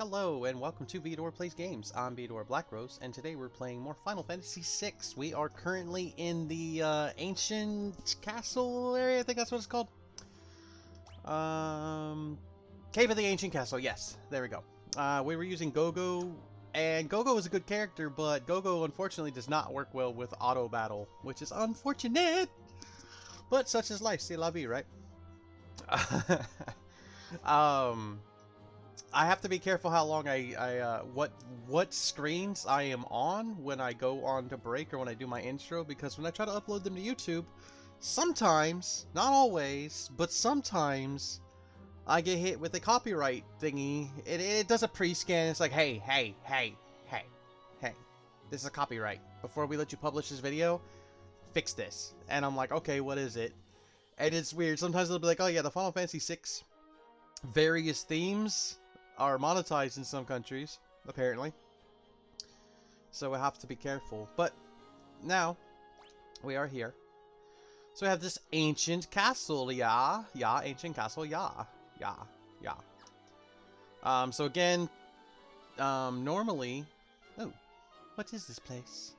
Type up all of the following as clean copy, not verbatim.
Hello and welcome to Vidor Plays Games. I'm Vidor Blackrose, and today we're playing more Final Fantasy VI. We are currently in the ancient castle area. I think that's what it's called. Cave of the Ancient Castle. Yes, there we go. We were using Gogo, and Gogo is a good character, but Gogo unfortunately does not work well with auto battle, which is unfortunate. But such is life. C'est la vie, right? I have to be careful how long what screens I am on when I go on to break or when I do my intro, because when I try to upload them to YouTube, sometimes, not always, but sometimes I get hit with a copyright thingy. It does a pre-scan. It's like, hey, this is a copyright. Before we let you publish this video, fix this. And I'm like, okay, what is it? And it's weird. Sometimes they'll be like, oh yeah, the Final Fantasy VI various themes are monetized in some countries, apparently. So we have to be careful. But now we are here. So we have this ancient castle, yeah. Yeah, ancient castle, yeah. Yeah, yeah. So again, normally... Oh, what is this place?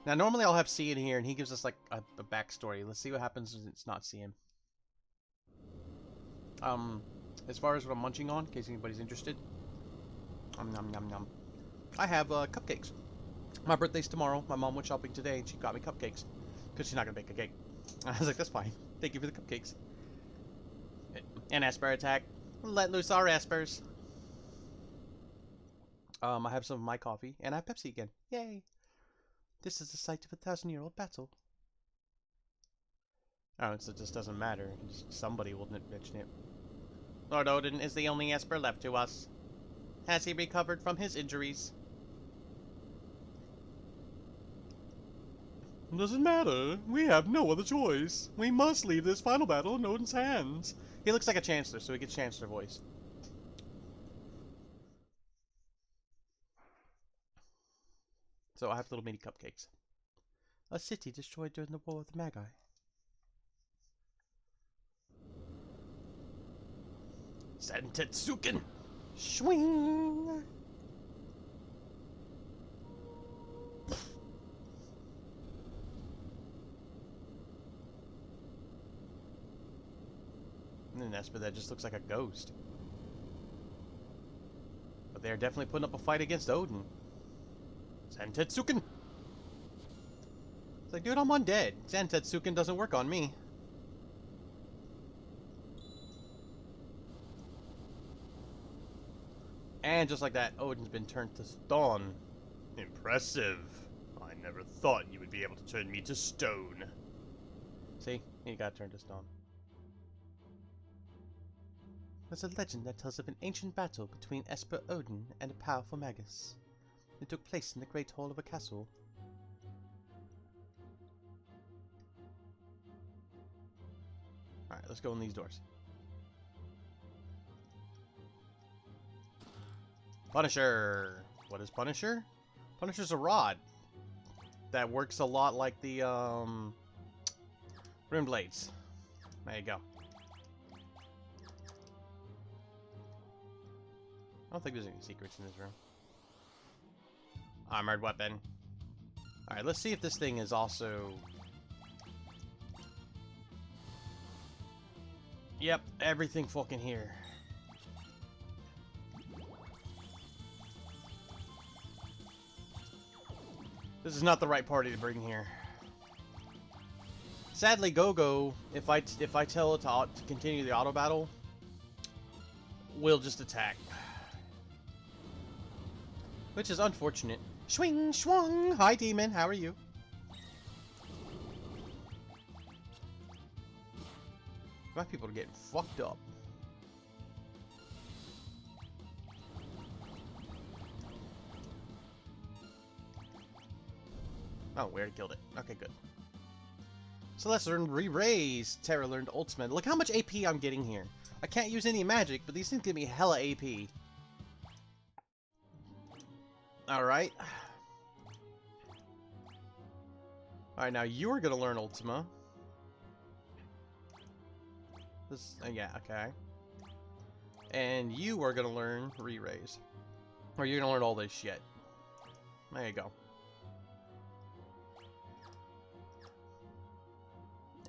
Now, normally I'll have C in here, and he gives us, like, a backstory. Let's see what happens when it's not CM. As far as what I'm munching on, in case anybody's interested. Nom nom nom. I have, cupcakes. My birthday's tomorrow. My mom went shopping today, and she got me cupcakes. Because she's not gonna bake a cake. I was like, that's fine. Thank you for the cupcakes. An Asper attack. Let loose our Aspers. I have some of my coffee, and I have Pepsi again. Yay! This is the site of a 1,000-year-old battle. Oh, it just doesn't matter. Somebody will mention it. Lord Odin is the only Esper left to us. Has he recovered from his injuries? Doesn't matter. We have no other choice. We must leave this final battle in Odin's hands. He looks like a Chancellor, so he gets Chancellor voice. So I have little mini cupcakes. A city destroyed during the War of the Magi. Sentetsuken! Swing! And an Esper that just looks like a ghost. But they're definitely putting up a fight against Odin. Sentetsuken! It's like, dude, I'm undead. Sentetsuken doesn't work on me. And just like that, Odin's been turned to stone. Impressive. I never thought you would be able to turn me to stone. See? He got turned to stone. There's a legend that tells of an ancient battle between Esper Odin and a powerful magus. It took place in the great hall of a castle. Alright, let's go in these doors. Punisher! What is Punisher? Punisher's a rod that works a lot like the, Rune Blades. There you go. I don't think there's any secrets in this room. Armored weapon. Alright, let's see if this thing is also... Yep, everything fucking here. This is not the right party to bring here. Sadly, Gogo, if I tell it to continue the auto battle, will just attack. Which is unfortunate. Swing, swung! Hi, demon. How are you? My people are getting fucked up. Oh, we already killed it. Okay, good. Celeste re-raise. Terra learned ultimate. Look how much AP I'm getting here. I can't use any magic, but these things give me hella AP. Alright. Alright, now you are gonna learn Ultima. This, yeah, okay. And you are gonna learn re-raise. Or you're gonna learn all this shit. There you go.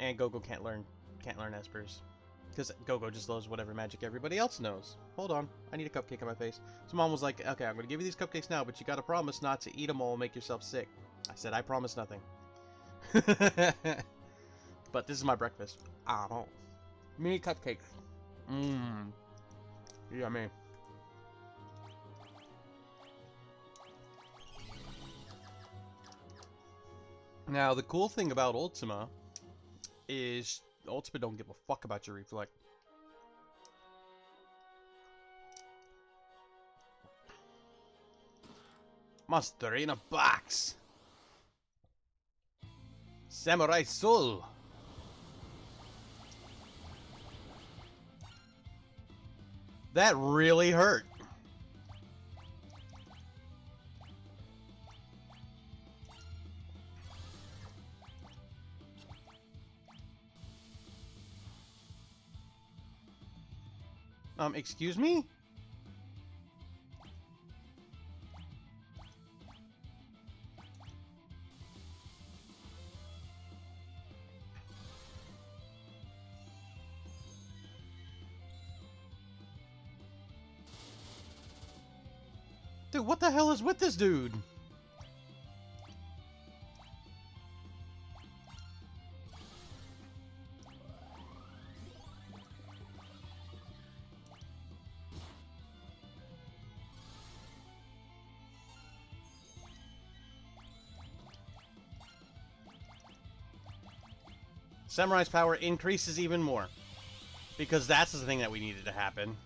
And Gogo can't learn espers. Because Gogo just knows whatever magic everybody else knows. Hold on, I need a cupcake on my face. So Mom was like, okay, I'm gonna give you these cupcakes now, but you gotta promise not to eat them all and make yourself sick. I said, I promise nothing. But this is my breakfast. Oh. Mini cupcakes. Mmm. Yummy. Now, the cool thing about Ultima is Ultima don't give a fuck about your reflect. Monster in a box. Samurai Soul. That really hurt. Excuse me? Dude, what the hell is with this dude? Samurai's power increases even more. Because that's the thing that we needed to happen.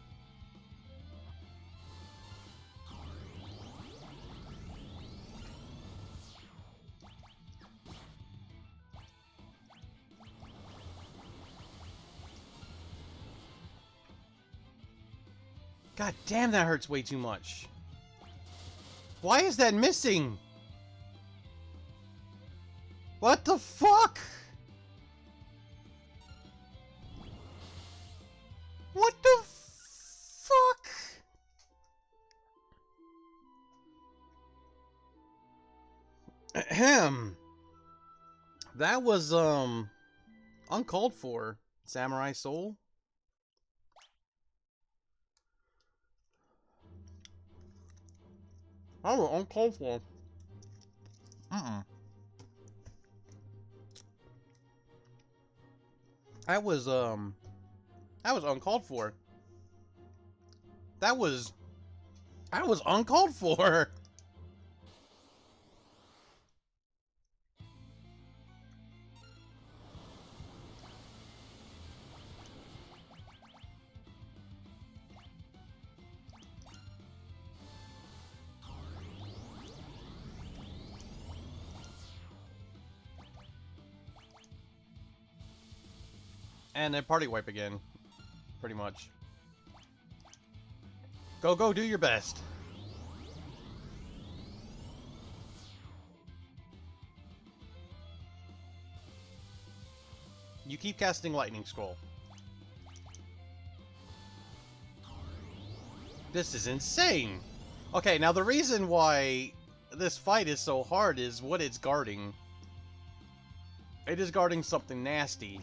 God damn, that hurts way too much. Why is that missing? What the fuck? What the fuck? Ahem. That was, uncalled for. Samurai Soul. That was uncalled for. That was uncalled for. That was uncalled for. And then party wipe again. Pretty much. Go, do your best. You keep casting Lightning Scroll. This is insane! Okay, now the reason why this fight is so hard is what it's guarding. It is guarding something nasty.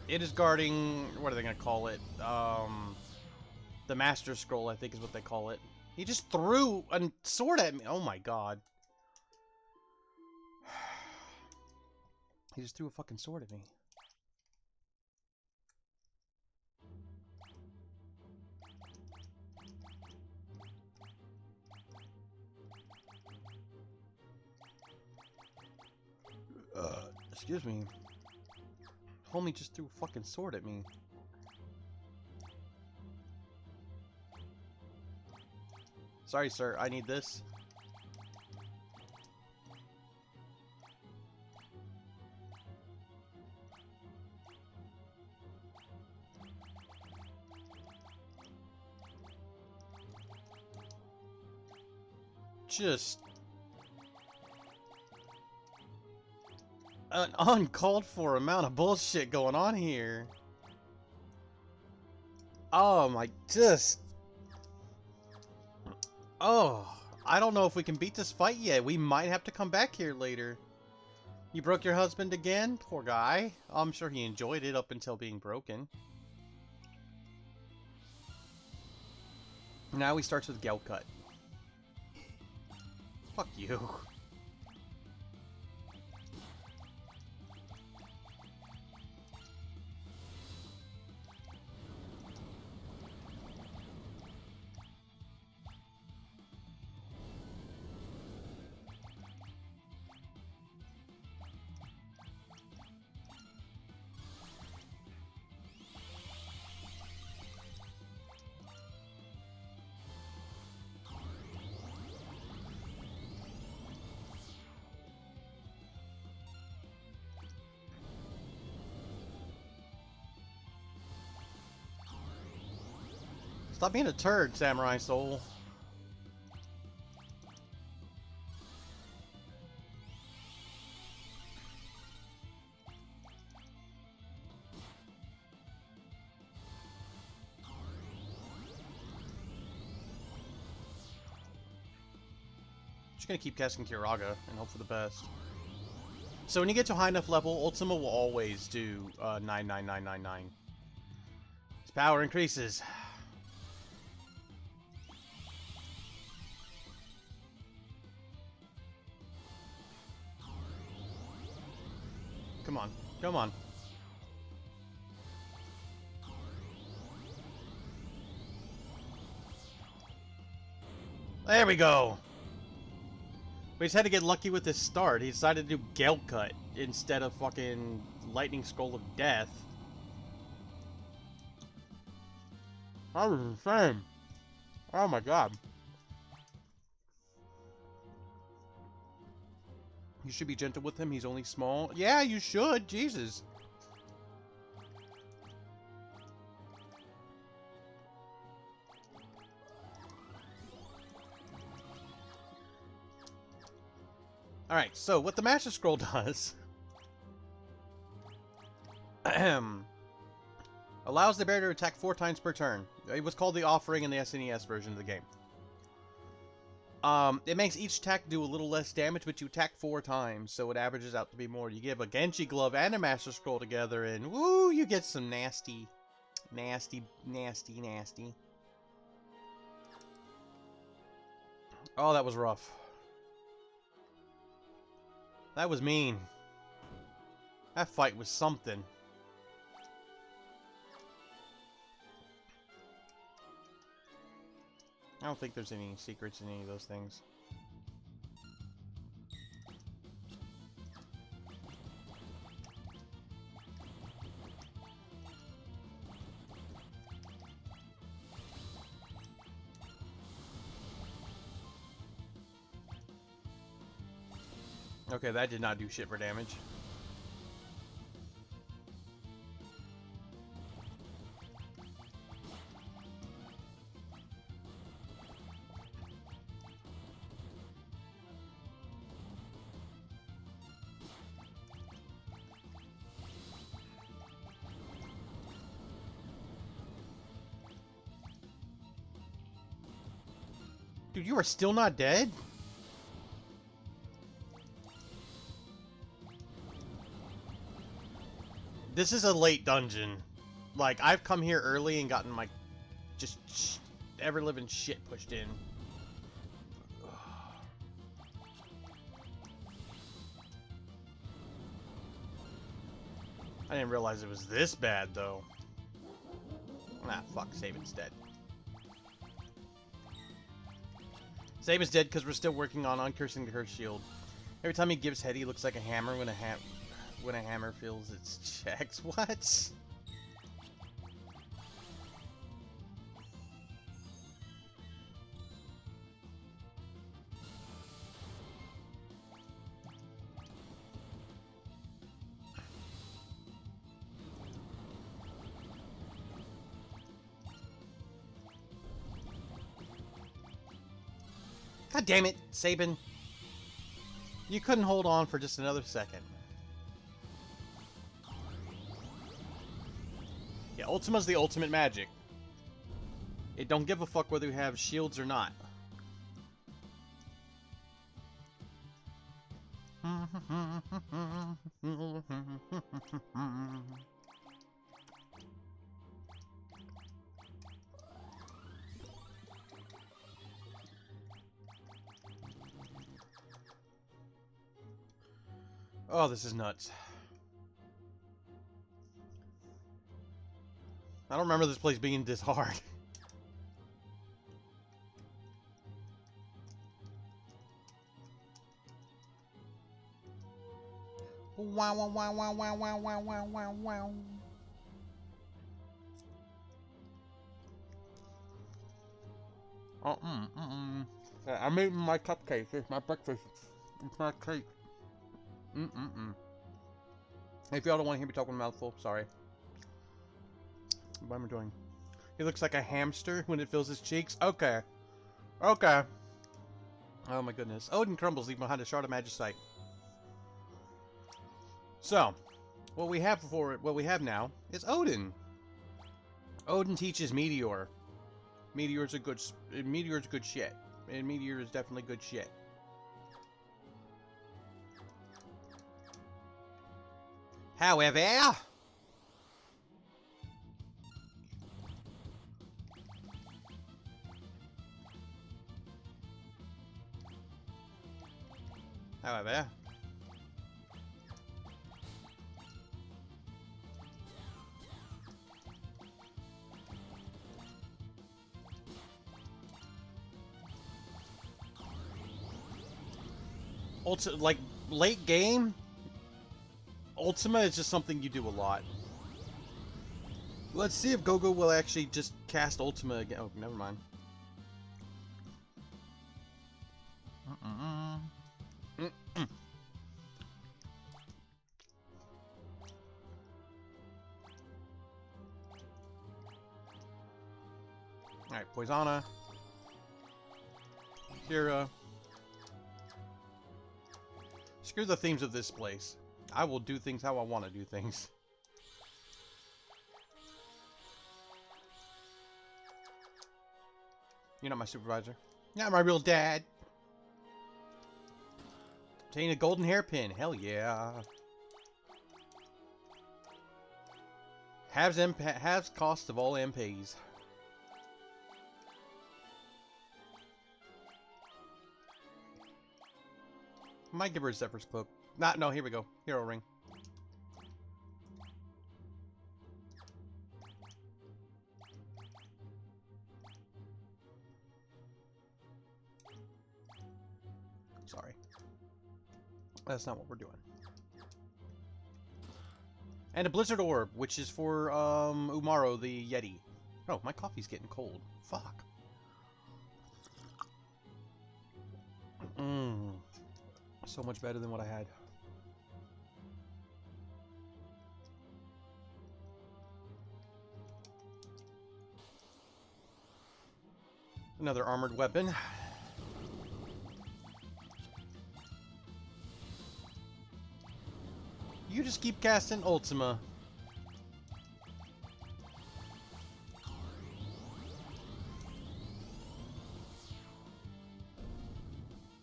It is guarding... what are they gonna call it? The Master Scroll, I think is what they call it. He just threw a sword at me. Oh my god. He just threw a fucking sword at me. Excuse me. Homie just threw a fucking sword at me. Sorry, sir. I need this. Just an uncalled for amount of bullshit going on here. Oh my, just... Oh, I don't know if we can beat this fight yet. We might have to come back here later. You broke your husband again? Poor guy. I'm sure he enjoyed it up until being broken. Now he starts with Gel Cut. Fuck you. Stop being a turd, Samurai Soul. Just gonna keep casting Kiraga and hope for the best. So when you get to a high enough level, Ultima will always do 99999. Its power increases. Come on, come on. There we go. We just had to get lucky with this start. He decided to do Gale Cut instead of fucking Lightning Scroll of Death. That was insane. Oh my god. You should be gentle with him. He's only small. Yeah, you should. Jesus. Alright, so what the Master Scroll does... allows the bear to attack 4 times per turn. It was called the Offering in the SNES version of the game. It makes each attack do a little less damage, but you attack 4 times, so it averages out to be more. You give a Genji Glove and a Master Scroll together, and woo, you get some nasty, nasty, nasty, nasty. Oh, that was rough. That was mean. That fight was something. I don't think there's any secrets in any of those things. Okay, that did not do shit for damage. Dude, you are still not dead? This is a late dungeon. Like, I've come here early and gotten my just ever-living shit pushed in. I didn't realize it was this bad, though. Ah, fuck. Saban's dead. Saban's dead because we're still working on uncursing the curse shield. Every time he gives head, he looks like a hammer when a hammer fills its checks. What? God damn it, Sabin. You couldn't hold on for just another second. Yeah, Ultima's the ultimate magic. It don't give a fuck whether you have shields or not. Oh, this is nuts. I don't remember this place being this hard. Wow, wow, wow, wow, wow, wow, wow, wow, wow, wow. I'm eating my cupcake. It's my breakfast. It's my cake. If y'all don't want to hear me talk with a mouthful, sorry. What am I doing? He looks like a hamster when it fills his cheeks. Okay. Okay. Oh my goodness. Odin crumbles, leaving behind a shard of magicite. So, what we have now is Odin. Odin teaches Meteor. Meteor's good shit. And Meteor is definitely good shit. However, like late game, Ultima is just something you do a lot. Let's see if Gogo will actually just cast Ultima again. Oh, never mind. Alright, Poisana. Kira. Screw the themes of this place. I will do things how I want to do things. You're not my supervisor. You're not my real dad. Obtain a golden hairpin. Hell yeah. Halves cost of all MPs. Might give her a Zephyr's cloak. No, here we go. Hero ring. Sorry. That's not what we're doing. And a Blizzard Orb, which is for Umaro the Yeti. Oh, my coffee's getting cold. Fuck. So much better than what I had. Another armored weapon. You just keep casting Ultima.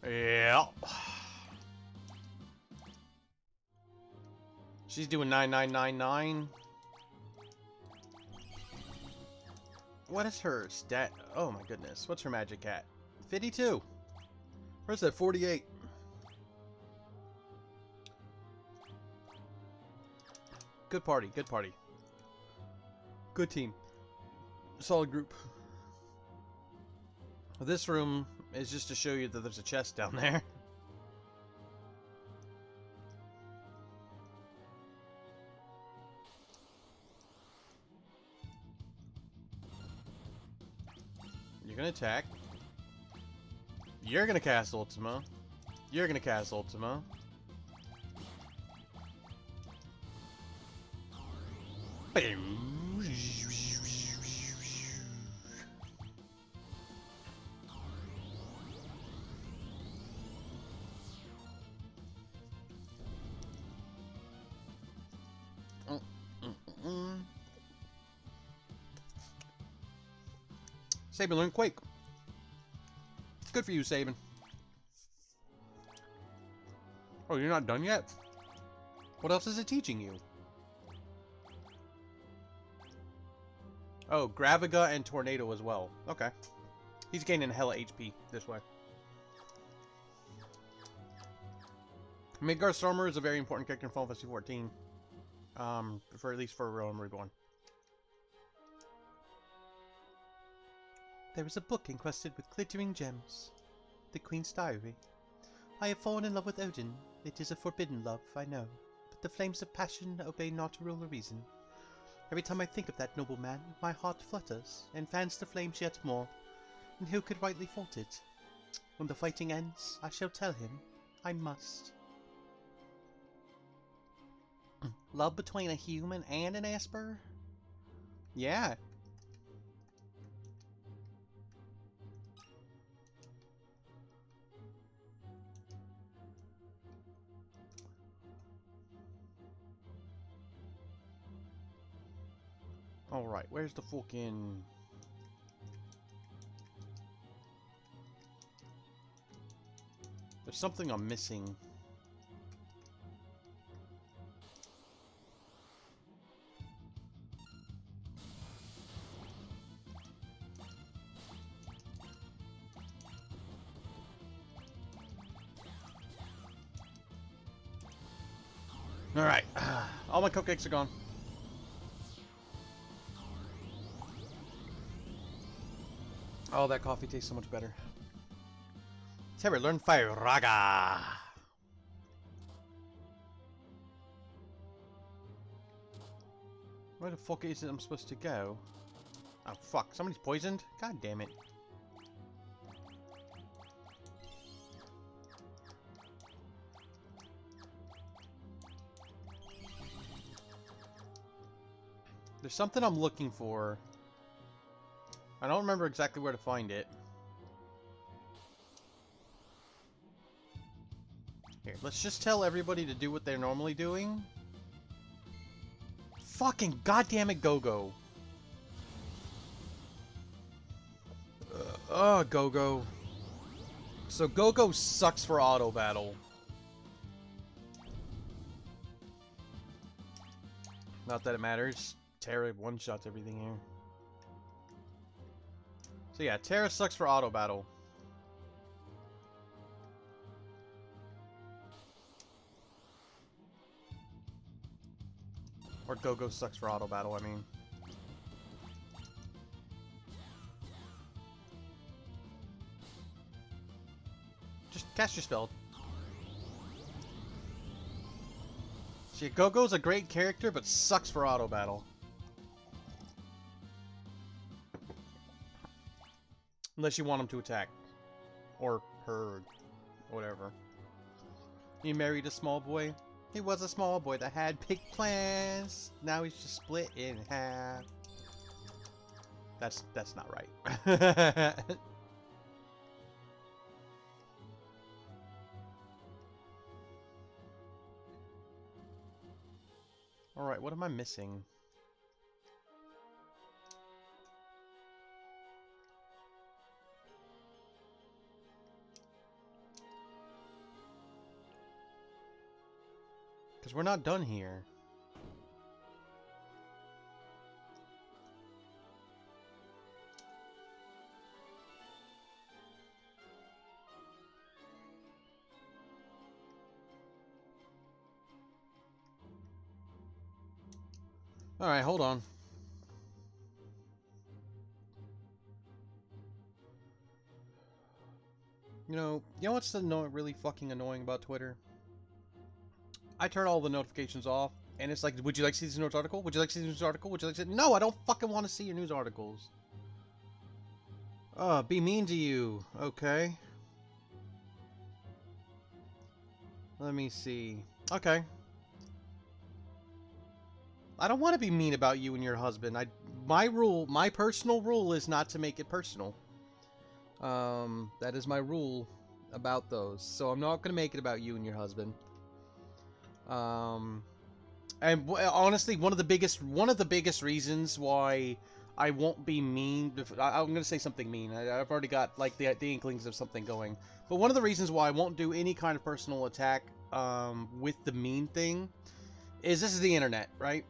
Yeah. She's doing 9999. What is her stat? Oh my goodness. What's her magic at? 52. Where's that? 48. Good party. Good party. Good team. Solid group. This room is just to show you that there's a chest down there. You're gonna attack. You're gonna cast Ultima. You're gonna cast Ultima. Saban learned Quake. Good for you, Saban. Oh, you're not done yet? What else is it teaching you? Oh, Graviga and Tornado as well. Okay. He's gaining hella HP this way. Midgar Stormer is a very important character in Final Fantasy XIV. For at least for Realm Reborn. There is a book encrusted with glittering gems. The Queen's Diary. I have fallen in love with Odin. It is a forbidden love, I know. But the flames of passion obey not rule or reason. Every time I think of that noble man, my heart flutters, and fans the flames yet more. And who could rightly fault it? When the fighting ends, I shall tell him. I must. Love between a human and an Esper? Yeah. Alright, where's the fucking... There's something I'm missing. Alright, all my cupcakes are gone. Oh, that coffee tastes so much better. Terra, learn Fire Raga. Where the fuck is it I'm supposed to go? Oh fuck, somebody's poisoned? God damn it. There's something I'm looking for. I don't remember exactly where to find it. Here, let's just tell everybody to do what they're normally doing. Fucking goddamn it, Go-Go. Go-Go. So Go-Go sucks for auto battle. Not that it matters. Terra one-shots everything here. So yeah, Terra sucks for auto battle. Or Go-Go sucks for auto battle, I mean. Just cast your spell. See, Go-Go's a great character, but sucks for auto battle. Unless you want him to attack. Or her, or whatever. You married a small boy? He was a small boy that had big plans. Now he's just split in half. That's not right. Alright, what am I missing? Because we're not done here. Alright, hold on. You know what's the really fucking annoying about Twitter? I turn all the notifications off, and it's like, would you like to see this news article? Would you like to see this news article? Would you like to see... No, I don't fucking want to see your news articles. Be mean to you. Okay. Let me see. Okay. I don't want to be mean about you and your husband. My personal rule is not to make it personal. That is my rule about those. So I'm not going to make it about you and your husband. And honestly, one of the biggest reasons why I won't be mean. I'm going to say something mean. I've already got like the inklings of something going. But one of the reasons why I won't do any kind of personal attack with the mean thing is this is the internet, right?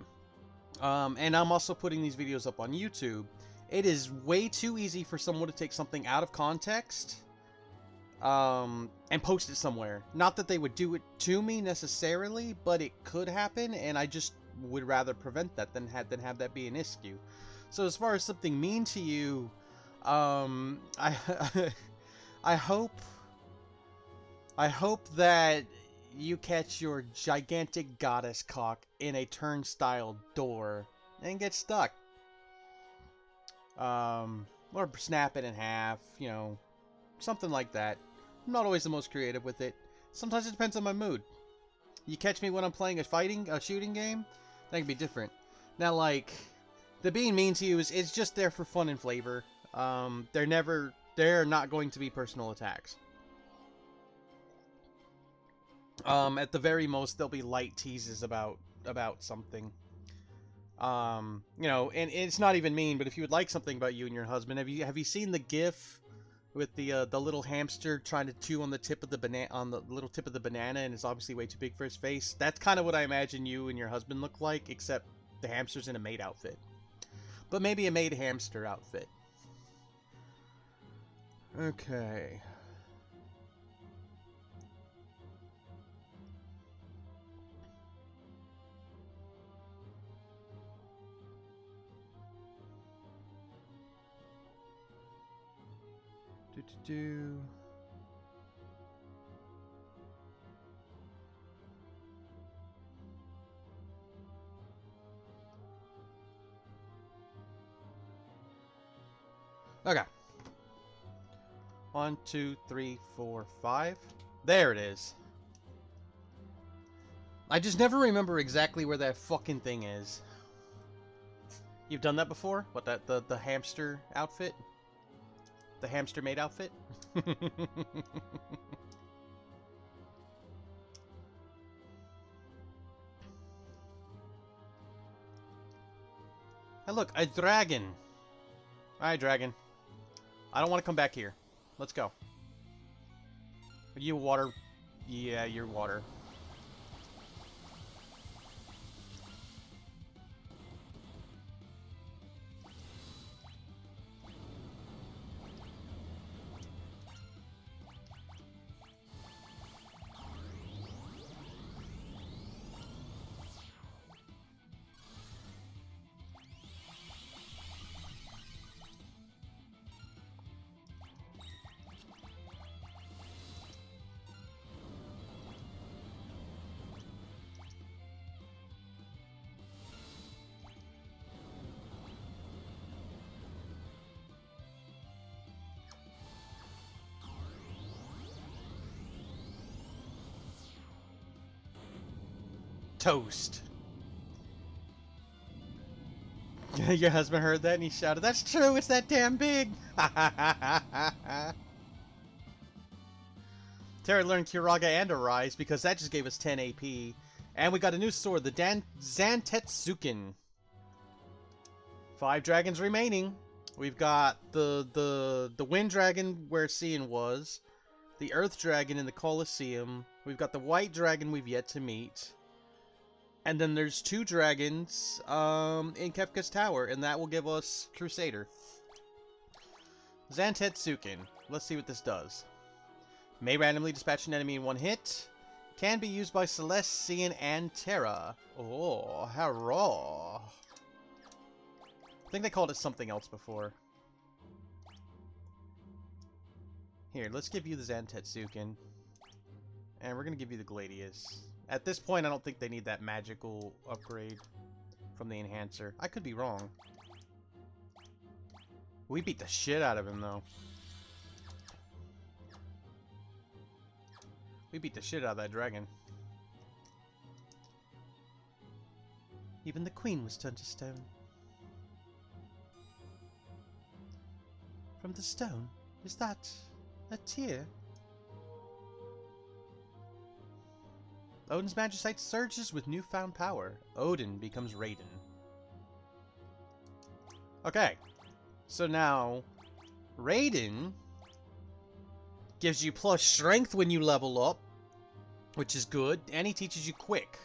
And I'm also putting these videos up on YouTube. It is way too easy for someone to take something out of context and post it somewhere. Not that they would do it to me necessarily, but it could happen, and I just would rather prevent that than have that be an issue. So as far as something mean to you, I I hope that you catch your gigantic goddess cock in a turnstile door and get stuck. Or snap it in half, you know, something like that. I'm not always the most creative with it. Sometimes it depends on my mood. You catch me when I'm playing a shooting game, that can be different. Now, like, the being mean to you is just there for fun and flavor. They're not going to be personal attacks. At the very most, there'll be light teases about something. You know, and it's not even mean, but if you would like something about you and your husband, have you seen the GIF with the little hamster trying to chew on the tip of the little tip of the banana, and it's obviously way too big for his face? That's kind of what I imagine you and your husband look like, except the hamster's in a maid outfit. But maybe a maid hamster outfit. Okay. Do. Okay. 1, 2, 3, 4, 5. There it is. I just never remember exactly where that fucking thing is. You've done that before? What, the hamster outfit? The hamster maid outfit? Hey, look, a dragon. Alright, dragon. I don't want to come back here. Let's go. Are you water? Yeah, you're water. Toast. Your husband heard that and he shouted, "That's true, it's that damn big!" Terry learned Kiraga and Arise because that just gave us 10 AP. And we got a new sword, the Zantetsuken. 5 dragons remaining. We've got the Wind Dragon where Cian was, the Earth Dragon in the Colosseum. We've got the White Dragon we've yet to meet. And then there's 2 dragons in Kefka's Tower, and that will give us Crusader. Zantetsuken. Let's see what this does. May randomly dispatch an enemy in 1 hit. Can be used by Celeste, Cian, and Terra. Oh, how raw. I think they called it something else before. Here, let's give you the Zantetsuken. And we're going to give you the Gladius. At this point, I don't think they need that magical upgrade from the Enhancer. I could be wrong. We beat the shit out of him, though. We beat the shit out of that dragon. Even the queen was turned to stone. From the stone? Is that a tear? Odin's Magicite surges with newfound power. Odin becomes Raiden. Okay. So now, Raiden gives you plus strength when you level up, which is good, and he teaches you quick.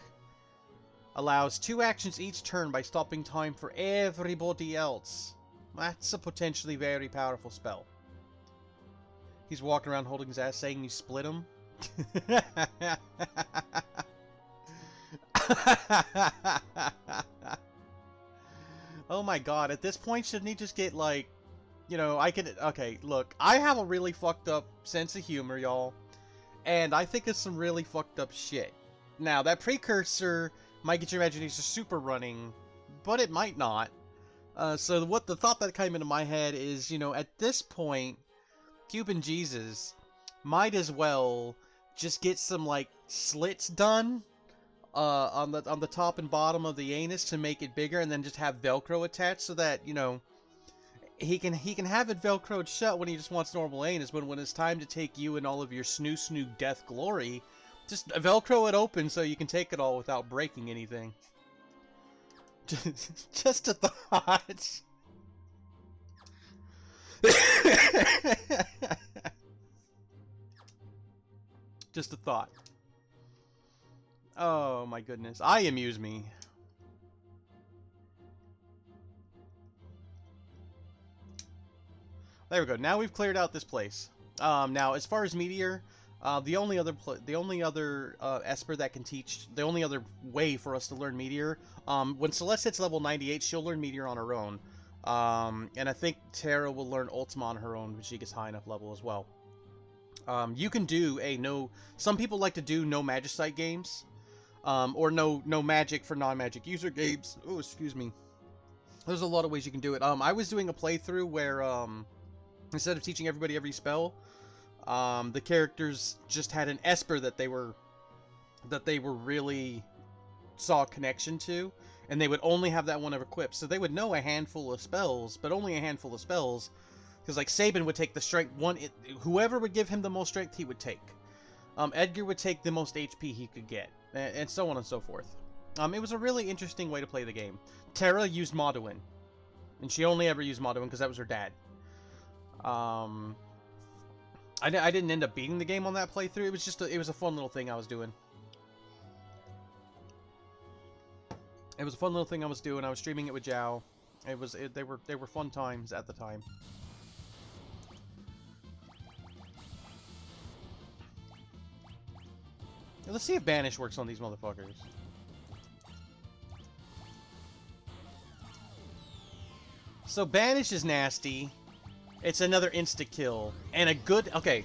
Allows 2 actions each turn by stopping time for everybody else. That's a potentially very powerful spell. He's walking around holding his ass saying you split him. Oh my god, at this point shouldn't he just get like, you know, okay, look, I have a really fucked up sense of humor, y'all. And I think it's some really fucked up shit. Now, that precursor might get your imagination super running, but it might not. So the thought that came into my head is, you know, at this point, Cuban Jesus might as well just get some, like, slits done on the top and bottom of the anus to make it bigger, and then just have Velcro attached so that, you know, he can have it Velcroed shut when he just wants normal anus, but when it's time to take you and all of your snoo death glory, just Velcro it open so you can take it all without breaking anything. Just a thought. Just a thought. Oh my goodness. I amuse me. There we go. Now we've cleared out this place. Now, as far as Meteor, the only other Esper that can teach, the only other way for us to learn Meteor, when Celeste hits level 98, she'll learn Meteor on her own. And I think Terra will learn Ultima on her own when she gets high enough level as well. You can do some people like to do no Magicite games, or no magic for non-magic user games. Oh, excuse me. There's a lot of ways you can do it. I was doing a playthrough where, instead of teaching everybody every spell, the characters just had an Esper that they were really saw a connection to, and they would only have that one equipped. So they would know a handful of spells, but only a handful of spells, because like Sabin would take the strength one. Whoever would give him the most strength, he would take. Edgar would take the most HP he could get, and so on and so forth. It was a really interesting way to play the game. Terra used Modouin, and she only ever used Modouin because that was her dad. I didn't end up beating the game on that playthrough. It was just it was a fun little thing I was doing. It was a fun little thing I was doing. I was streaming it with Zhao. They were fun times at the time. Now, let's see if Banish works on these motherfuckers. So Banish is nasty. It's another insta-kill. And a good... Okay.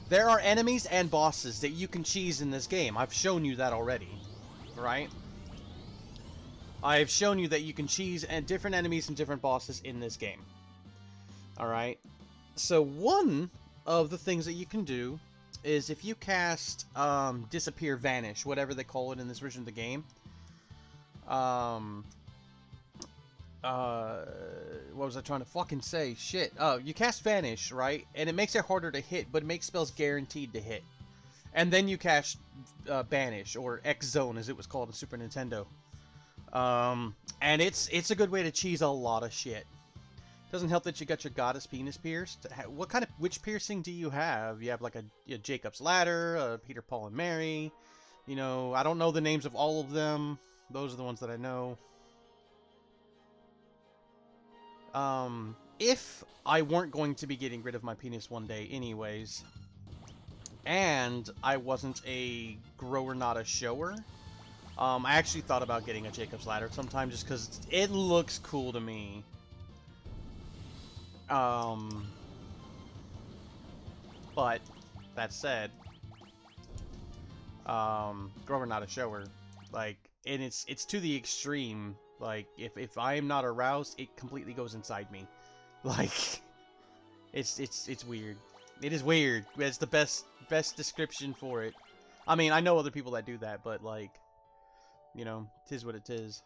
There are enemies and bosses that you can cheese in this game. I've shown you that already. Right? I've shown you that you can cheese different enemies and different bosses in this game. Alright? So one of the things that you can do is if you cast Disappear Vanish, whatever they call it in this version of the game. What was I trying to fucking say? Shit. You cast Vanish, right? And it makes it harder to hit, but it makes spells guaranteed to hit. And then you cast Banish, or X-Zone as it was called in Super Nintendo. And it's a good way to cheese a lot of shit. Doesn't help that you got your goddess penis pierced. Which piercing do you have? You have like a Jacob's Ladder, a Peter, Paul, and Mary. You know, I don't know the names of all of them. Those are the ones that I know. If I weren't going to be getting rid of my penis one day anyways, and I wasn't a grower, not a shower, I actually thought about getting a Jacob's Ladder sometime just because it looks cool to me. But that said, grower, not a shower, like, and it's to the extreme. Like, if I am not aroused, it completely goes inside me. Like, it's weird. It is weird. It's the best description for it. I mean, I know other people that do that, but like, you know, 'tis what it is.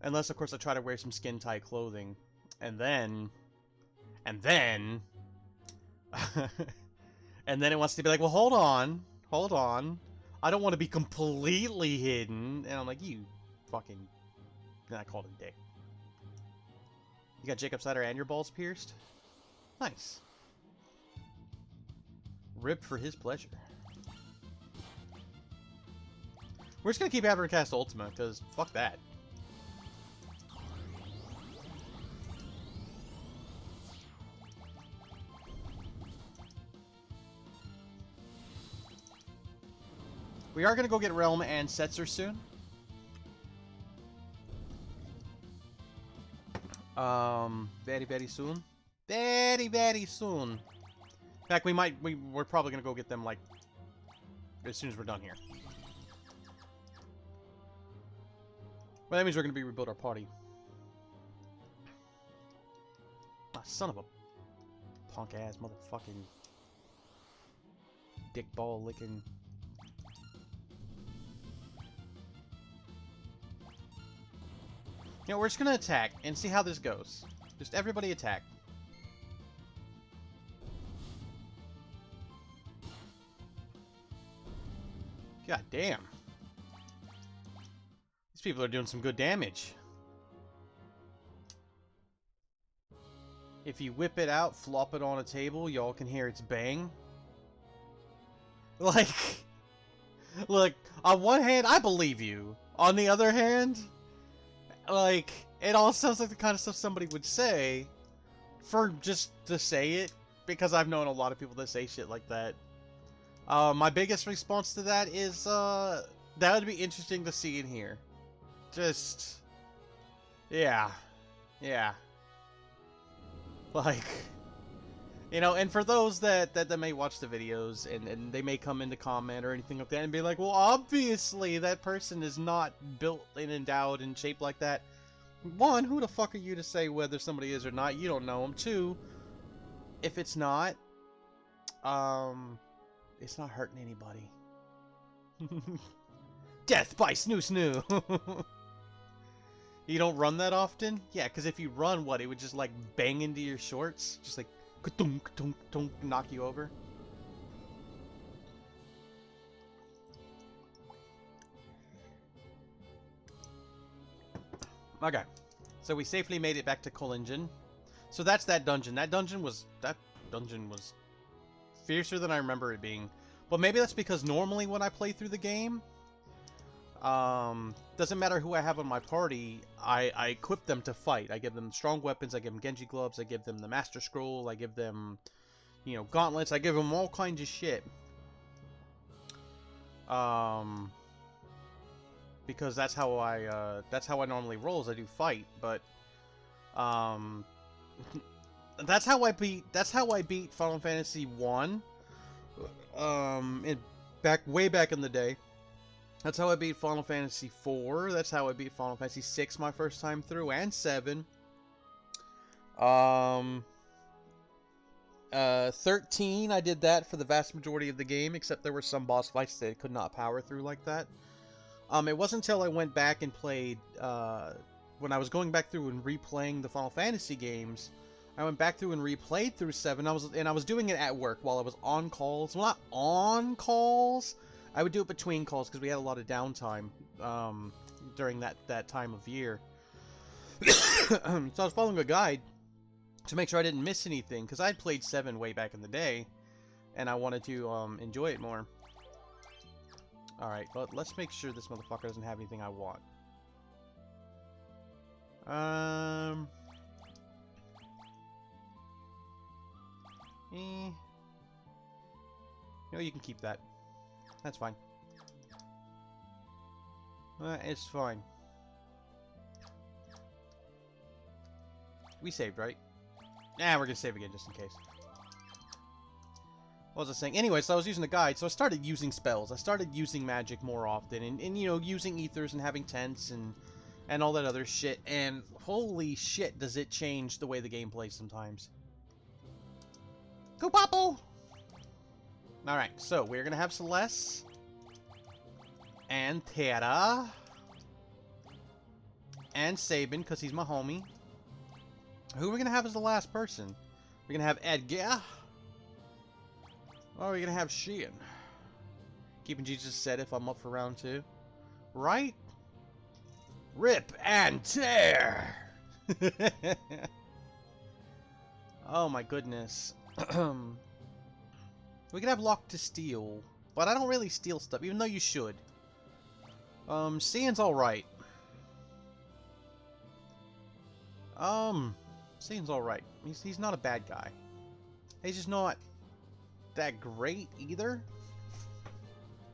Unless, of course, I try to wear some skin-tight clothing, and then and then it wants to be like, well, hold on. I don't want to be completely hidden. And I'm like, you fucking... Then I called it a day. You got Jacob's ladder and your balls pierced? Nice. Ripped for his pleasure. We're just gonna keep having her cast Ultima, because fuck that. We are gonna go get Realm and Setzer soon. Very, very soon. Very, very soon. In fact, we're probably gonna go get them, like, as soon as we're done here. Well, that means we're gonna rebuild our party. Ah, son of a punk-ass motherfucking dick ball licking. You know, we're just gonna attack and see how this goes. Just everybody attack. God damn. These people are doing some good damage. If you whip it out, flop it on a table, y'all can hear its bang. Like, look, on one hand, I believe you. On the other hand, like, it all sounds like the kind of stuff somebody would say for just to say it, because I've known a lot of people that say shit like that. My biggest response to that is, that would be interesting to see in here. Just, yeah. Yeah. Like, you know, and for those that may watch the videos and they may come in to comment or anything like that and be like, well, obviously that person is not built and endowed and shaped like that. One, who the fuck are you to say whether somebody is or not? You don't know them. Two, if it's not, it's not hurting anybody. Death by snoo snoo. You don't run that often? Yeah, because if you run, what, it would just, like, bang into your shorts? Just, like, ka-tunk, tunk, tunk, knock you over? Okay. So we safely made it back to Kolingen. So that's that dungeon. That dungeon was fiercer than I remember it being. But maybe that's because normally when I play through the game, doesn't matter who I have on my party, I equip them to fight. I give them strong weapons, I give them Genji gloves, I give them the Master Scroll, I give them, you know, gauntlets, I give them all kinds of shit. Because that's how I normally roll, is I do fight, but, that's how I beat Final Fantasy 1, way back in the day. That's how I beat Final Fantasy 4. That's how I beat Final Fantasy 6 my first time through, and 7. 13, I did that for the vast majority of the game, except there were some boss fights that I could not power through like that. It wasn't until I went back and played, when I was going back through and replaying the Final Fantasy games, I went back through and replayed through 7, and I was doing it at work while I was on calls. Well, not on calls. I would do it between calls because we had a lot of downtime during that time of year. So I was following a guide to make sure I didn't miss anything, because I'd played 7 way back in the day, and I wanted to enjoy it more. Alright, but let's make sure this motherfucker doesn't have anything I want. No, you can keep that. That's fine. It's fine. We saved, right? Nah, we're gonna save again just in case. What was I saying? Anyway, so I was using the guide, so I started using spells. I started using magic more often, and you know, using ethers and having tents and all that other shit, and holy shit does it change the way the game plays sometimes. Go Papo! Alright, so we're gonna have Celeste and Terra and Sabin, because he's my homie. Who are we gonna have as the last person? We're gonna have Edgar, or are we gonna have Sheehan? Keeping Jesus said if I'm up for round 2. Right? Rip and tear! Oh my goodness. We could have Lock to steal, but I don't really steal stuff, even though you should. Cian's alright. Cian's alright. He's not a bad guy. He's just not that great either.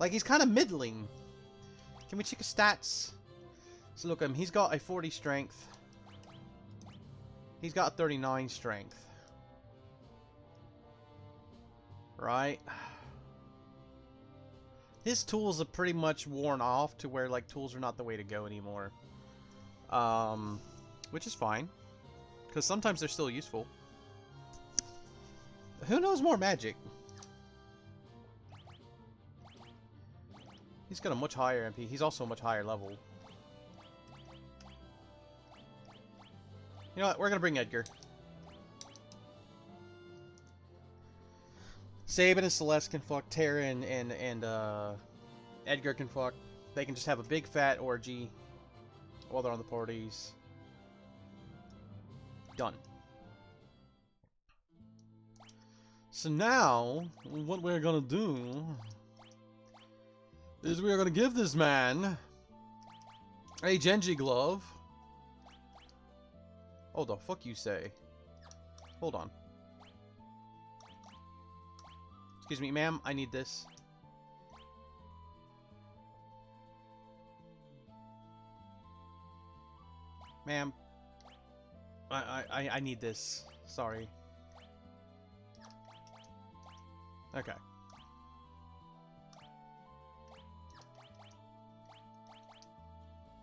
Like, he's kind of middling. Can we check his stats? So look, he's got a 40 strength. He's got a 39 strength. Right? His tools are pretty much worn off to where, like, tools are not the way to go anymore. Which is fine. Because sometimes they're still useful. Who knows more magic? He's got a much higher MP. He's also a much higher level. You know what? We're gonna bring Edgar. Sabin and Celeste can fuck. Terra and Edgar can fuck. They can just have a big fat orgy while they're on the parties. Done. So now, what we're gonna do is we're gonna give this man a Genji glove. Oh, the fuck you say? Hold on. Excuse me, ma'am. I need this. Ma'am. I need this. Sorry. Okay.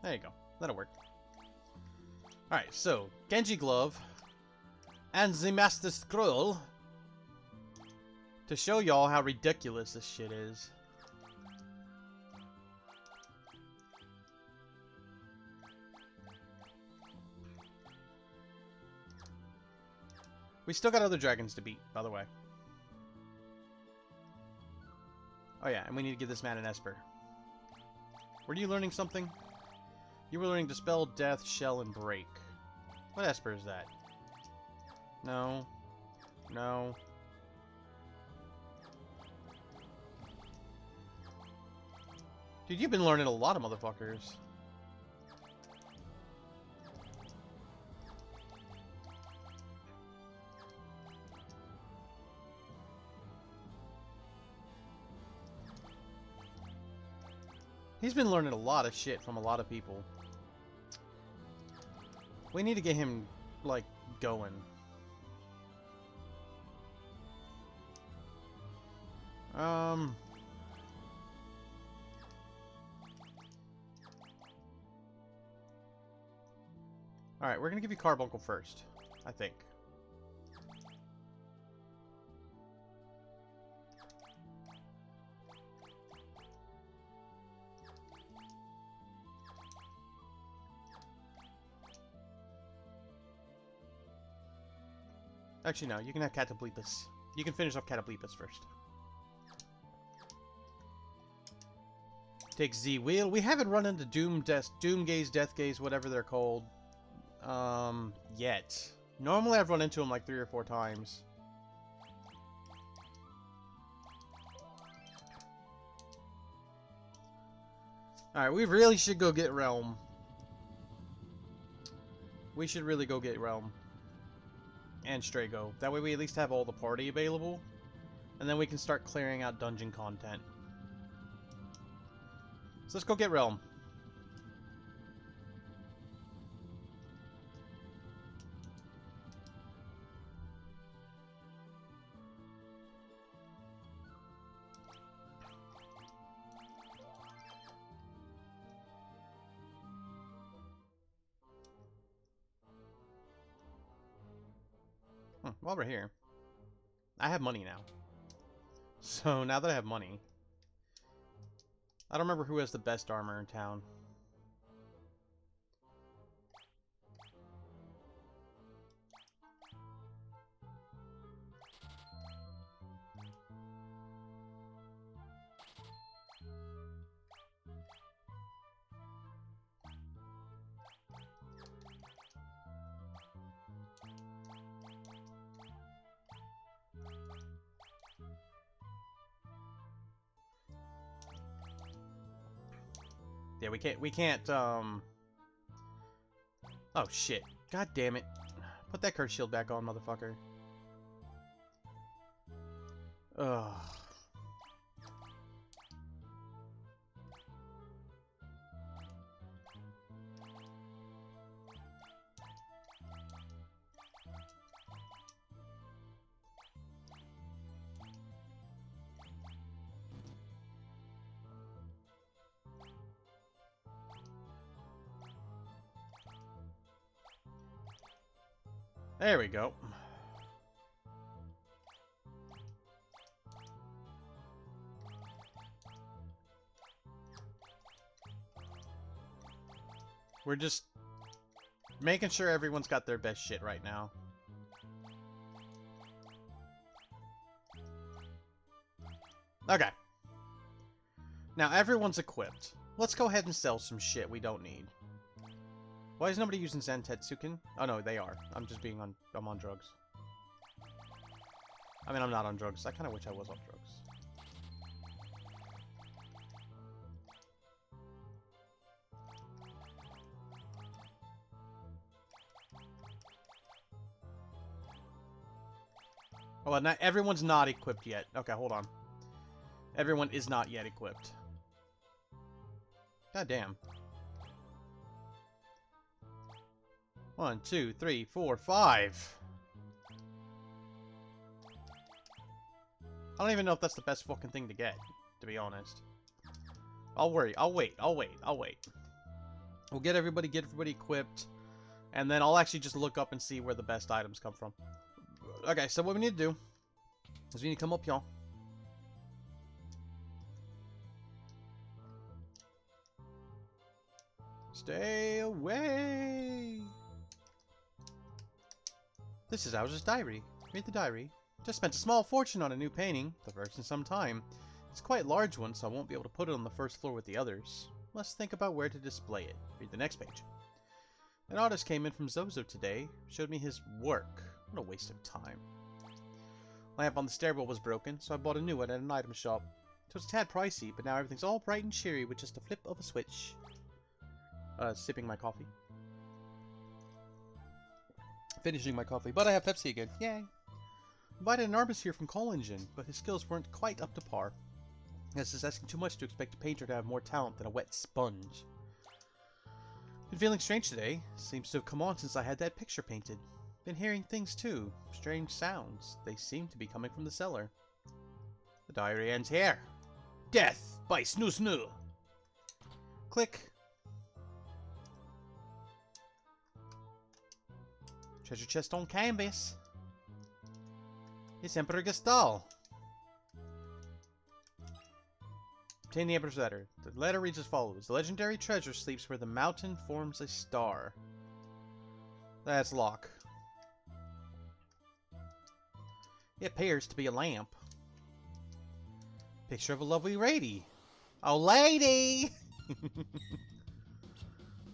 There you go. That'll work. Alright, so, Genji Glove and the Master Scroll to show y'all how ridiculous this shit is. We still got other dragons to beat, by the way. Oh yeah, and we need to give this man an Esper. Were you learning something? You were learning Dispel, Death, Shell, and Break. What Esper is that? No. No. Dude, you've been learning a lot of motherfuckers. He's been learning a lot of shit from a lot of people. We need to get him, like, going. Alright, we're gonna give you Carbuncle first, I think. Actually, no. You can have Cataplepus. You can finish off Cataplepus first. Take Z Wheel. We haven't run into Doom Gaze, Death Gaze, whatever they're called, yet. Normally I've run into them like 3 or 4 times. Alright, we really should go get Realm. We should really go get Realm. And Strago. That way we at least have all the party available. And then we can start clearing out dungeon content. So let's go get Realm. While we're here, I have money now. So now that I have money, I don't remember who has the best armor in town. Yeah, we can't, Oh, shit. God damn it. Put that curse shield back on, motherfucker. Ugh. There we go. We're just making sure everyone's got their best shit right now. Okay. Now everyone's equipped. Let's go ahead and sell some shit we don't need. Why is nobody using Zantetsuken? Oh no, they are. I'm on drugs. I mean, I'm not on drugs. I kind of wish I was on drugs. Oh, well, not everyone's not equipped yet. Okay, hold on. Everyone is not yet equipped. God damn. 1, 2, 3, 4, 5. I don't even know if that's the best fucking thing to get, to be honest. I'll wait. We'll get everybody equipped, and then I'll actually just look up and see where the best items come from. Okay, so what we need to do is we need to come up, y'all. Stay away! This is Owl's diary. Read the diary. Just spent a small fortune on a new painting, the first in some time. It's quite a large one, so I won't be able to put it on the first floor with the others. Let's think about where to display it. Read the next page. An artist came in from Zozo today, showed me his work. What a waste of time. Lamp on the stairwell was broken, so I bought a new one at an item shop. It was a tad pricey, but now everything's all bright and cheery with just a flip of a switch. Sipping my coffee. Finishing my coffee, but I have Pepsi again. Yay! Invited an artist here from Coal Engine, but his skills weren't quite up to par. This is asking too much to expect a painter to have more talent than a wet sponge. Been feeling strange today. Seems to have come on since I had that picture painted. Been hearing things too. Strange sounds. They seem to be coming from the cellar. The diary ends here. Death by Snoo Snoo. Click. Treasure chest on canvas. It's Emperor Gastal. Obtain the Emperor's letter. The letter reads as follows. The legendary treasure sleeps where the mountain forms a star. That's Locke. It appears to be a lamp. Picture of a lovely lady. Oh, lady!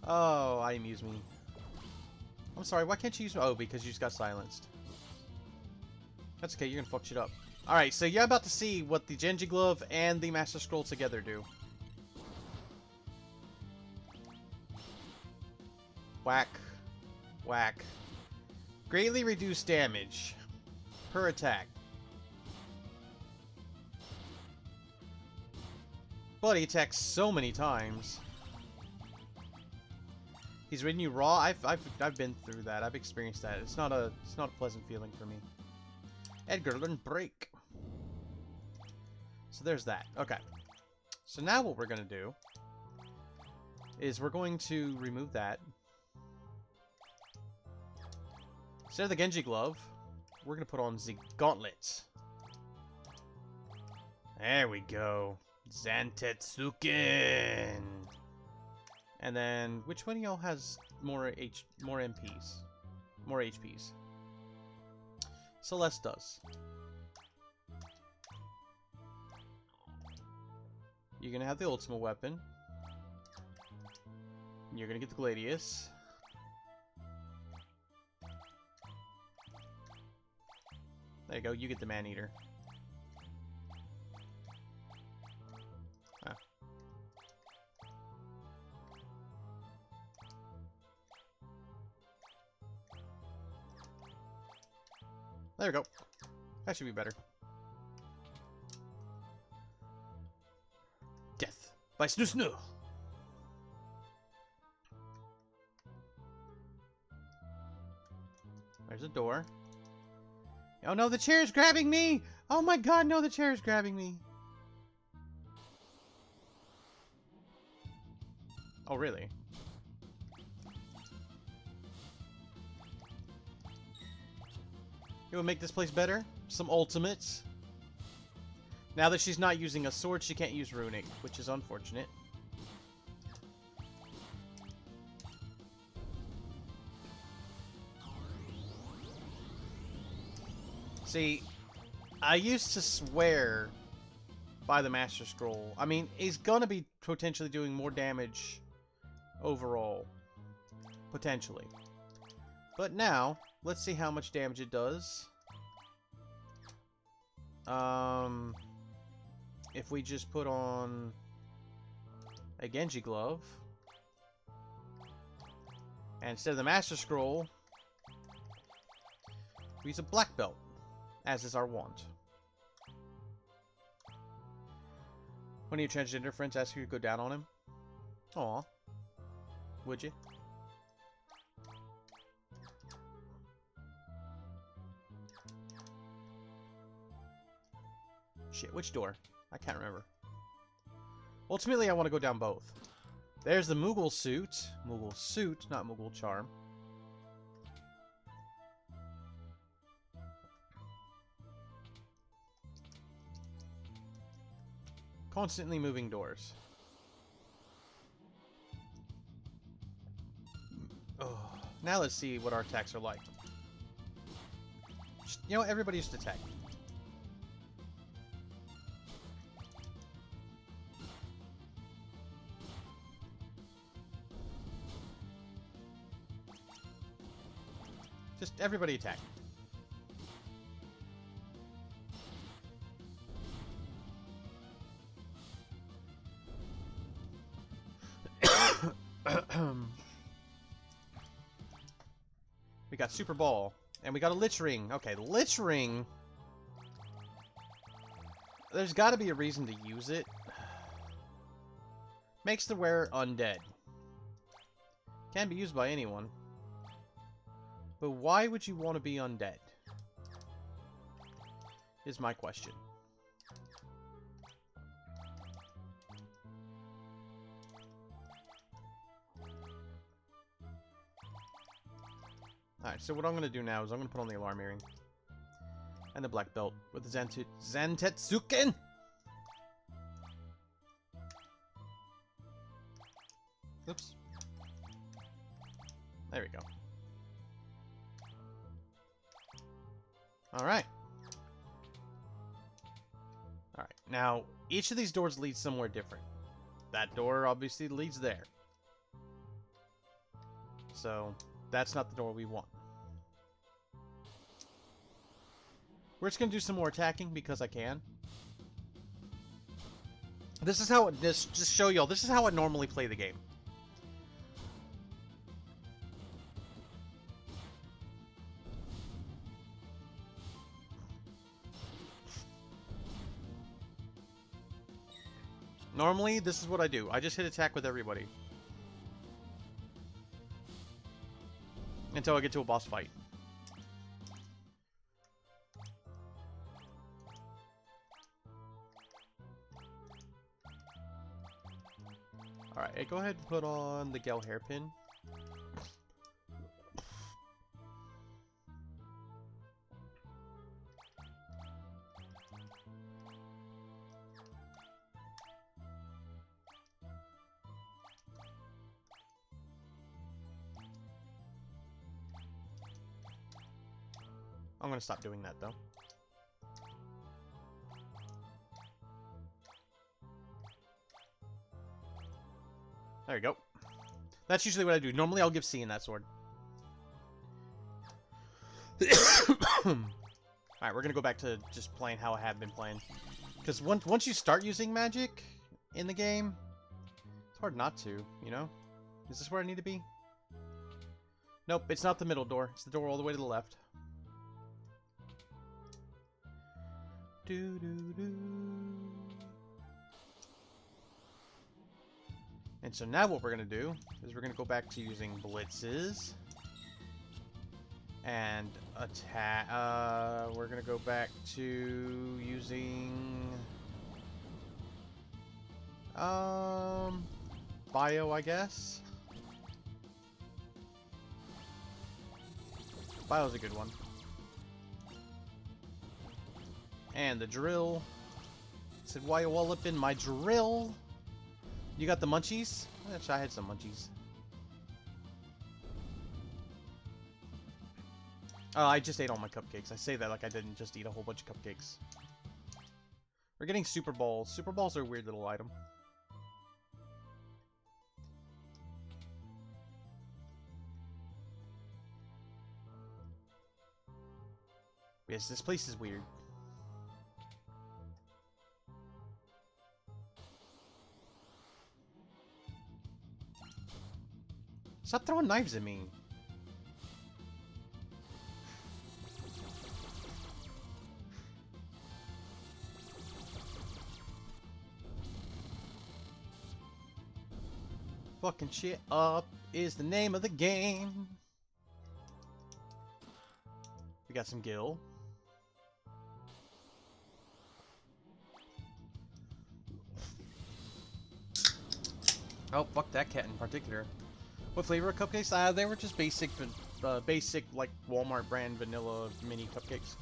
Oh, I amuse me. I'm sorry, why can't you use... Oh, because you just got silenced. That's okay, you're gonna fuck shit up. Alright, so you're about to see what the Genji Glove and the Master Scroll together do. Whack. Whack. Greatly reduced damage per attack. But he attacks so many times. He's ridden you raw. I've been through that. I've experienced that. It's not a pleasant feeling for me. Edgar, learn break. So there's that. Okay. So now what we're gonna do is we're going to remove that. Instead of the Genji Glove, we're gonna put on the Gauntlet. There we go. Zantetsuken. And then, which one of y'all has more MPs? More HPs? Celeste does. You're gonna have the ultimate weapon. You're gonna get the Gladius. There you go, you get the Man-Eater. There we go. That should be better. Death by Snoo Snoo. There's a door. Oh no, the chair's grabbing me! Oh my god, no, the chair's grabbing me. Oh, really? It would make this place better. Some ultimates. Now that she's not using a sword, she can't use runic, which is unfortunate. See, I used to swear by the Master Scroll. I mean, he's gonna be potentially doing more damage overall. Potentially. But now, let's see how much damage it does. If we just put on a Genji glove, and instead of the Master Scroll, we use a black belt, as is our wont. One of your transgender friends ask you to go down on him? Aw. Would you? Shit, which door? I can't remember. Ultimately, I want to go down both. There's the Moogle suit. Moogle suit, not Moogle charm. Constantly moving doors. Oh, now let's see what our attacks are like. You know, everybody just attack. Just everybody attack. We got Super Ball. And we got a Lich Ring. Okay, Lich Ring. There's got to be a reason to use it. Makes the wearer undead. Can be used by anyone. But why would you want to be undead? Is my question. Alright, so what I'm going to do now is I'm going to put on the alarm earring. And the black belt with the Zantetsuken! Oops. There we go. Alright. Alright, now, each of these doors leads somewhere different. That door obviously leads there. So, that's not the door we want. We're just going to do some more attacking because I can. This is how, just show y'all, this is how I normally play the game. Normally, this is what I do. I just hit attack with everybody. Until I get to a boss fight. Alright, go ahead and put on the Gale hairpin. I'm gonna stop doing that, though. There you go. That's usually what I do. Normally, I'll give C in that sword. Alright, we're gonna go back to just playing how I have been playing. Because once you start using magic in the game, it's hard not to, you know? Is this where I need to be? Nope, it's not the middle door. It's the door all the way to the left. And so now what we're going to do is we're going to go back to using blitzes. And attack. We're going to go back to using... bio, I guess. Bio's a good one. And the drill. It said, why you all up in my drill? You got the munchies? Actually, I had some munchies. I just ate all my cupcakes. I say that like I didn't just eat a whole bunch of cupcakes. We're getting Super Balls. Super Balls are a weird little item. Yes, this place is weird. Stop throwing knives at me. Fucking shit up is the name of the game. We got some gil. Oh, fuck that cat in particular. What flavor of cupcakes? They were just basic, basic like Walmart brand vanilla mini cupcakes.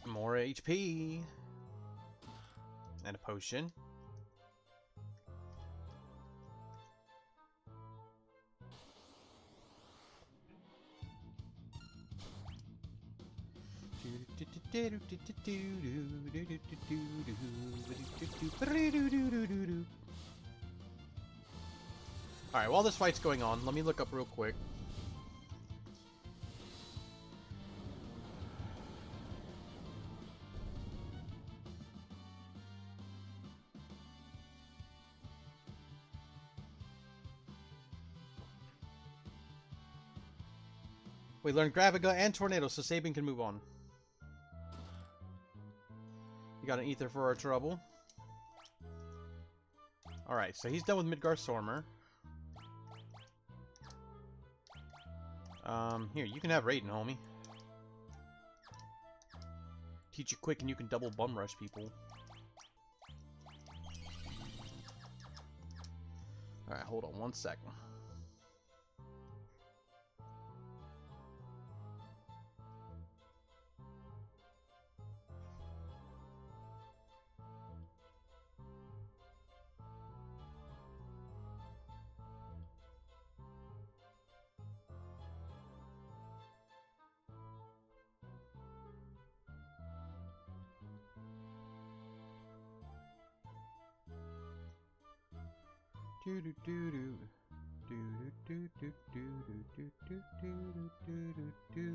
More HP. And a potion. Alright, while this fight's going on, let me look up real quick. We learned Graviga and Tornado, so Sabin can move on. We got an Ether for our trouble. Alright, so he's done with Midgar Stormer. Here, you can have Raiden, homie. Teach you quick and you can double bum rush people. Alright, hold on one second. Do do do do do do do do do do do do do do.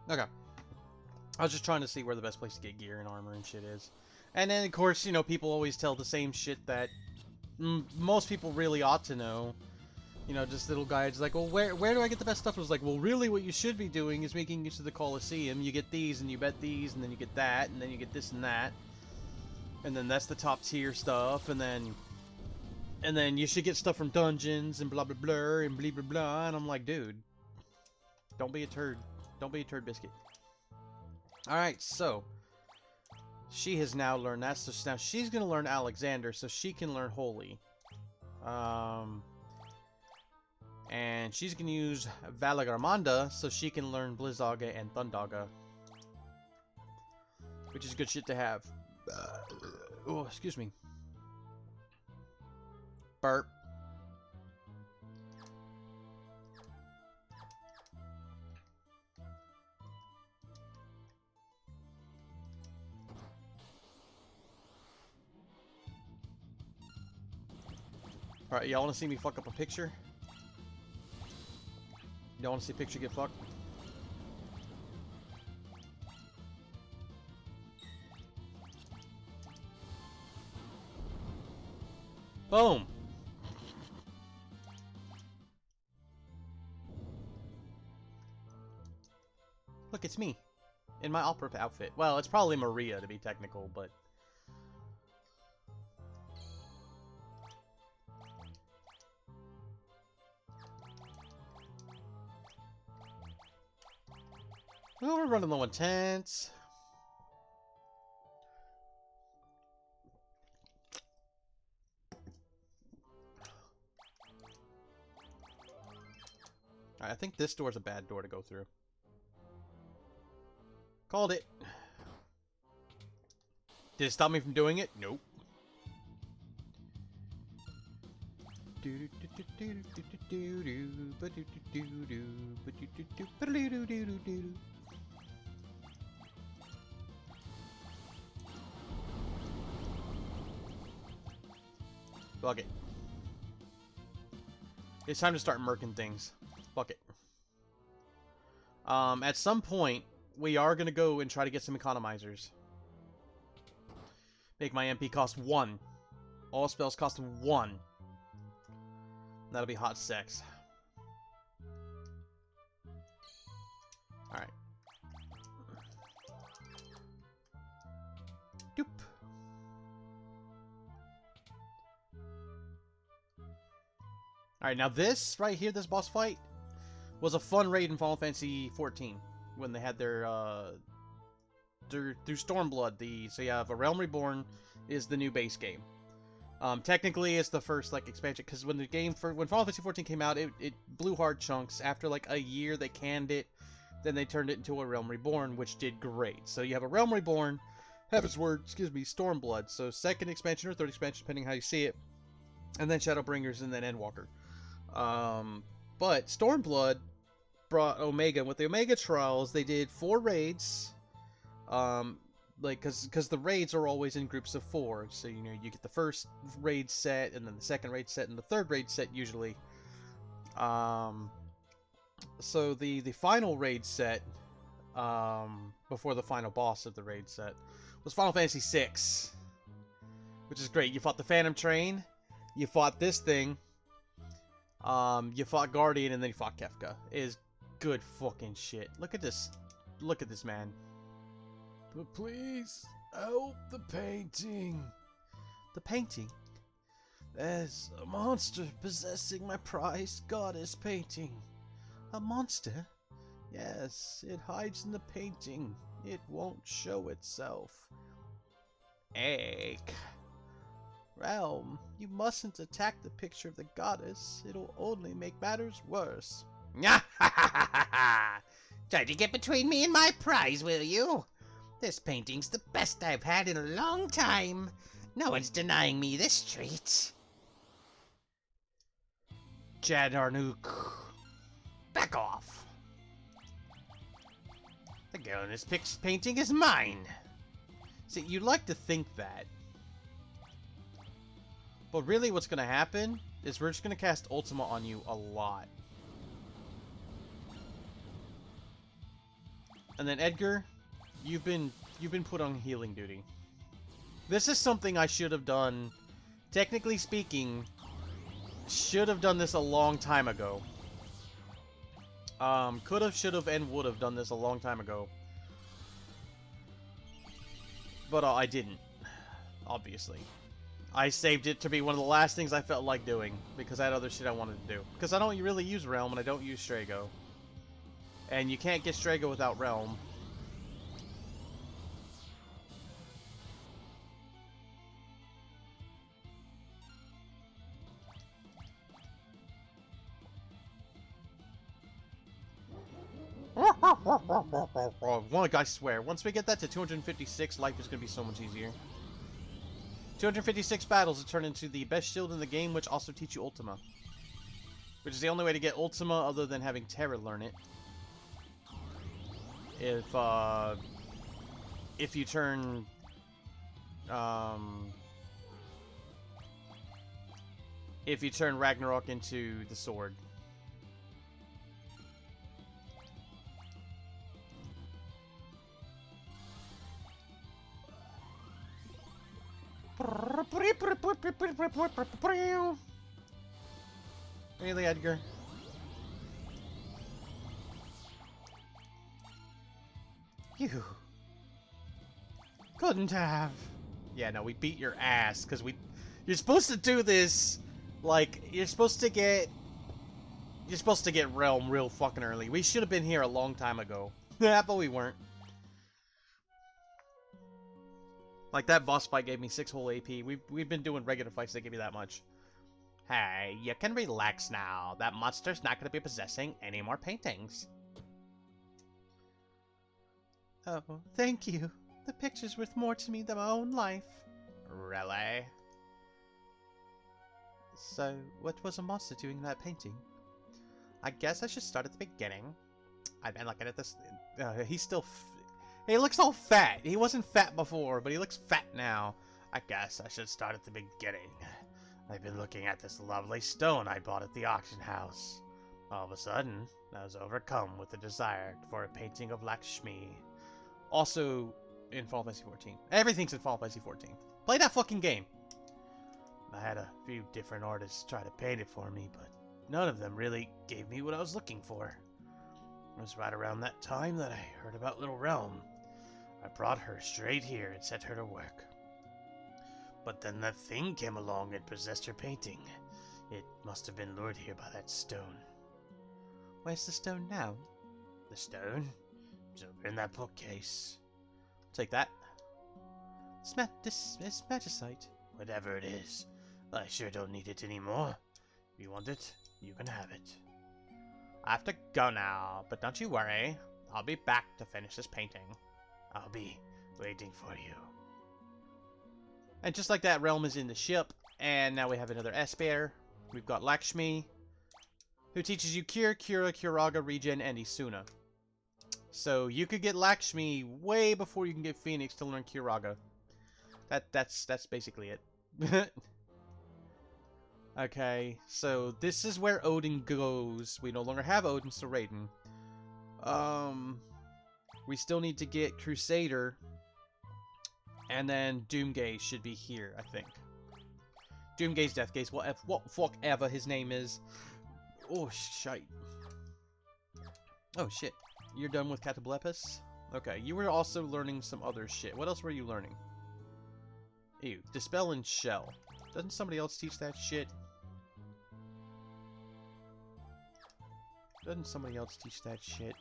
Okay. I was just trying to see where the best place to get gear and armor and shit is. And then, of course, you know, people always tell the same shit that most people really ought to know. You know, just little guides like, well, where do I get the best stuff? It was like, well, really what you should be doing is making use of the Colosseum. You get these, and you bet these, and then you get that, and then you get this and that. And then that's the top tier stuff, and then you should get stuff from dungeons, and blah blah blah, and blah blah blah. And I'm like, dude, don't be a turd. Don't be a turd biscuit. Alright, so she has now learned that, so now she's gonna learn Alexander, so she can learn Holy. And she's going to use Valagramanda so she can learn Blizzaga and Thundaga. Which is good shit to have. Oh, excuse me. Burp. Alright, y'all want to see me fuck up a picture? Y'all want to see a picture get fucked? Boom! Look, it's me. In my opera outfit. Well, it's probably Maria to be technical, but... Well, we're running low on tents. Alright, I think this door's a bad door to go through. Called it. Did it stop me from doing it? Nope. Fuck it. It's time to start murking things. Fuck it. At some point, we are gonna go and try to get some economizers. Make my MP cost 1. All spells cost 1. That'll be hot sex. Alright. Doop. Alright, now this right here, this boss fight, was a fun raid in Final Fantasy 14 when they had their through Stormblood. So you have a Realm Reborn is the new base game. Technically, it's the first like expansion because when when Final Fantasy 14 came out, it blew hard chunks. After like a year, they canned it, then they turned it into a Realm Reborn, which did great. So you have a Realm Reborn, Heaven's Word, excuse me, Stormblood. So second expansion or third expansion, depending how you see it, and then Shadowbringers and then Endwalker. But Stormblood brought Omega, and with the Omega Trials, they did 4 raids. Like, because the raids are always in groups of 4, so you know you get the first raid set, and then the second raid set, and the third raid set usually. So the final raid set, before the final boss of the raid set, was Final Fantasy VI, which is great. You fought the Phantom Train, you fought this thing, you fought Guardian, and then you fought Kefka. It is good fucking shit. Look at this. Look at this man. But please, help the painting. The painting? There's a monster possessing my prized goddess painting. A monster? Yes, it hides in the painting. It won't show itself. Egg. Realm, you mustn't attack the picture of the goddess. It'll only make matters worse. Try to get between me and my prize, will you? This painting's the best I've had in a long time. No one's denying me this treat. Jadarnuk. Back off. The girl in this painting is mine. See, you'd like to think that. But really what's going to happen is we're just going to cast Ultima on you a lot. And then Edgar, you've been put on healing duty. This is something I should have done, technically speaking, should have done this a long time ago. Could have, should have, and would have done this a long time ago. But I didn't, obviously. I saved it to be one of the last things I felt like doing, because I had other shit I wanted to do. Because I don't really use Realm, and I don't use Strago. And you can't get Strago without Realm. I swear, once we get that to 256, life is going to be so much easier. 256 battles to turn into the best shield in the game, which also teach you Ultima. Which is the only way to get Ultima other than having Terra learn it. If you turn... if you turn Ragnarok into the sword. Really, Edgar? You couldn't have. Yeah, no, we beat your ass because we. You're supposed to do this, like you're supposed to get Realm real fucking early. We should have been here a long time ago. Yeah, but we weren't. Like that boss fight gave me 6 whole AP. We've been doing regular fights that give you that much. Hey, you can relax now. That monster's not going to be possessing any more paintings. Oh, thank you. The picture's worth more to me than my own life. Really? So, what was a monster doing in that painting? I guess I should start at the beginning. I've been looking at this. He's still. He looks all fat. He wasn't fat before, but he looks fat now. I guess I should start at the beginning. I've been looking at this lovely stone I bought at the auction house. All of a sudden, I was overcome with the desire for a painting of Lakshmi. Also, in Final Fantasy XIV. Everything's in Final Fantasy XIV. Play that fucking game! I had a few different artists try to paint it for me, but none of them really gave me what I was looking for. It was right around that time that I heard about Little Realm. I brought her straight here and set her to work. But then that thing came along and possessed her painting. It must have been lured here by that stone. Where's the stone now? The stone? It's over in that bookcase. Take that. This is magicite. Whatever it is, I sure don't need it anymore. If you want it, you can have it. I have to go now, but don't you worry. I'll be back to finish this painting. I'll be waiting for you. And just like that, Realm is in the ship, and now we have another S-Bear. We've got Lakshmi, who teaches you Cure, Cura, Curaga, Regen, and Isuna. So you could get Lakshmi way before you can get Phoenix to learn Curaga. That's basically it. Okay, so this is where Odin goes. We no longer have Odin, so Raiden. We still need to get Crusader. And then Doomgaze should be here, I think. Doomgaze, Deathgaze, what fuck ever his name is. Oh, shite. Oh, shit. You're done with Catoblepis? Okay, you were also learning some other shit. What else were you learning? Ew, Dispel and Shell. Doesn't somebody else teach that shit? Doesn't somebody else teach that shit?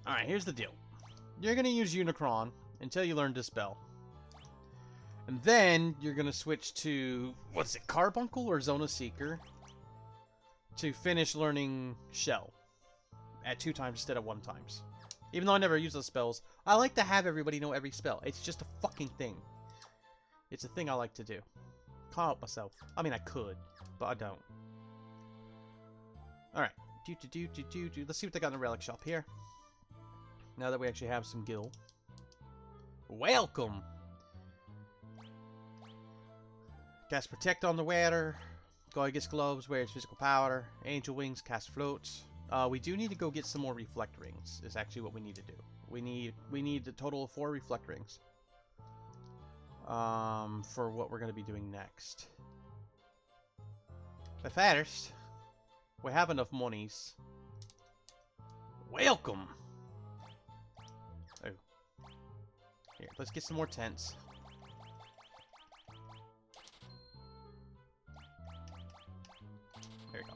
Alright, here's the deal. You're going to use Unicron until you learn Dispel. And then you're going to switch to, what's it, Carbuncle or Zona Seeker? To finish learning Shell. At 2 times instead of 1 times. Even though I never use those spells, I like to have everybody know every spell. It's just a fucking thing. It's a thing I like to do. Can't help myself. I mean, I could, but I don't. Alright. Let's see what they got in the relic shop here. Now that we actually have some gil. Welcome! Cast Protect on the wearer. Guy gets gloves, wears physical power. Angel wings, cast floats. We do need to go get some more reflect rings. Is actually what we need to do. We need a total of 4 reflect rings. For what we're going to be doing next. But first, we have enough monies. Welcome! Oh. Here, let's get some more tents. There we go.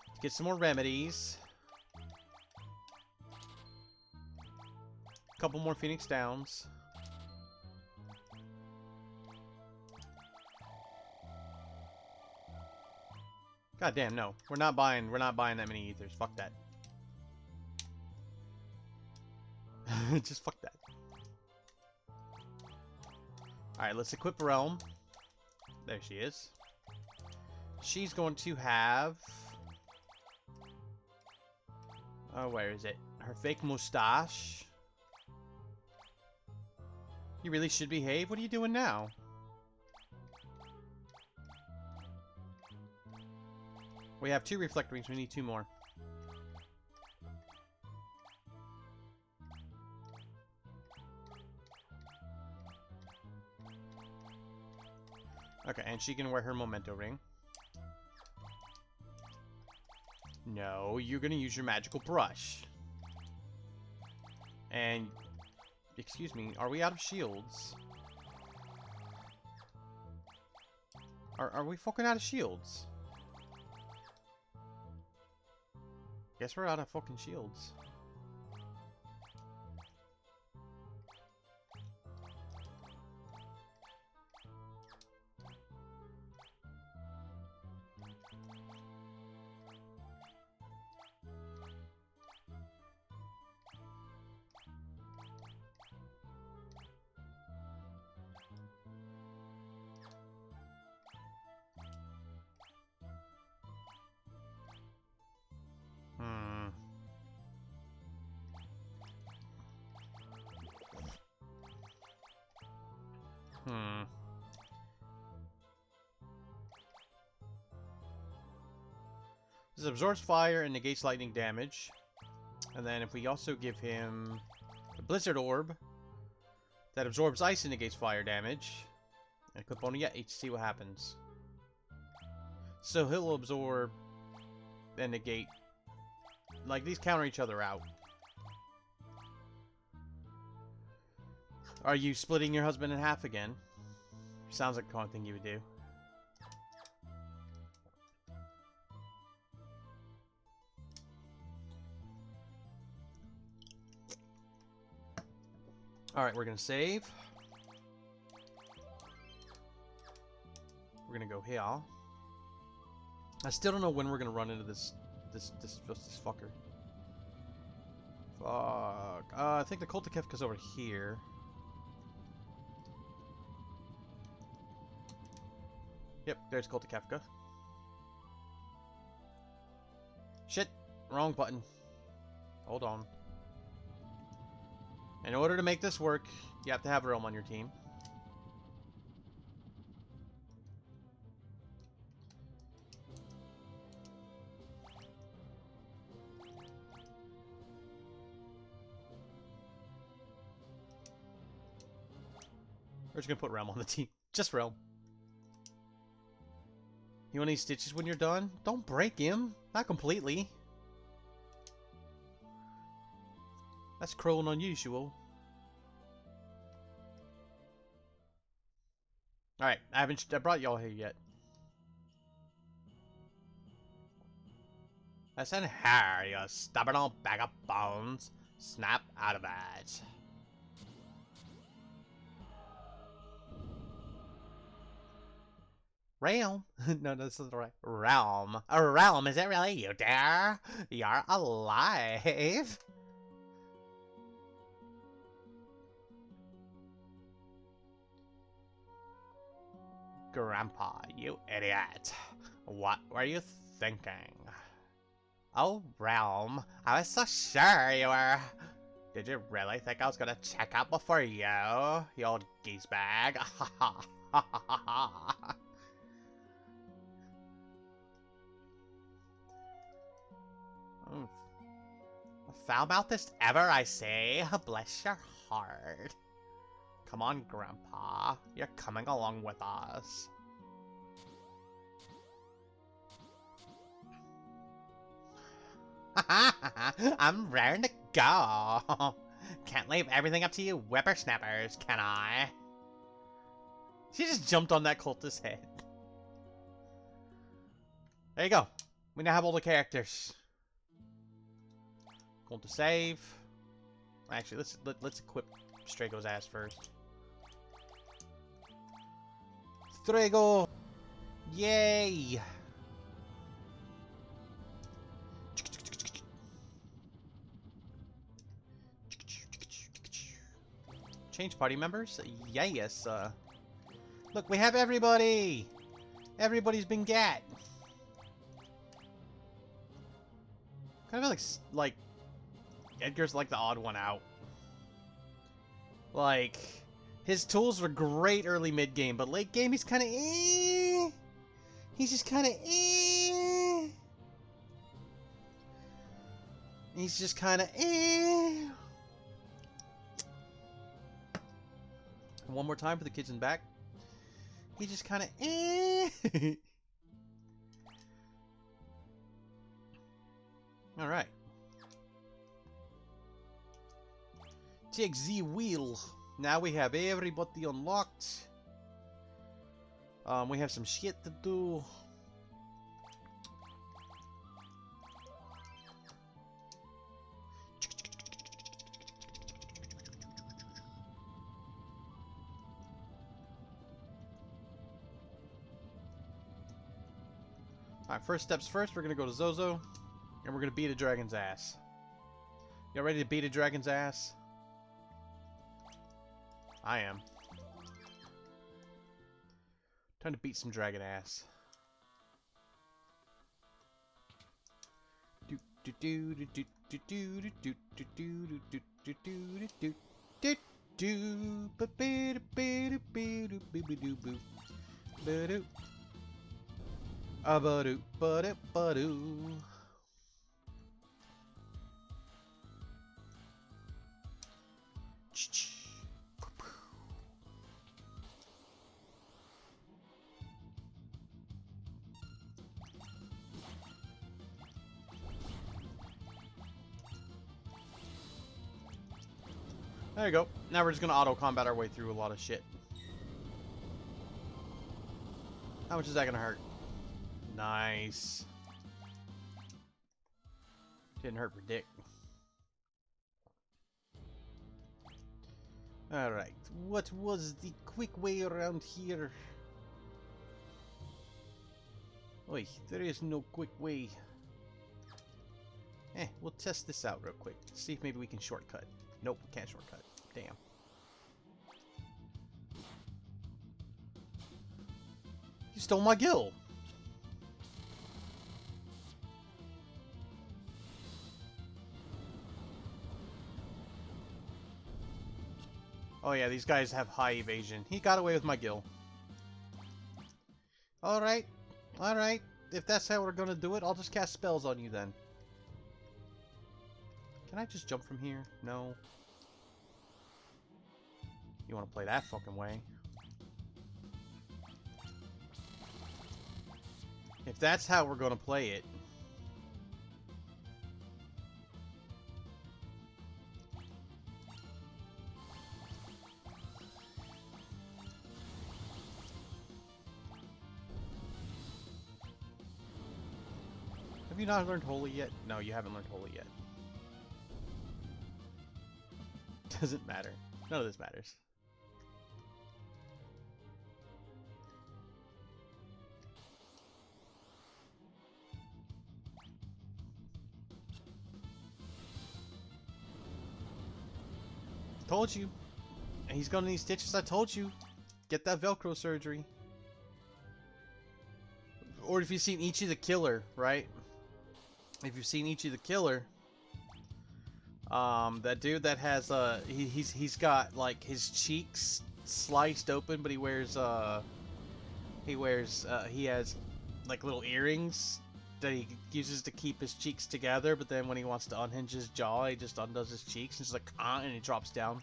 Let's get some more remedies. A couple more Phoenix Downs. God damn, no. We're not buying that many ethers. Fuck that. Just fuck that. Alright, let's equip Realm. There she is. she's going to have... Oh, where is it? Her fake mustache. You really should behave. What are you doing now? We have 2 reflect rings. We need 2 more. Okay, and she can wear her memento ring. No, you're gonna use your magical brush. And... Excuse me, are we out of shields? Are we fucking out of shields? Guess we're out of fucking shields. This absorbs fire and negates lightning damage. And then if we also give him the Blizzard Orb, that absorbs ice and negates fire damage. And clip on it, yeah, see what happens. So he'll absorb and negate. Like, these counter each other out. Are you splitting your husband in half again? Sounds like the kind of thing you would do. Alright, we're gonna save. We're gonna go here. I still don't know when we're gonna run into this fucker. Fuck. I think the Cult of Kefka's over here. Yep, there's Cult of Kefka. Shit! Wrong button. Hold on. In order to make this work, you have to have Realm on your team. We're just gonna put Realm on the team. Just Realm. You want any stitches when you're done? Don't break him. Not completely. That's cruel and unusual. Alright, I brought y'all here yet. Listen here, you stubborn old bag of bones. Snap out of it. Realm? No, this isn't right. Realm. A realm, is it really you, dear? You're alive. Grandpa, you idiot. What were you thinking? Oh, Realm, I was so sure you were... Did you really think I was gonna check out before you old geese bag? Ha ha ha ha ha. Foul-mouthed ever, I say. Bless your heart. Come on, Grandpa. You're coming along with us. I'm raring to go. Can't leave everything up to you whippersnappers, can I? She just jumped on that cultist's head. There you go. We now have all the characters. Going to save. Actually, let's equip Strago's ass first. Strago! Yay! Change party members? Yes. Look, we have everybody! Everybody's been gat. I feel like Edgar's like the odd one out. Like, his tools were great early mid game, but late game he's kind of eh. He's just kind of eh. He's just kind of eh. One more time for the kids in back. He just kind of eh. All right. Take the wheel. Now we have everybody unlocked. We have some shit to do. Alright, first steps first, we're gonna go to Zozo, and we're gonna beat a dragon's ass. Y'all ready to beat a dragon's ass? I am. Time to beat some dragon ass. Do do do do do do do do do do do do do do do do ba ba da ba da ba da ba ba do boo ba do ba do ba da ba do. There you go. Now we're just gonna auto-combat our way through a lot of shit. How much is that gonna hurt? Nice. Didn't hurt for dick. Alright, what was the quick way around here? Oi, there is no quick way. We'll test this out real quick. See if maybe we can shortcut. Nope, we can't shortcut. Damn. You stole my gill! Oh yeah, these guys have high evasion. He got away with my gill. Alright. Alright. If that's how we're gonna do it, I'll just cast spells on you then. Can I just jump from here? No. You want to play that fucking way? If that's how we're gonna play it. Have you not learned Holy yet? No, you haven't learned Holy yet. Doesn't matter. None of this matters. Told you. And he's gonna need stitches, I told you. Get that Velcro surgery. Or if you've seen Ichi the Killer, right? If you've seen Ichi the Killer, that dude that has he's got like his cheeks sliced open, but he has like little earrings that he uses to keep his cheeks together, but then when he wants to unhinge his jaw, he just undoes his cheeks and it's like and he drops down.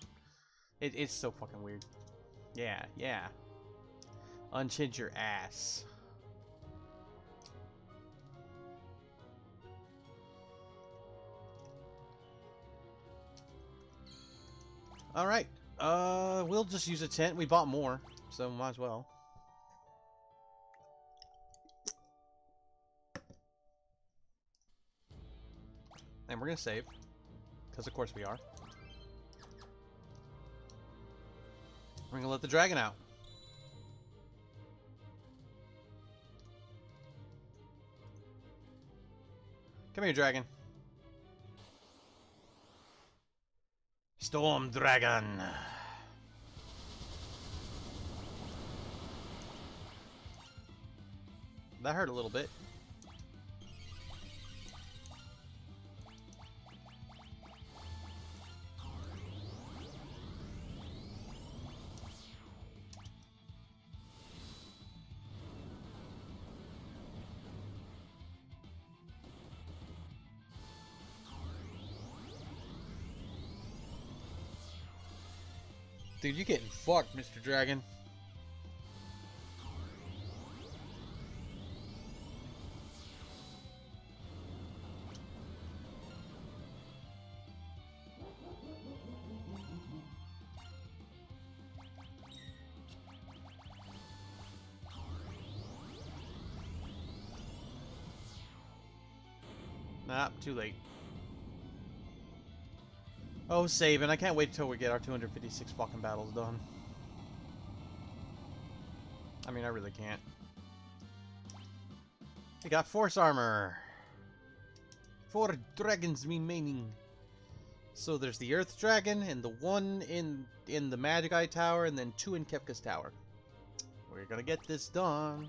It's so fucking weird. Yeah, yeah. Unhinge your ass. Alright, we'll just use a tent. We bought more, so might as well. And we're gonna save, because of course we are. We're gonna let the dragon out. Come here, dragon. Storm Dragon. That hurt a little bit. Dude, you're getting fucked, Mr. Dragon. Nah, too late. Oh, saving. I can't wait till we get our 256 fucking battles done. I mean, I really can't. We got force armor. 4 dragons remaining. So there's the Earth Dragon and the one in the Magic Eye Tower, and then 2 in Kefka's Tower. We're gonna get this done.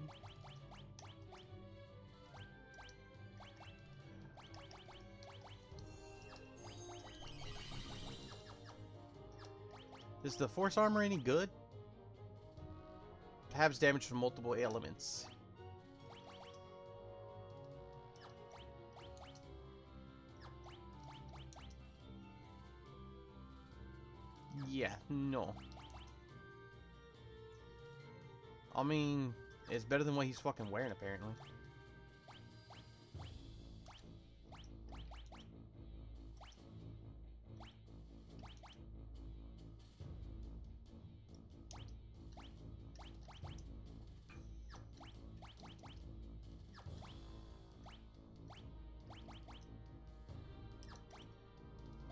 Is the force armor any good? It halves damage from multiple elements. Yeah, no. I mean, it's better than what he's fucking wearing, apparently.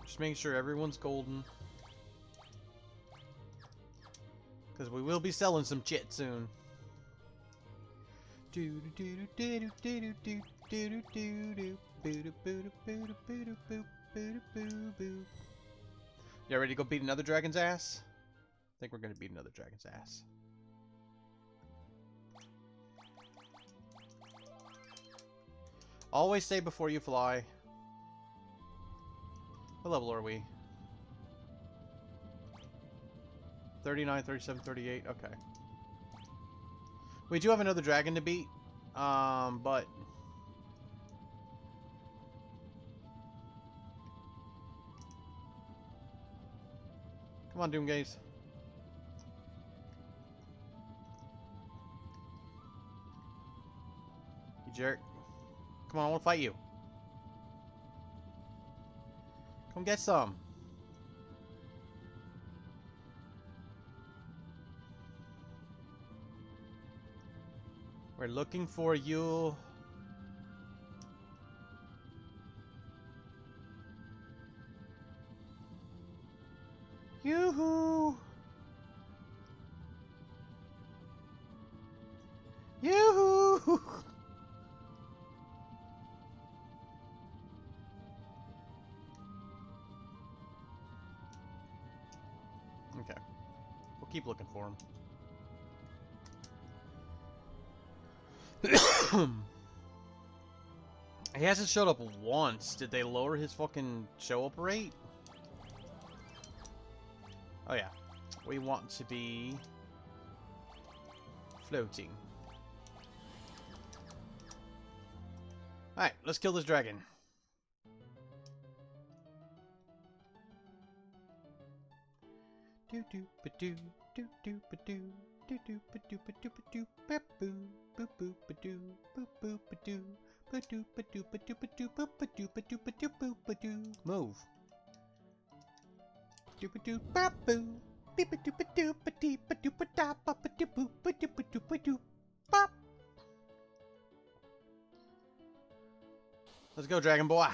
Just making sure everyone's golden. Because we will be selling some chit soon. You ready to go beat another dragon's ass? I think we're going to beat another dragon's ass. Always say before you fly. What level are we? 39, 37, 38. Okay. We do have another dragon to beat. But... Come on, Doomgaze. You jerk. Come on, I want to fight you. Come get some. We're looking for you. Yoo-hoo! Yoo-hoo! Okay. We'll keep looking for him. He hasn't showed up once. Did they lower his fucking show-up rate? Oh yeah. We want to be floating. Alright, let's kill this dragon. Do do ba do do do ba do do do ba do ba do ba do ba boo boo boo ba do boo boo ba do ba do ba do ba do ba do ba do ba do ba do boo ba do. Move. Do ba do ba boo. Beep ba do ba do ba dee ba do ba da ba ba do boo ba do ba do ba do bop. Let's go, Dragon Boy.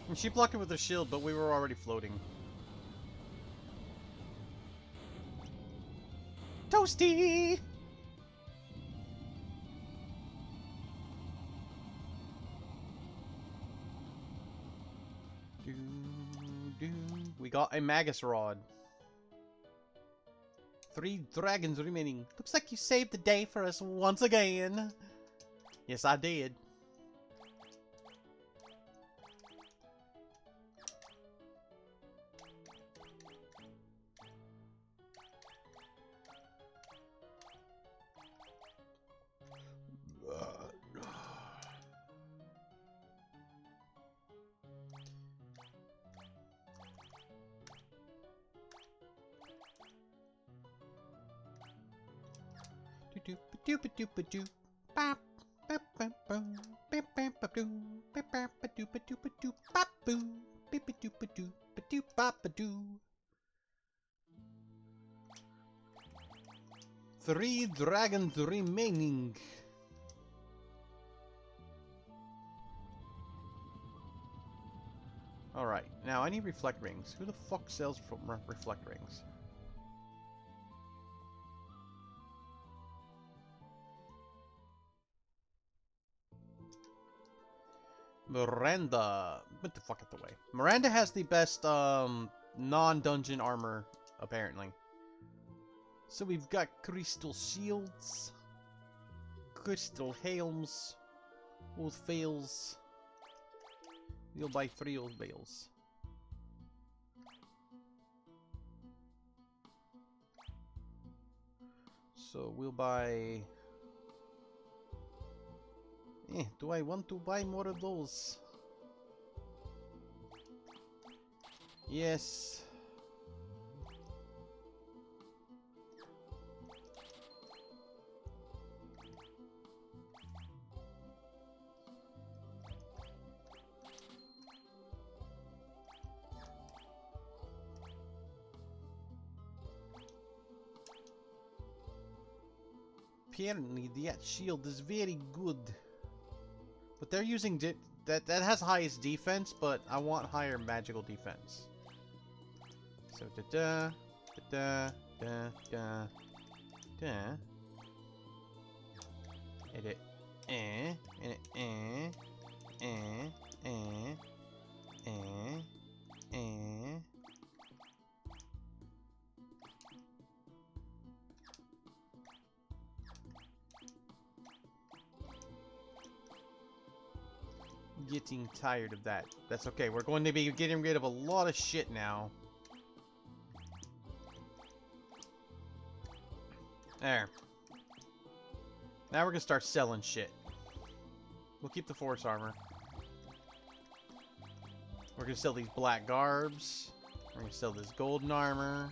And she blocked it with her shield, but we were already floating. Toasty! got a Magus Rod. 3 dragons remaining. Looks like you saved the day for us once again. Yes, I did. Three dragons remaining. Alright, now I need reflect rings. Who the fuck sells reflect rings? Miranda. Get the fuck out the way. Miranda has the best non-dungeon armor, apparently. So we've got crystal shields, crystal helms, old fails. We'll buy 3 old veils. So we'll buy... do I want to buy more of those? Yes. Apparently that shield is very good. But they're using that has highest defense, but I want higher magical defense. So da da da da da. Edit. Getting tired of that. That's okay. We're going to be getting rid of a lot of shit now. There. Now we're gonna start selling shit. We'll keep the force armor. We're gonna sell these black garbs. We're gonna sell this golden armor.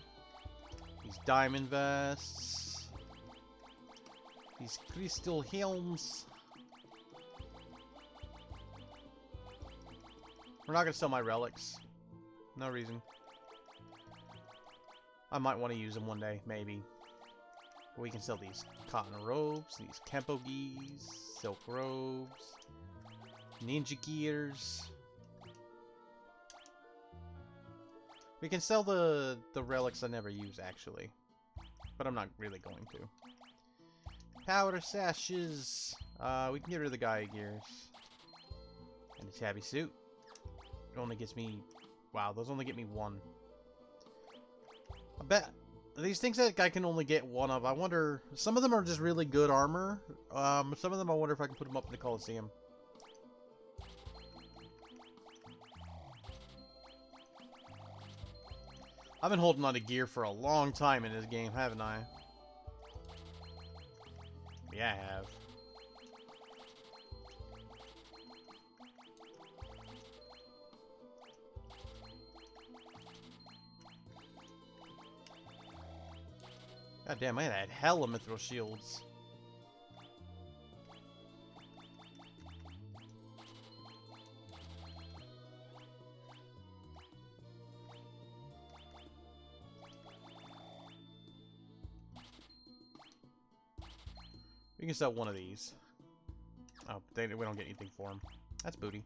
These diamond vests. These crystal helms. We're not gonna sell my relics. No reason. I might want to use them one day, maybe. We can sell these cotton robes, these kempo gis, silk robes, ninja gears. We can sell the relics I never use, actually. But I'm not really going to. Powder sashes. We can get rid of the Gaia gears. And the tabby suit. It only gets me... Wow, those only get me 1. I bet... These things that I can only get 1 of, I wonder... Some of them are just really good armor. Some of them I wonder if I can put them up in the Coliseum. I've been holding on to gear for a long time in this game, haven't I? Yeah, I have. God damn, I had hella mithril shields. We can sell one of these. Oh, we don't get anything for them. That's booty.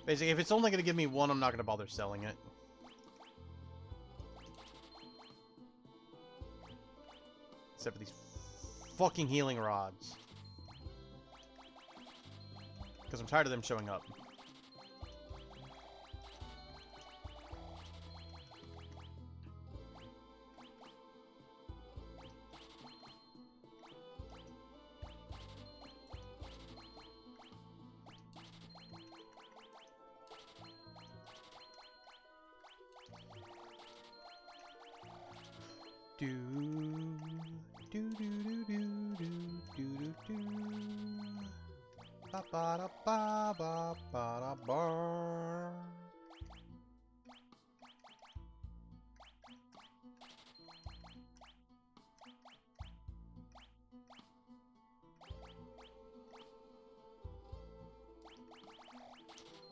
Basically, if it's only going to give me 1, I'm not going to bother selling it. Except for these fucking healing rods. Because I'm tired of them showing up. Do do do do do do do do. Ba ba da ba ba ba da ba.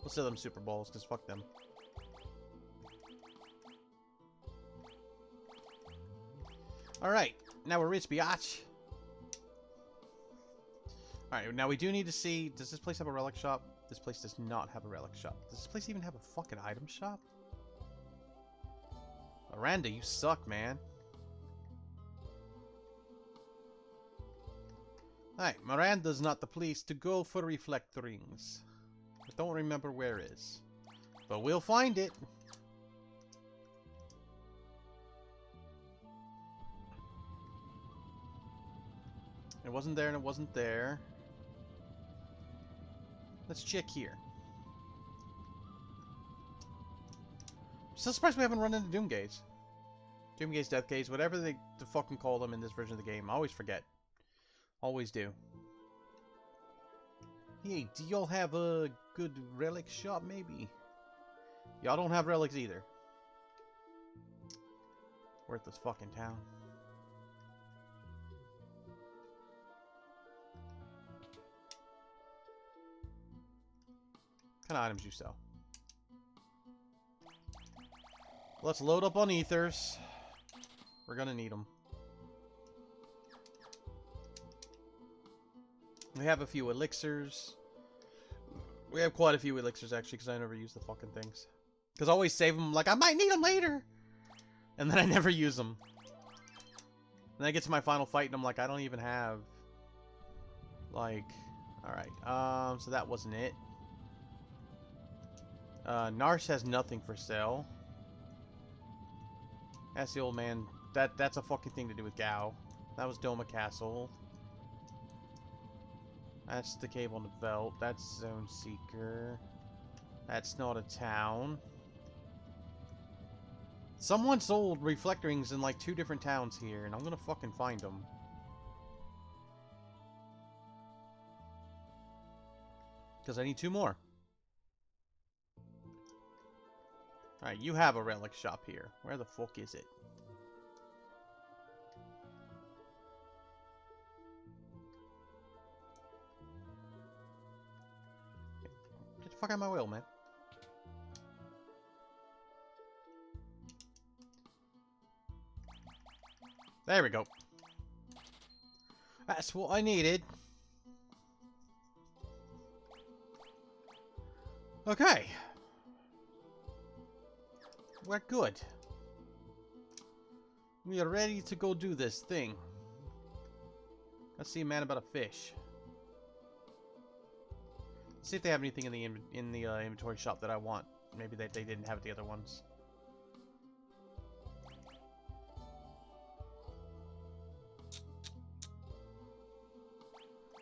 We'll sell them Super Bowls, cause fuck them. Alright, now we're rich, biatch. Alright, now we do need to see, does this place have a relic shop? This place does not have a relic shop. Does this place even have a fucking item shop? Miranda, you suck, man. Alright, Miranda's not the place to go for reflect rings. I don't remember where it is. But we'll find it. It wasn't there and it wasn't there. Let's check here. I'm still surprised we haven't run into Doomgaze. Doomgaze, Deathgaze, whatever they fucking call them in this version of the game. I always forget. Always do. Hey, do y'all have a good relic shop, maybe? Y'all don't have relics either. Worthless fucking town. What kind of items you sell? Let's load up on ethers. We're gonna need them. We have a few elixirs. We have quite a few elixirs, actually, because I never use the fucking things. Because I always save them, like, I might need them later! And then I never use them. And then I get to my final fight, and I'm like, I don't even have... Like... Alright, so that wasn't it. Narsh has nothing for sale. That's the old man. That's a fucking thing to do with Gao. That was Doma Castle. That's the Cave on the Belt. That's Zone Seeker. That's not a town. Someone sold reflect rings in like 2 different towns here, and I'm gonna fucking find them. Because I need 2 more. Alright, you have a relic shop here. Where the fuck is it? Get the fuck out of my wheel, man. There we go. That's what I needed. Okay. We're good. We are ready to go do this thing. Let's see a man about a fish. Let's see if they have anything in the inventory shop that I want. Maybe they didn't have the other ones.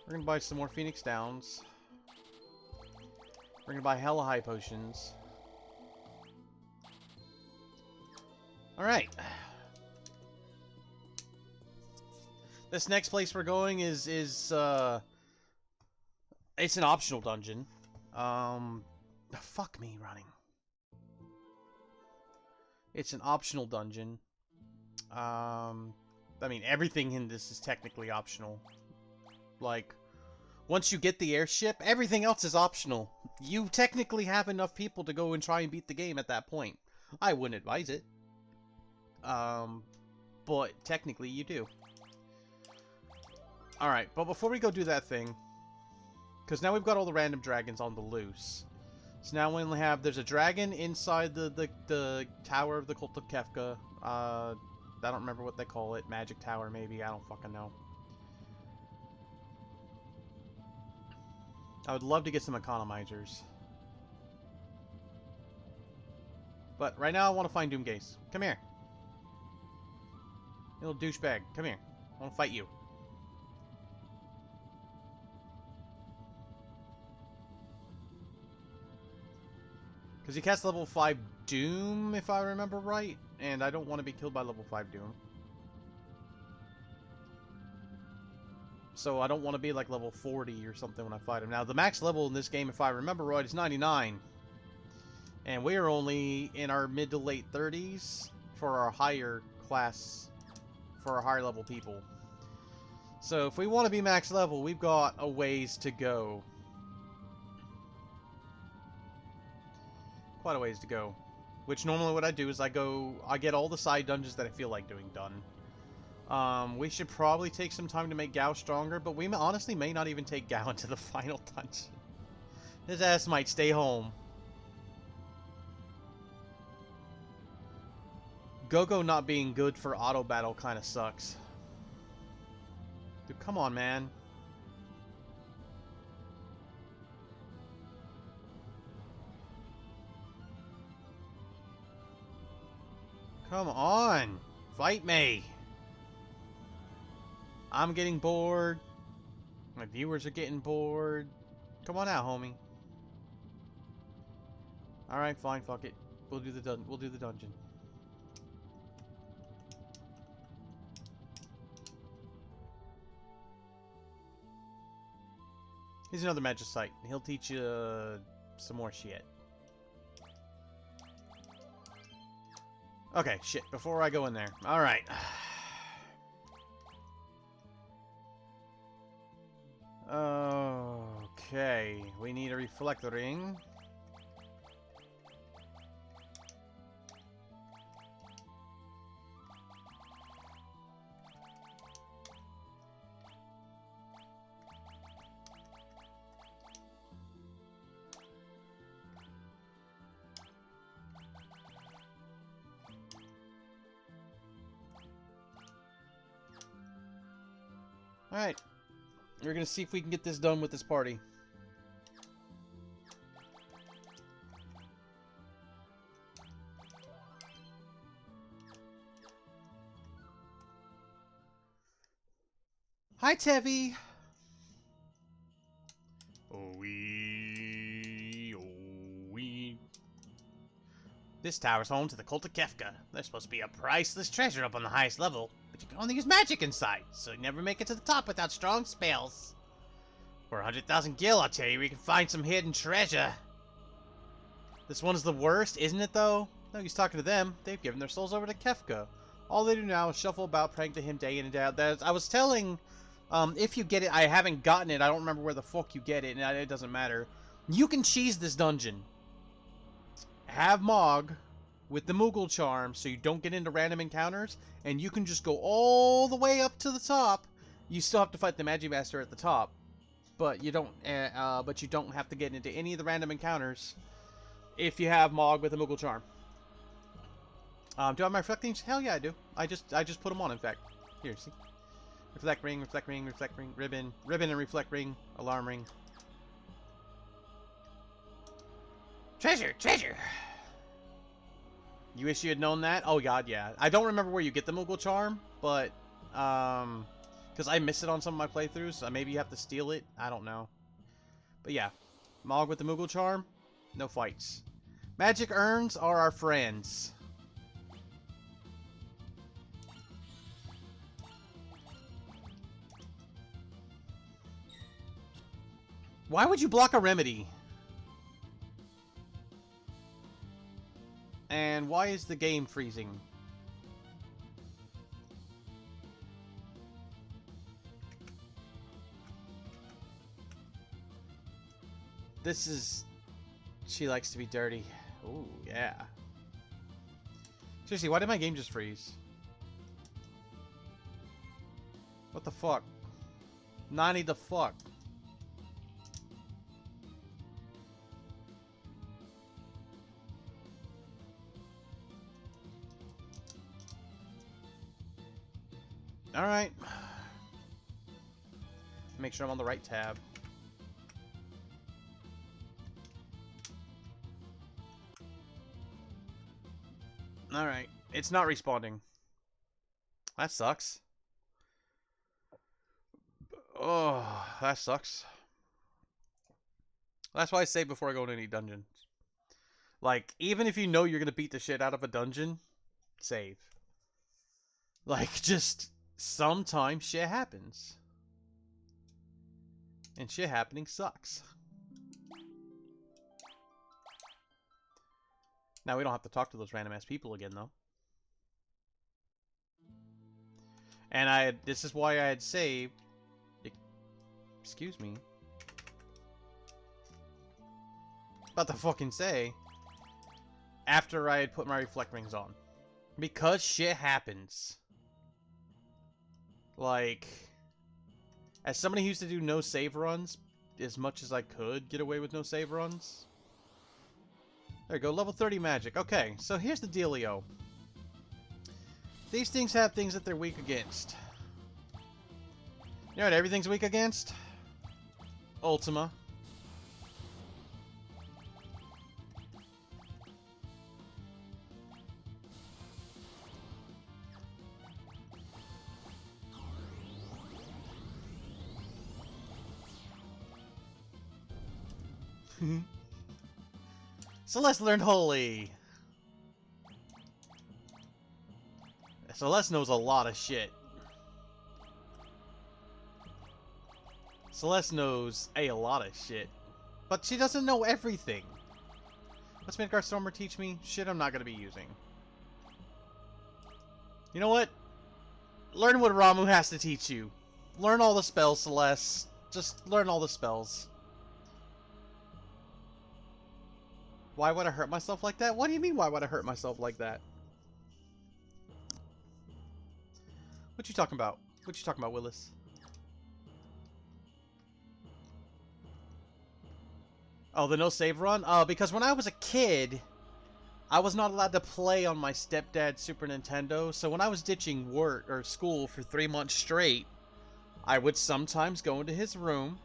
We're gonna buy some more Phoenix Downs. We're gonna buy hella high potions. Alright. This next place we're going is it's an optional dungeon. Fuck me running. It's an optional dungeon. I mean, everything in this is technically optional. Like, once you get the airship, everything else is optional. You technically have enough people to go and try and beat the game at that point. I wouldn't advise it. But technically you do. Alright, but before we go do that thing, because now we've got all the random dragons on the loose. So now we only have, there's a dragon inside the tower of the Cult of Kefka. I don't remember what they call it. Magic Tower, maybe. I don't fucking know. I would love to get some economizers. But right now I want to find Doomgaze. Come here. You little douchebag. Come here. I want to fight you. Because he casts level 5 Doom, if I remember right. And I don't want to be killed by level 5 Doom. So I don't want to be like level 40 or something when I fight him. Now, the max level in this game, if I remember right, is 99. And we are only in our mid to late 30s for our higher class, for our higher level people. So if we want to be max level, we've got a ways to go. Quite a ways to go. Which normally what I do is I get all the side dungeons that I feel like doing done. We should probably take some time to make Gao stronger, but we honestly may not even take Gao into the final dungeon. His ass might stay home. Gogo not being good for auto battle kind of sucks. Dude, come on, man. Come on! Fight me! I'm getting bored. My viewers are getting bored. Come on out, homie. Alright, fine, fuck it. We'll do the dungeon. Here's another Magicite. He'll teach you some more shit. Okay, shit. Before I go in there. Alright. Okay. We need a reflect ring. Alright. We're gonna see if we can get this done with this party. Hi, Tevi! Oh-wee, oh-wee. This tower's home to the Cult of Kefka. There's supposed to be a priceless treasure up on the highest level, but you can only use magic inside, so you never make it to the top without strong spells. For 100,000 gil, I'll tell you, we can find some hidden treasure. This one's the worst, isn't it, though? No, he's talking to them. They've given their souls over to Kefka. All they do now is shuffle about, praying to him day in and day out. I was telling, if you get it, I haven't gotten it. I don't remember where the fuck you get it, and it doesn't matter. You can cheese this dungeon. Have Mog with the Moogle charm so you don't get into random encounters, and you can just go all the way up to the top. You still have to fight the Magimaster at the top, but you don't have to get into any of the random encounters if you have Mog with the Moogle charm. Do I have my reflecting? Hell yeah, I do. I just put them on, in fact. Here, see? Reflect ring, reflect ring, reflect ring, ribbon, ribbon and reflect ring, alarm ring. Treasure, treasure! You wish you had known that? Oh god, yeah. I don't remember where you get the Moogle charm, but, because I miss it on some of my playthroughs, so maybe you have to steal it. I don't know. But yeah, Mog with the Moogle charm, no fights. Magic urns are our friends. Why would you block a remedy? And why is the game freezing? This is... She likes to be dirty. Ooh, yeah. Seriously, why did my game just freeze? What the fuck? Nani the fuck? Alright. Make sure I'm on the right tab. Alright. It's not respawning. That sucks. Oh, that sucks. That's why I save before I go into any dungeons. Like, even if you know you're gonna beat the shit out of a dungeon, save. Like, just sometimes shit happens. And shit happening sucks. Now we don't have to talk to those random ass people again, though. And this is why I had saved. Excuse me. About to fucking say. After I had put my reflect rings on. Because shit happens. Like, as somebody who used to do no save runs, as much as I could get away with no save runs. There you go, level 30 magic. Okay, so here's the dealio. These things have things that they're weak against. You know what everything's weak against? Ultima. Celeste learned Holy. Celeste knows a lot of shit. Celeste knows a lot of shit. But she doesn't know everything. What's Midgard Stormer teach me? Shit I'm not going to be using. You know what? Learn what Ramuh has to teach you. Learn all the spells, Celeste. Just learn all the spells. Why would I hurt myself like that? What do you mean, why would I hurt myself like that? What you talking about? What you talking about, Willis? Oh, the no save run? Because when I was a kid, I was not allowed to play on my stepdad's Super Nintendo, so when I was ditching work or school for 3 months straight, I would sometimes go into his room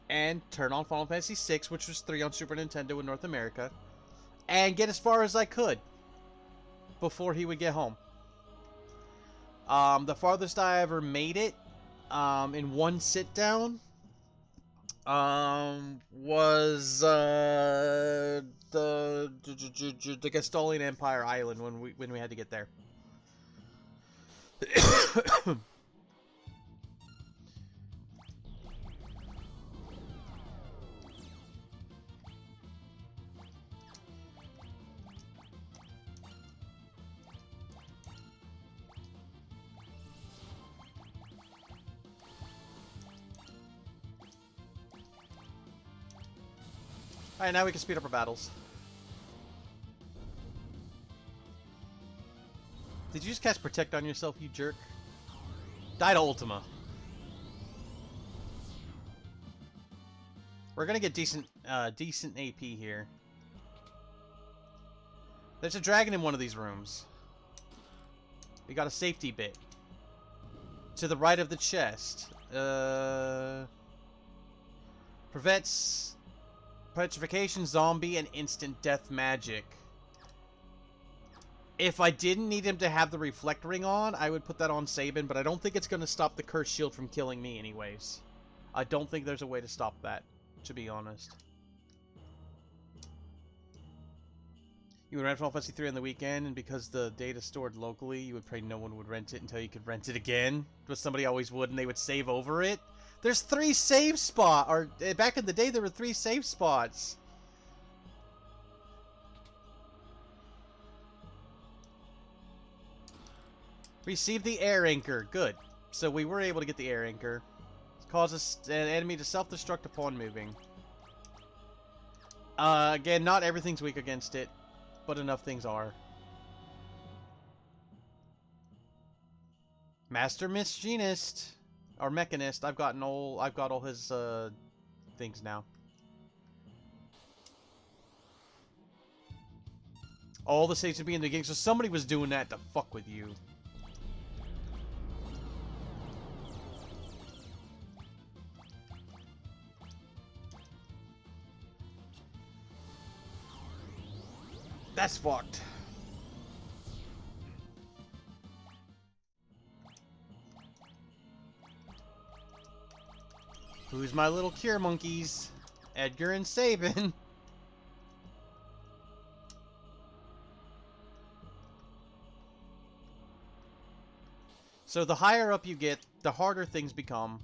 and turn on Final Fantasy VI, which was 3 on Super Nintendo in North America, and get as far as I could before he would get home. The farthest I ever made it in one sit down was the Gastolian Empire Island when we had to get there. Alright, now we can speed up our battles. Did you just cast Protect on yourself, you jerk? Die to Ultima. We're gonna get decent AP here. There's a dragon in one of these rooms. We got a safety bit. To the right of the chest. Prevents petrification, zombie, and instant death magic. If I didn't need him to have the reflect ring on, I would put that on Sabin, but I don't think it's going to stop the curse shield from killing me anyways. I don't think there's a way to stop that, to be honest. You would rent Final Fantasy 3 on the weekend, and because the data's stored locally, you would pray no one would rent it until you could rent it again. But somebody always would, and they would save over it. There's 3 save spots, or back in the day there were 3 save spots. Receive the air anchor. Good. So we were able to get the air anchor. Causes an enemy to self-destruct upon moving. Again, not everything's weak against it, but enough things are. Master Machinist. Or Mechanist. I've got all his things now. All the saves would be in the game, so somebody was doing that to fuck with you. That's fucked. Who's my little cure monkeys? Edgar and Sabin. So the higher up you get, the harder things become.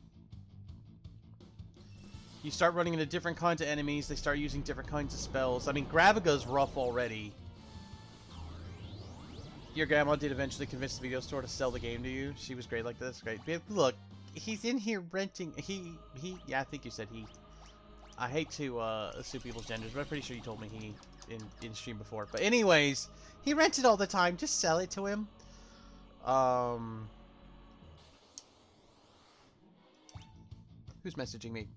You start running into different kinds of enemies, they start using different kinds of spells. I mean, Gravaga's rough already. Your grandma did eventually convince the video store to sell the game to you. She was great like this. Great. Look, he's in here renting. Yeah, I think you said he. I hate to assume people's genders, but I'm pretty sure you told me he in stream before. But anyways, he rented all the time. Just sell it to him. Who's messaging me?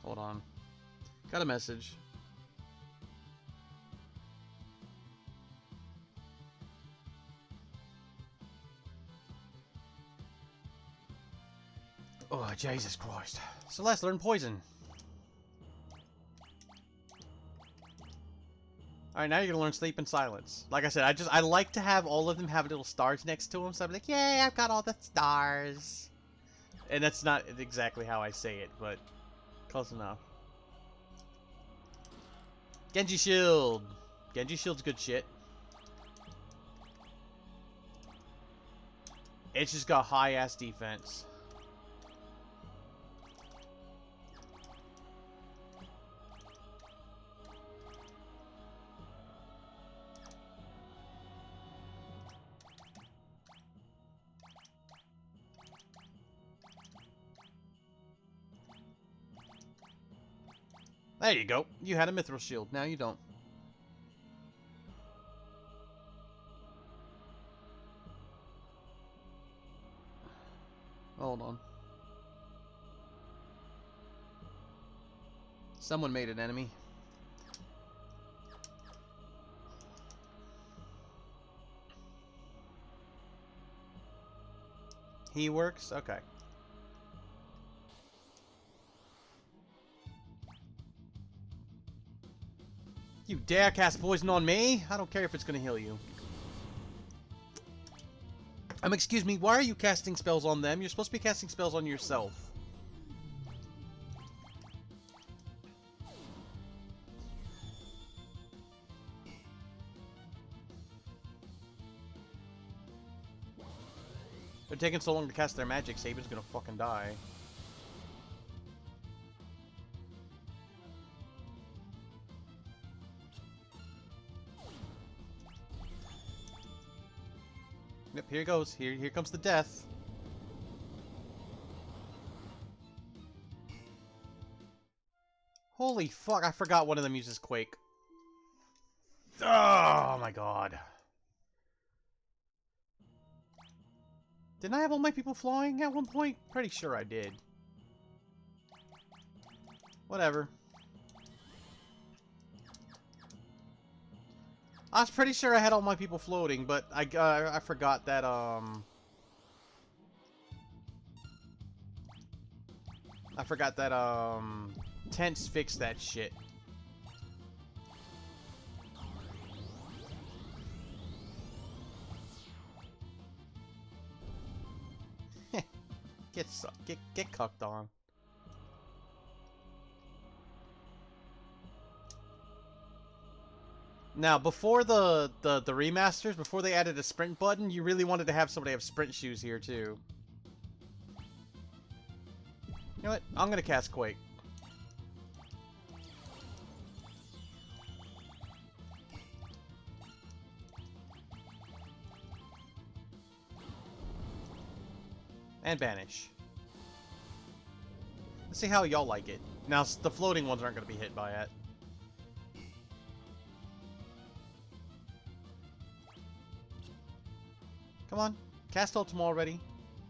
Hold on. Got a message. Oh, Jesus Christ. Celeste, learn poison. Alright, now you're gonna learn sleep and silence. Like I said, I like to have all of them have little stars next to them, so I'm like, yay, I've got all the stars. And that's not exactly how I say it, but close enough. Genji Shield. Genji Shield's good shit. It's just got high-ass defense. There you go. You had a mithril shield. Now you don't. Hold on. Someone made an enemy. He works? Okay. You dare cast poison on me? I don't care if it's gonna heal you. Excuse me, why are you casting spells on them? You're supposed to be casting spells on yourself. They're taking so long to cast their magic, Sabin's gonna fucking die. Yep, here goes. Here comes the death. Holy fuck, I forgot one of them uses Quake. Oh my god. Didn't I have all my people flying at one point? Pretty sure I did. Whatever. I was pretty sure I had all my people floating, but I forgot that, I forgot that, Tents fixed that shit. Get cucked on. Now, before the remasters, before they added a sprint button, you really wanted to have somebody have sprint shoes here, too. You know what? I'm gonna cast Quake. And Banish. Let's see how y'all like it. Now, the floating ones aren't gonna be hit by it. Come on, cast Ultima already.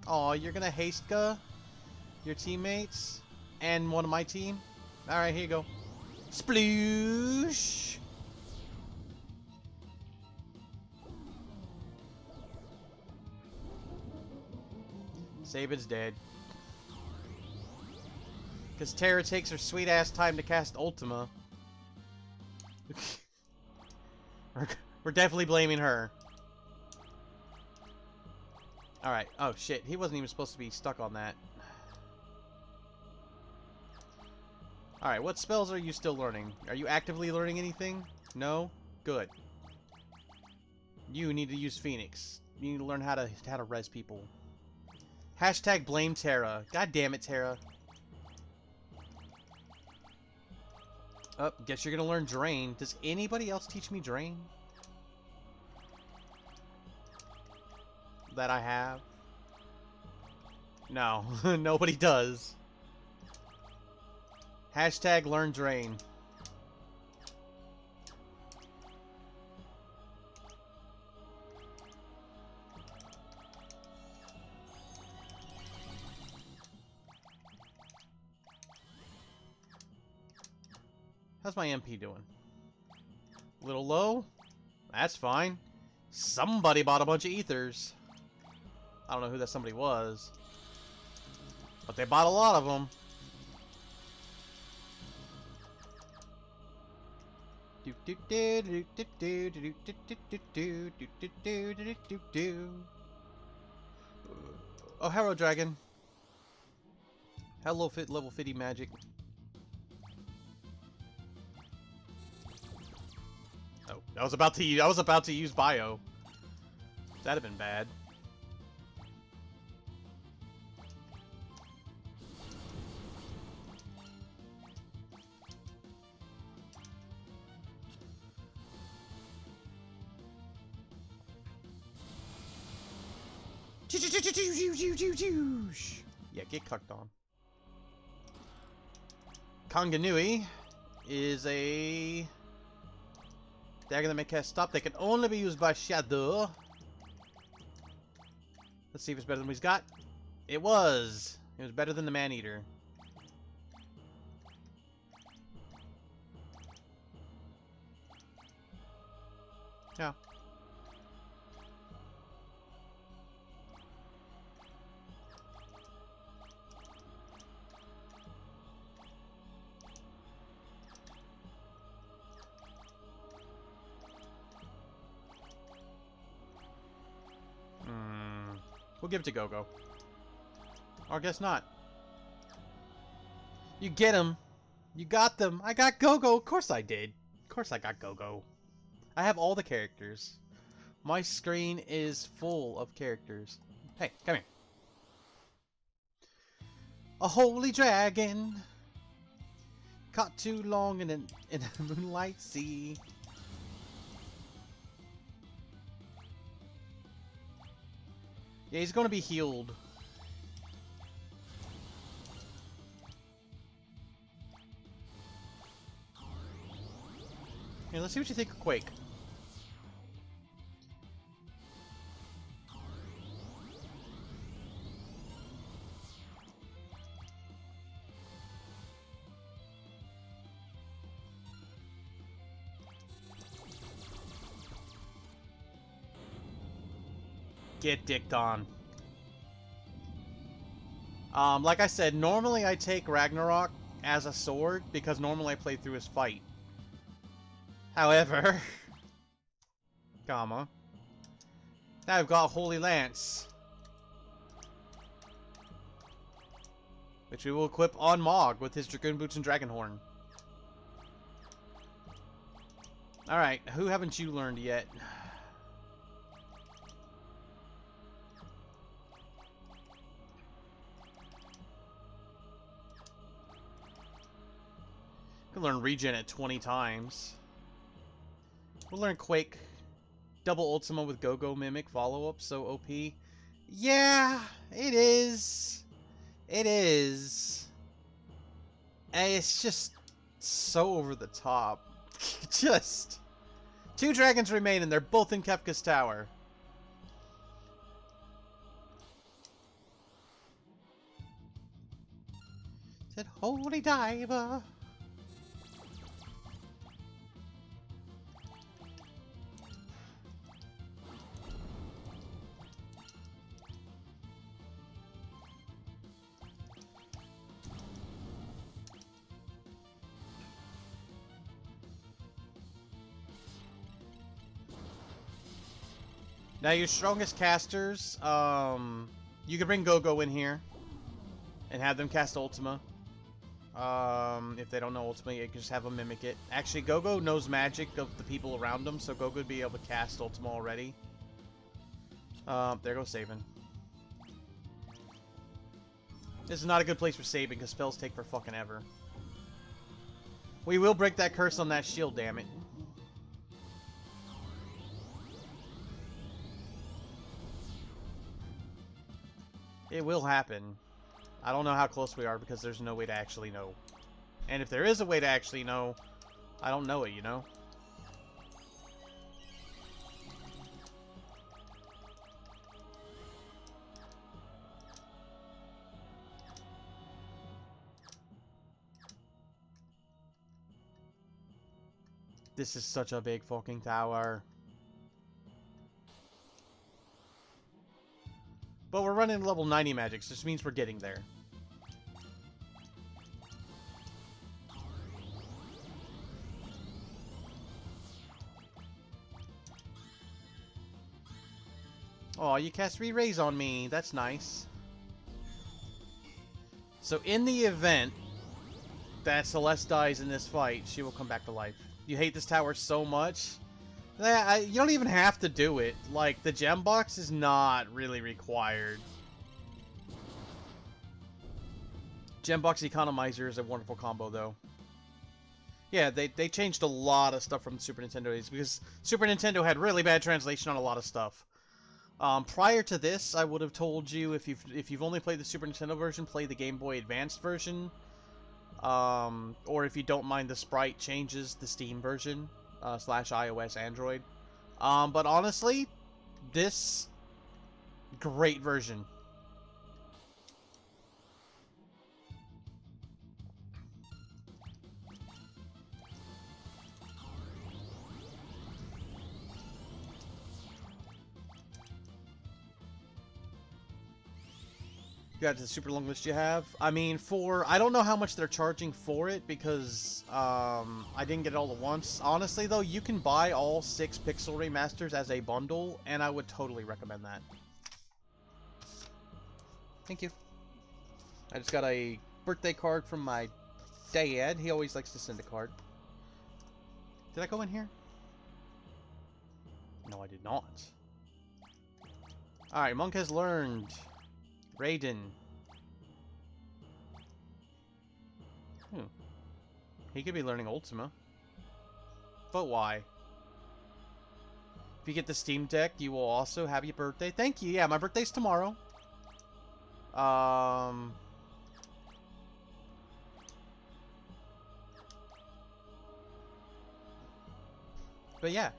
Aw, you're gonna haste-ga your teammates and one of my team? Alright, here you go. Sploosh! Sabin's dead. Because Terra takes her sweet-ass time to cast Ultima. We're definitely blaming her. Alright. Oh, shit. He wasn't even supposed to be stuck on that. Alright, what spells are you still learning? Are you actively learning anything? No? Good. You need to use Phoenix. You need to learn how to res people. Hashtag blame Terra. God damn it, Terra. Oh, guess you're gonna learn Drain. Does anybody else teach me Drain? That I have? No, nobody does. Hashtag learn Drain. How's my MP doing? A little low? That's fine. Somebody bought a bunch of ethers. I don't know who that somebody was. But they bought a lot of them. Oh, Hero Dragon. Hello, level 50 magic. Oh, I was about to use bio. That'd have been bad. Yeah, get cucked on. Kanganui is a dagger that may cast stop. They can only be used by Shadow. Let's see if it's better than what he's got. It was. It was better than the Man-Eater. Yeah. We'll give it to Go-Go. Or I guess not. You get him. You got them. I got Go-Go. Of course I did. Of course I got Go-Go. I have all the characters. My screen is full of characters. Hey, come here. A holy dragon. Caught too long in a moonlight sea. Yeah, he's gonna be healed. Hey, let's see what you think of Quake. Get dicked on. Like I said, normally I take Ragnarok as a sword because normally I play through his fight. However, comma, now I've got Holy Lance, which we will equip on Mog with his Dragoon Boots and Dragon Horn. Alright, who haven't you learned yet? You can learn Regen at 20 times. We'll learn Quake. Double Ultima with Go-Go Mimic follow-up, so OP. Yeah, it is. It is. And it's just so over the top. Just. 2 dragons remain and they're both in Kefka's Tower. Said holy diver. Now your strongest casters, you can bring Go-Go in here and have them cast Ultima. If they don't know Ultima, you can just have them mimic it. Actually, Go-Go knows magic of the people around him, so Go-Go would be able to cast Ultima already. There goes Sabin. This is not a good place for Sabin, because spells take for fucking ever. We will break that curse on that shield, damn it. It will happen. I don't know how close we are because there's no way to actually know. And if there is a way to actually know, I don't know it, you know? This is such a big fucking tower. But we're running level 90 magic, so this means we're getting there. Oh, you cast Re-Raise on me. That's nice. So in the event that Celeste dies in this fight, she will come back to life. You hate this tower so much. You don't even have to do it. Like, the gem box is not really required. Gem box economizer is a wonderful combo, though. Yeah, they changed a lot of stuff from the Super Nintendo days because Super Nintendo had really bad translation on a lot of stuff. Prior to this, I would have told you if you've only played the Super Nintendo version, play the Game Boy Advanced version. Or if you don't mind the sprite changes, the Steam version, / iOS, Android. But honestly, this, great version. Got the super long list you have. I mean, I don't know how much they're charging for it because I didn't get it all at once. Honestly, though, you can buy all 6 Pixel Remasters as a bundle, and I would totally recommend that. Thank you. I just got a birthday card from my dad. He always likes to send a card. Did I go in here? No, I did not. Alright, Monk has learned. Raiden. He could be learning Ultima. But why? If you get the Steam Deck, you will also have your birthday. Thank you. Yeah, my birthday's tomorrow. But yeah.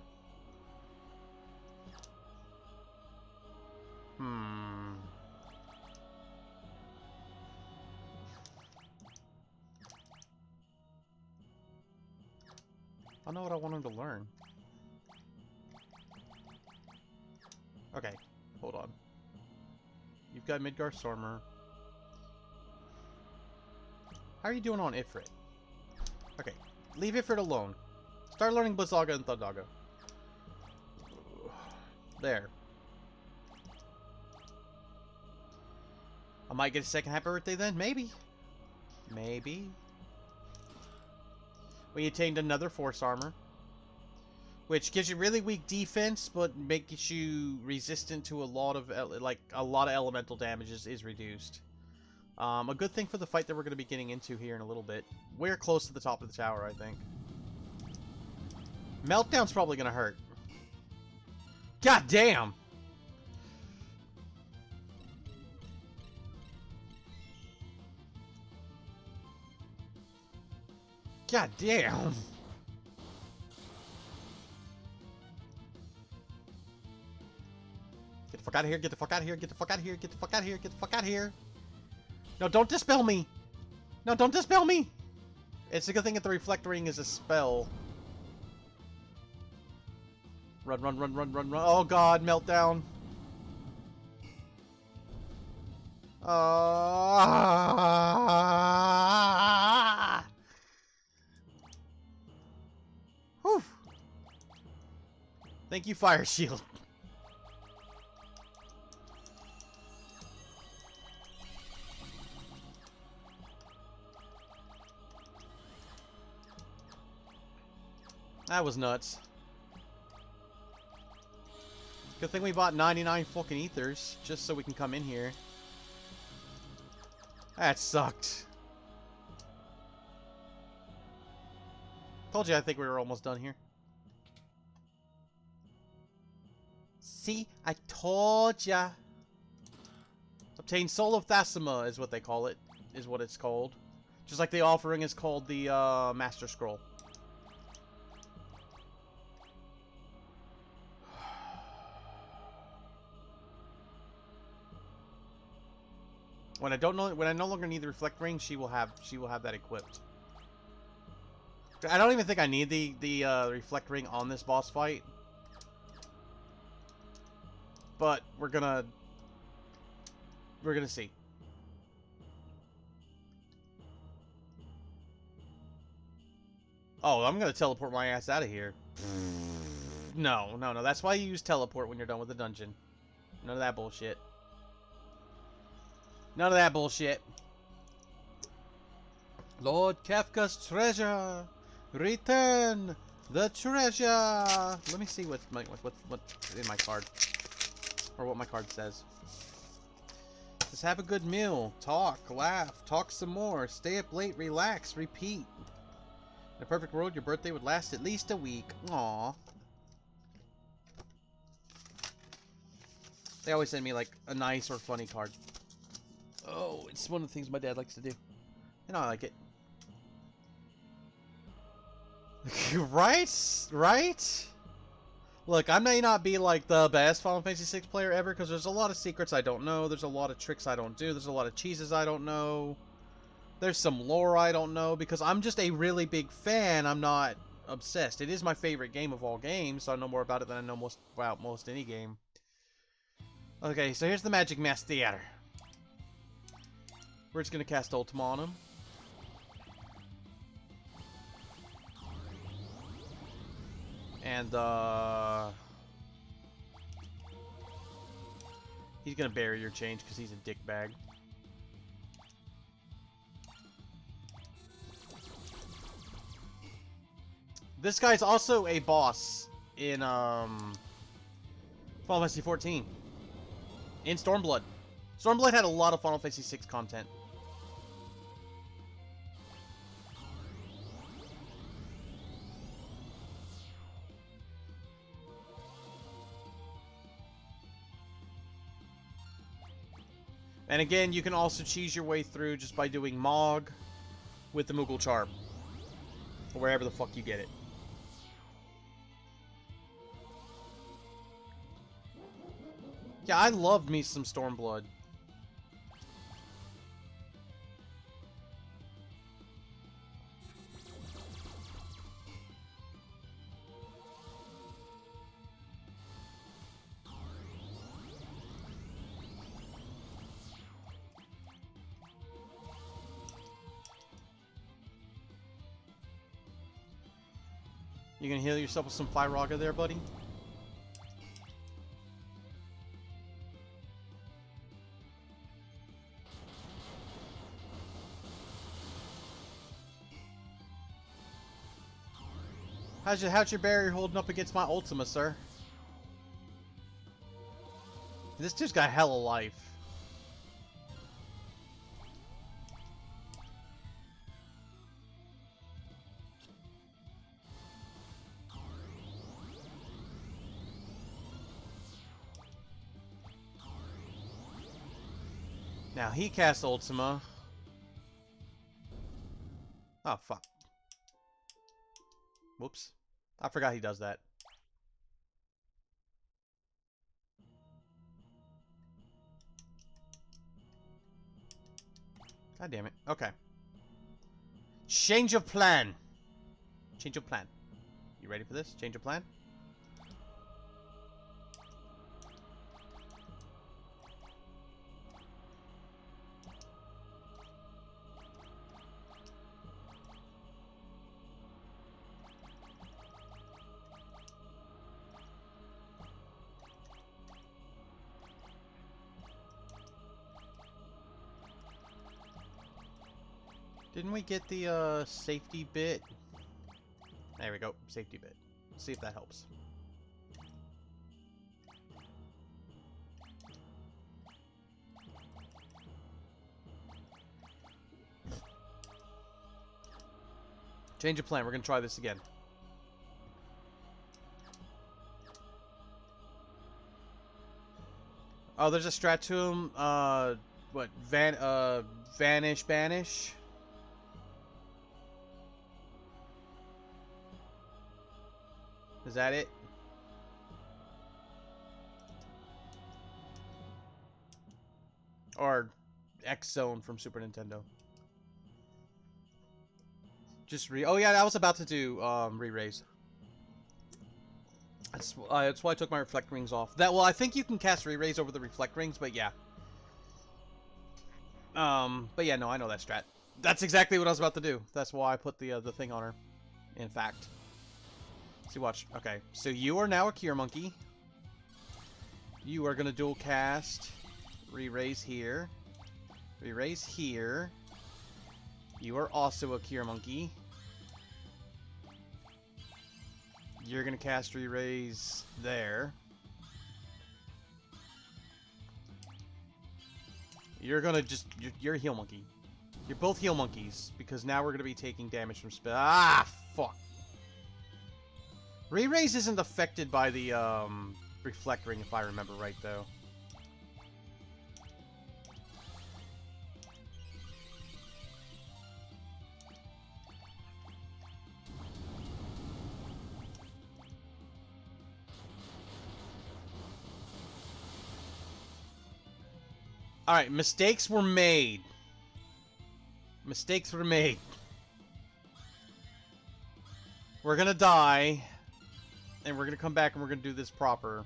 I know what I want him to learn. Okay, hold on. You've got Midgar Stormer. How are you doing on Ifrit? Okay, leave Ifrit alone. Start learning Blizzaga and Thundaga. There. I might get a second happy birthday then? Maybe. Maybe. We attained another Force Armor, which gives you really weak defense, but makes you resistant to a lot of elemental damages is reduced. A good thing for the fight that we're going to be getting into here in a little bit. We're close to the top of the tower, I think. Meltdown's probably going to hurt. God damn! God damn! Get the fuck out of here, get the fuck out of here, get the fuck out of here, get the fuck out of here, get the fuck out of here! No, don't dispel me! No, don't dispel me! It's a good thing that the Reflect Ring is a spell. Run, run, run, run, run, run. Oh god, Meltdown. Whew. Thank you, Fire Shield. That was nuts. Good thing we bought 99 fucking ethers, just so we can come in here. That sucked. Told you I think we were almost done here. See? I told ya. Obtain Soul of Thasima is what they call it. Is what it's called. Just like the offering is called the Master Scroll. When I no longer need the Reflect Ring, she will have that equipped. I don't even think I need the Reflect Ring on this boss fight. But we're gonna see. Oh, I'm gonna teleport my ass out of here. No. That's why you use teleport when you're done with the dungeon. None of that bullshit. None of that bullshit. Lord Kafka's treasure, return the treasure. Let me see what's in my card, or what my card says. Just have a good meal, talk, laugh, talk some more, stay up late, relax, repeat. In a perfect world, your birthday would last at least a week. Aww. They always send me like a nice or funny card. Oh, it's one of the things my dad likes to do. And I like it. Right? Look, I may not be like the best Final Fantasy VI player ever, because there's a lot of secrets I don't know, there's a lot of tricks I don't do, there's a lot of cheeses I don't know, there's some lore I don't know, because I'm just a really big fan, I'm not obsessed. It is my favorite game of all games, so I know more about it than I know about most any game. Okay, so here's the Magic Mask Theater. We're just gonna cast Ultima on him. And, he's gonna barrier change because he's a dickbag. This guy's also a boss in, Final Fantasy 14. In Stormblood. Stormblood had a lot of Final Fantasy 6 content. And again, you can also cheese your way through just by doing Mog with the Moogle Charm. Or wherever the fuck you get it. Yeah, I loved me some Stormblood. You gonna heal yourself with some Firaga there, buddy? How's your barrier holding up against my Ultima, sir? This dude's got hella life. Now he casts Ultima. Oh, fuck. Whoops. I forgot he does that. God damn it. Okay. Change of plan. Change of plan. You ready for this? Change of plan? Didn't we get the safety bit There we go. Safety bit. See if that helps. Change of plan. We're going to try this again. Oh, there's a strat to him. What? Vanish, banish. Is that it? Or X Zone from Super Nintendo. Just oh yeah, I was about to do re-raise. That's why I took my reflect rings off. Well, I think you can cast re-raise over the reflect rings, but yeah. But yeah, no, I know that strat. That's exactly what I was about to do. That's why I put the thing on her. In fact. See, watch. Okay, so you are now a Cure Monkey. You are gonna dual cast. Re-raise here. Re-raise here. You are also a Cure Monkey. You're gonna cast re-raise there. You're gonna just... You're a heal monkey. You're both heal monkeys, because now we're gonna be taking damage from spell. Ah, fuck. Re-raise isn't affected by the, reflect ring, if I remember right, though. Alright, mistakes were made. Mistakes were made. We're gonna die. And we're gonna come back and we're gonna do this proper.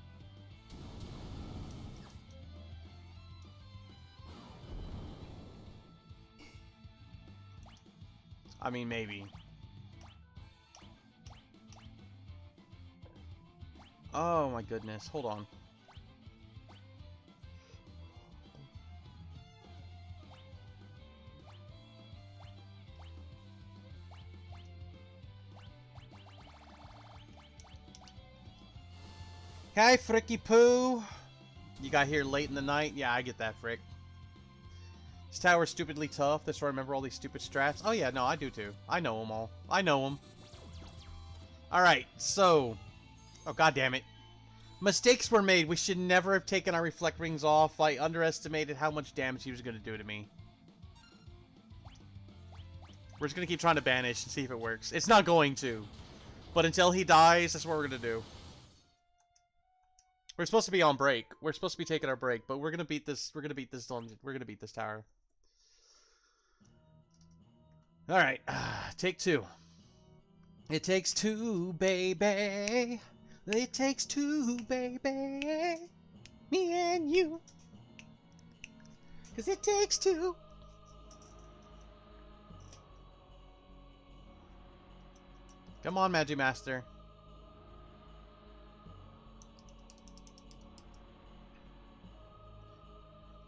I mean, maybe. Oh my goodness, hold on. Hi, Fricky Poo. You got here late in the night? Yeah, I get that, Frick. This tower's stupidly tough. That's where I remember all these stupid strats. Oh yeah, no, I do too. I know them all. I know them. Alright, so... Oh, god damn it. Mistakes were made. We should never have taken our reflect rings off. I underestimated how much damage he was going to do to me. We're just going to keep trying to banish and see if it works. It's not going to. But until he dies, that's what we're going to do. We're supposed to be on break. We're supposed to be taking our break, but we're gonna beat this. We're gonna beat this dungeon. We're gonna beat this tower. All right, take two. It takes two, baby. It takes two, baby. Me and you. 'Cause it takes two. Come on, Magic Master.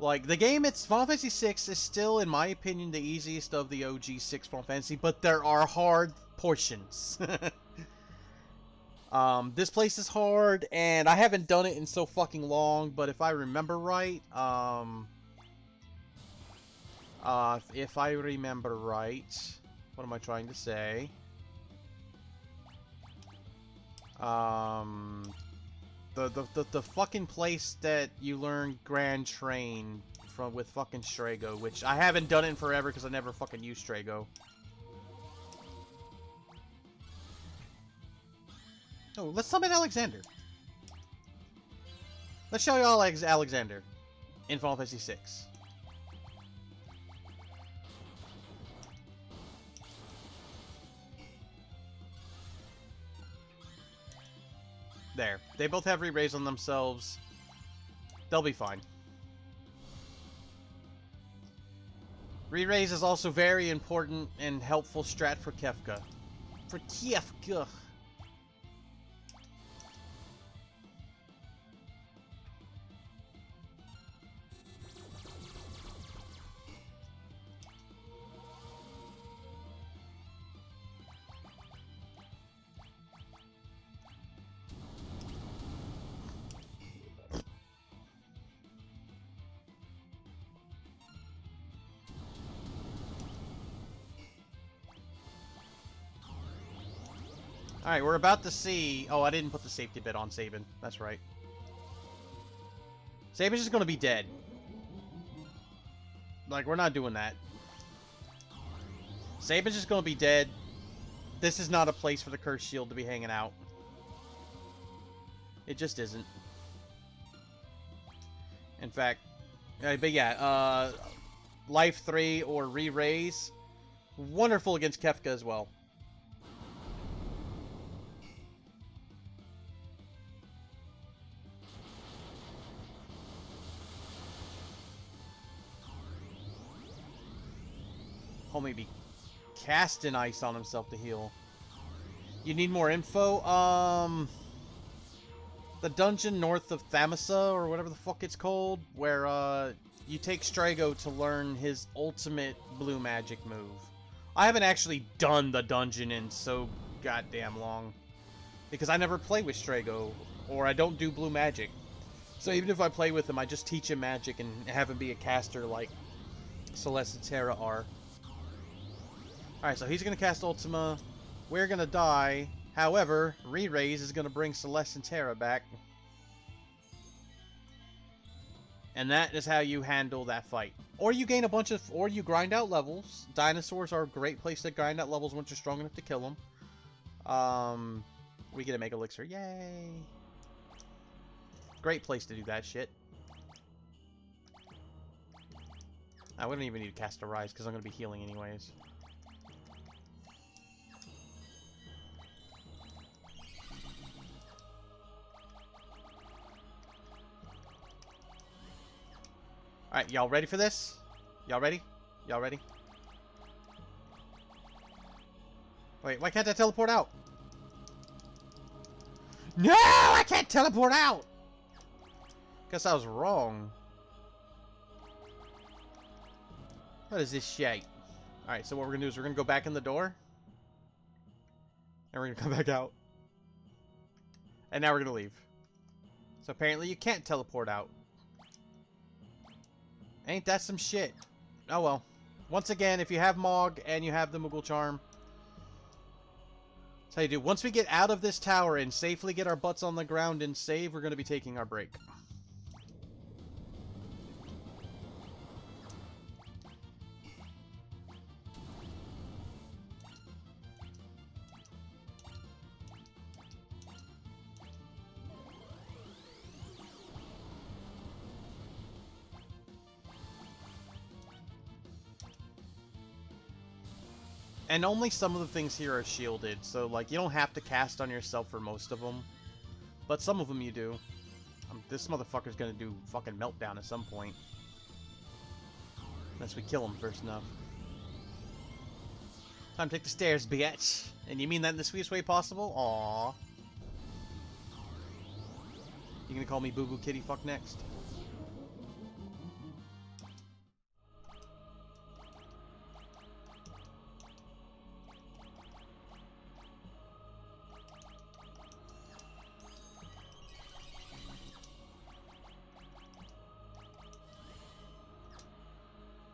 Like, the game, Final Fantasy VI is still, in my opinion, the easiest of the OG 6 Final Fantasy, but there are hard portions. This place is hard, and I haven't done it in so fucking long, but if I remember right, if I remember right, what am I trying to say? The fucking place that you learn Grand Train from with fucking Strago, which I haven't done it in forever because I never fucking used Strago. Oh, let's summon Alexander. Let's show y'all Alexander in Final Fantasy VI. There. They both have re-raise on themselves. They'll be fine. Re-raise is also very important and helpful strat for Kefka. For Kefka. Alright, we're about to see... Oh, I didn't put the safety bit on Sabin. That's right. Sabin's just gonna be dead. Like, we're not doing that. Sabin's just gonna be dead. This is not a place for the Cursed Shield to be hanging out. It just isn't. In fact... but yeah, Life 3 or Re-Raise. Wonderful against Kefka as well. Homie be casting ice on himself to heal. You need more info? The dungeon north of Thamasa, or whatever the fuck it's called, where, you take Strago to learn his ultimate blue magic move. I haven't actually done the dungeon in so goddamn long. Because I never play with Strago, or I don't do blue magic. So even if I play with him, I just teach him magic and have him be a caster like Celeste and Terra are. Alright, so he's going to cast Ultima. We're going to die. However, Re-Raise is going to bring Celeste and Terra back. And that is how you handle that fight. Or you gain a bunch of... Or you grind out levels. Dinosaurs are a great place to grind out levels once you're strong enough to kill them. We get a Mega Elixir. Yay! Great place to do that shit. We don't even need to cast a Rise because I'm going to be healing anyways. Alright, y'all ready for this? Y'all ready? Y'all ready? Wait, why can't I teleport out? No! I can't teleport out! Guess I was wrong. What is this shit? Alright, so what we're gonna do is we're gonna go back in the door. And we're gonna come back out. And now we're gonna leave. So apparently you can't teleport out. Ain't that some shit? Oh well. Once again, if you have Mog and you have the Moogle Charm, that's how you do. Once we get out of this tower and safely get our butts on the ground and save, we're going to be taking our break. And only some of the things here are shielded, so like you don't have to cast on yourself for most of them. But some of them you do. This motherfucker's gonna do fucking meltdown at some point. Unless we kill him first enough. Time to take the stairs, bitch. And you mean that in the sweetest way possible? Aww. You gonna call me Boo Boo Kitty Fuck next?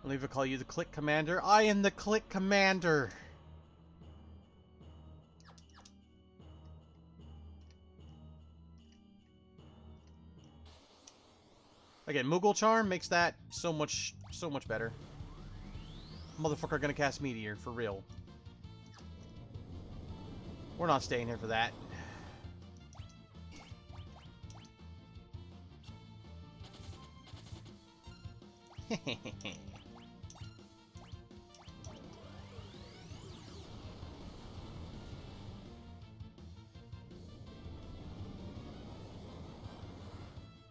I'll even call you the Click Commander. I am the Click Commander! Again, Moogle Charm makes that so much better. Motherfucker gonna cast Meteor, for real. We're not staying here for that.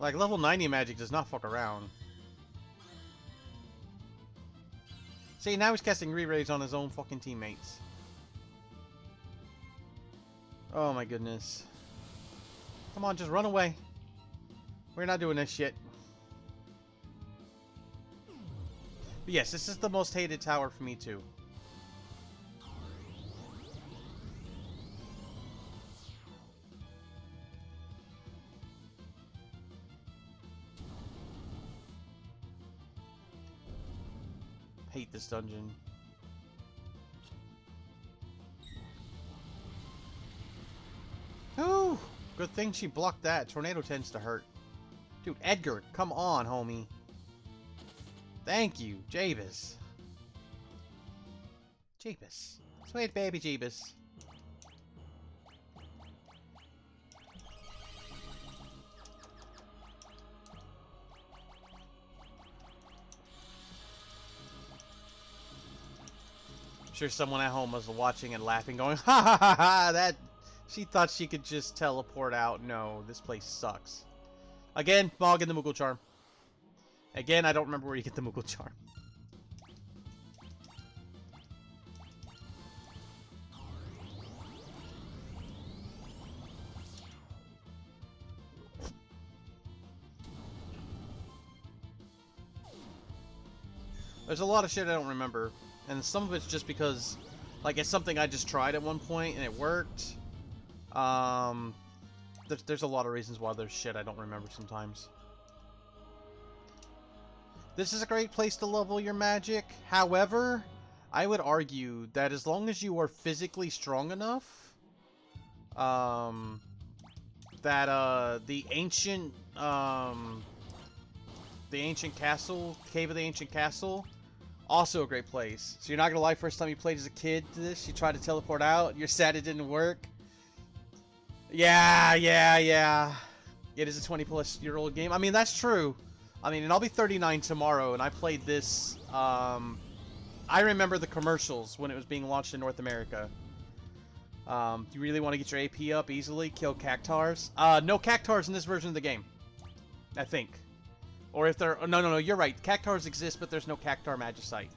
Like, level 90 magic does not fuck around. See, now he's casting Re-Raise on his own fucking teammates. Oh my goodness. Come on, just run away. We're not doing this shit. But yes, this is the most hated tower for me too. Hate this dungeon. Good thing she blocked that. Tornado tends to hurt. Dude, Edgar, come on, homie. Thank you, Jabez. Jeebus. Sweet baby Jeebus. I'm sure someone at home was watching and laughing, going, ha ha ha ha, that... She thought she could just teleport out. No, this place sucks. Again, Mog and the Moogle Charm. Again, I don't remember where you get the Moogle Charm. There's a lot of shit I don't remember. And some of it's just because, like, it's something I just tried at one point and it worked. There's a lot of reasons why there's shit I don't remember sometimes. This is a great place to level your magic. However, I would argue that as long as you are physically strong enough, that the ancient castle, Cave of the Ancient Castle, also a great place. So you're not gonna lie, first time you played as a kid to this, you tried to teleport out, you're sad it didn't work. Yeah. It is a 20-plus-year-old game. I mean, that's true. I mean, and I'll be 39 tomorrow, and I played this, I remember the commercials when it was being launched in North America. You really want to get your AP up easily? Kill Cactars? No Cactars in this version of the game. I think. Or if there... No, you're right. Cactars exist, but there's no Cactar Magicite.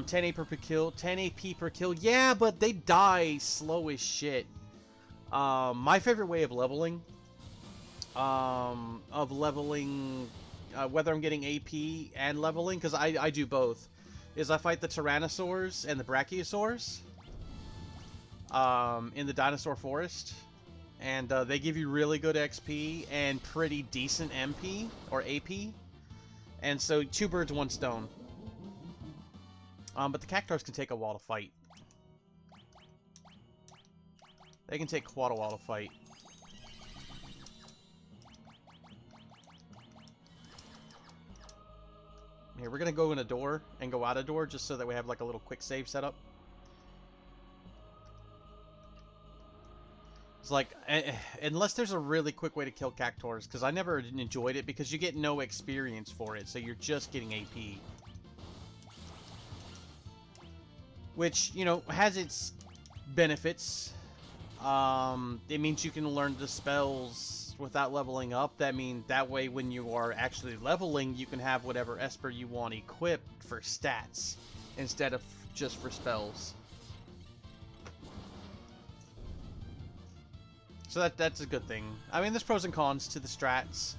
10 AP per kill. 10 AP per kill. Yeah, but they die slow as shit. My favorite way of leveling... whether I'm getting AP and leveling, because I do both, is I fight the Tyrannosaurs and the Brachiosaurs in the Dinosaur Forest. And they give you really good XP and pretty decent MP, or AP. And so, two birds, one stone. But the Cactars can take a while to fight. They can take quite a while to fight. Here, we're gonna go in a door and go out a door just so that we have like a little quick save setup. It's like, unless there's a really quick way to kill Cactors, because I never enjoyed it because you get no experience for it, so you're just getting AP. Which, you know, has its benefits. It means you can learn the spells without leveling up. That way when you are actually leveling, you can have whatever Esper you want equipped for stats instead of just for spells. So that's a good thing. I mean, there's pros and cons to the strats.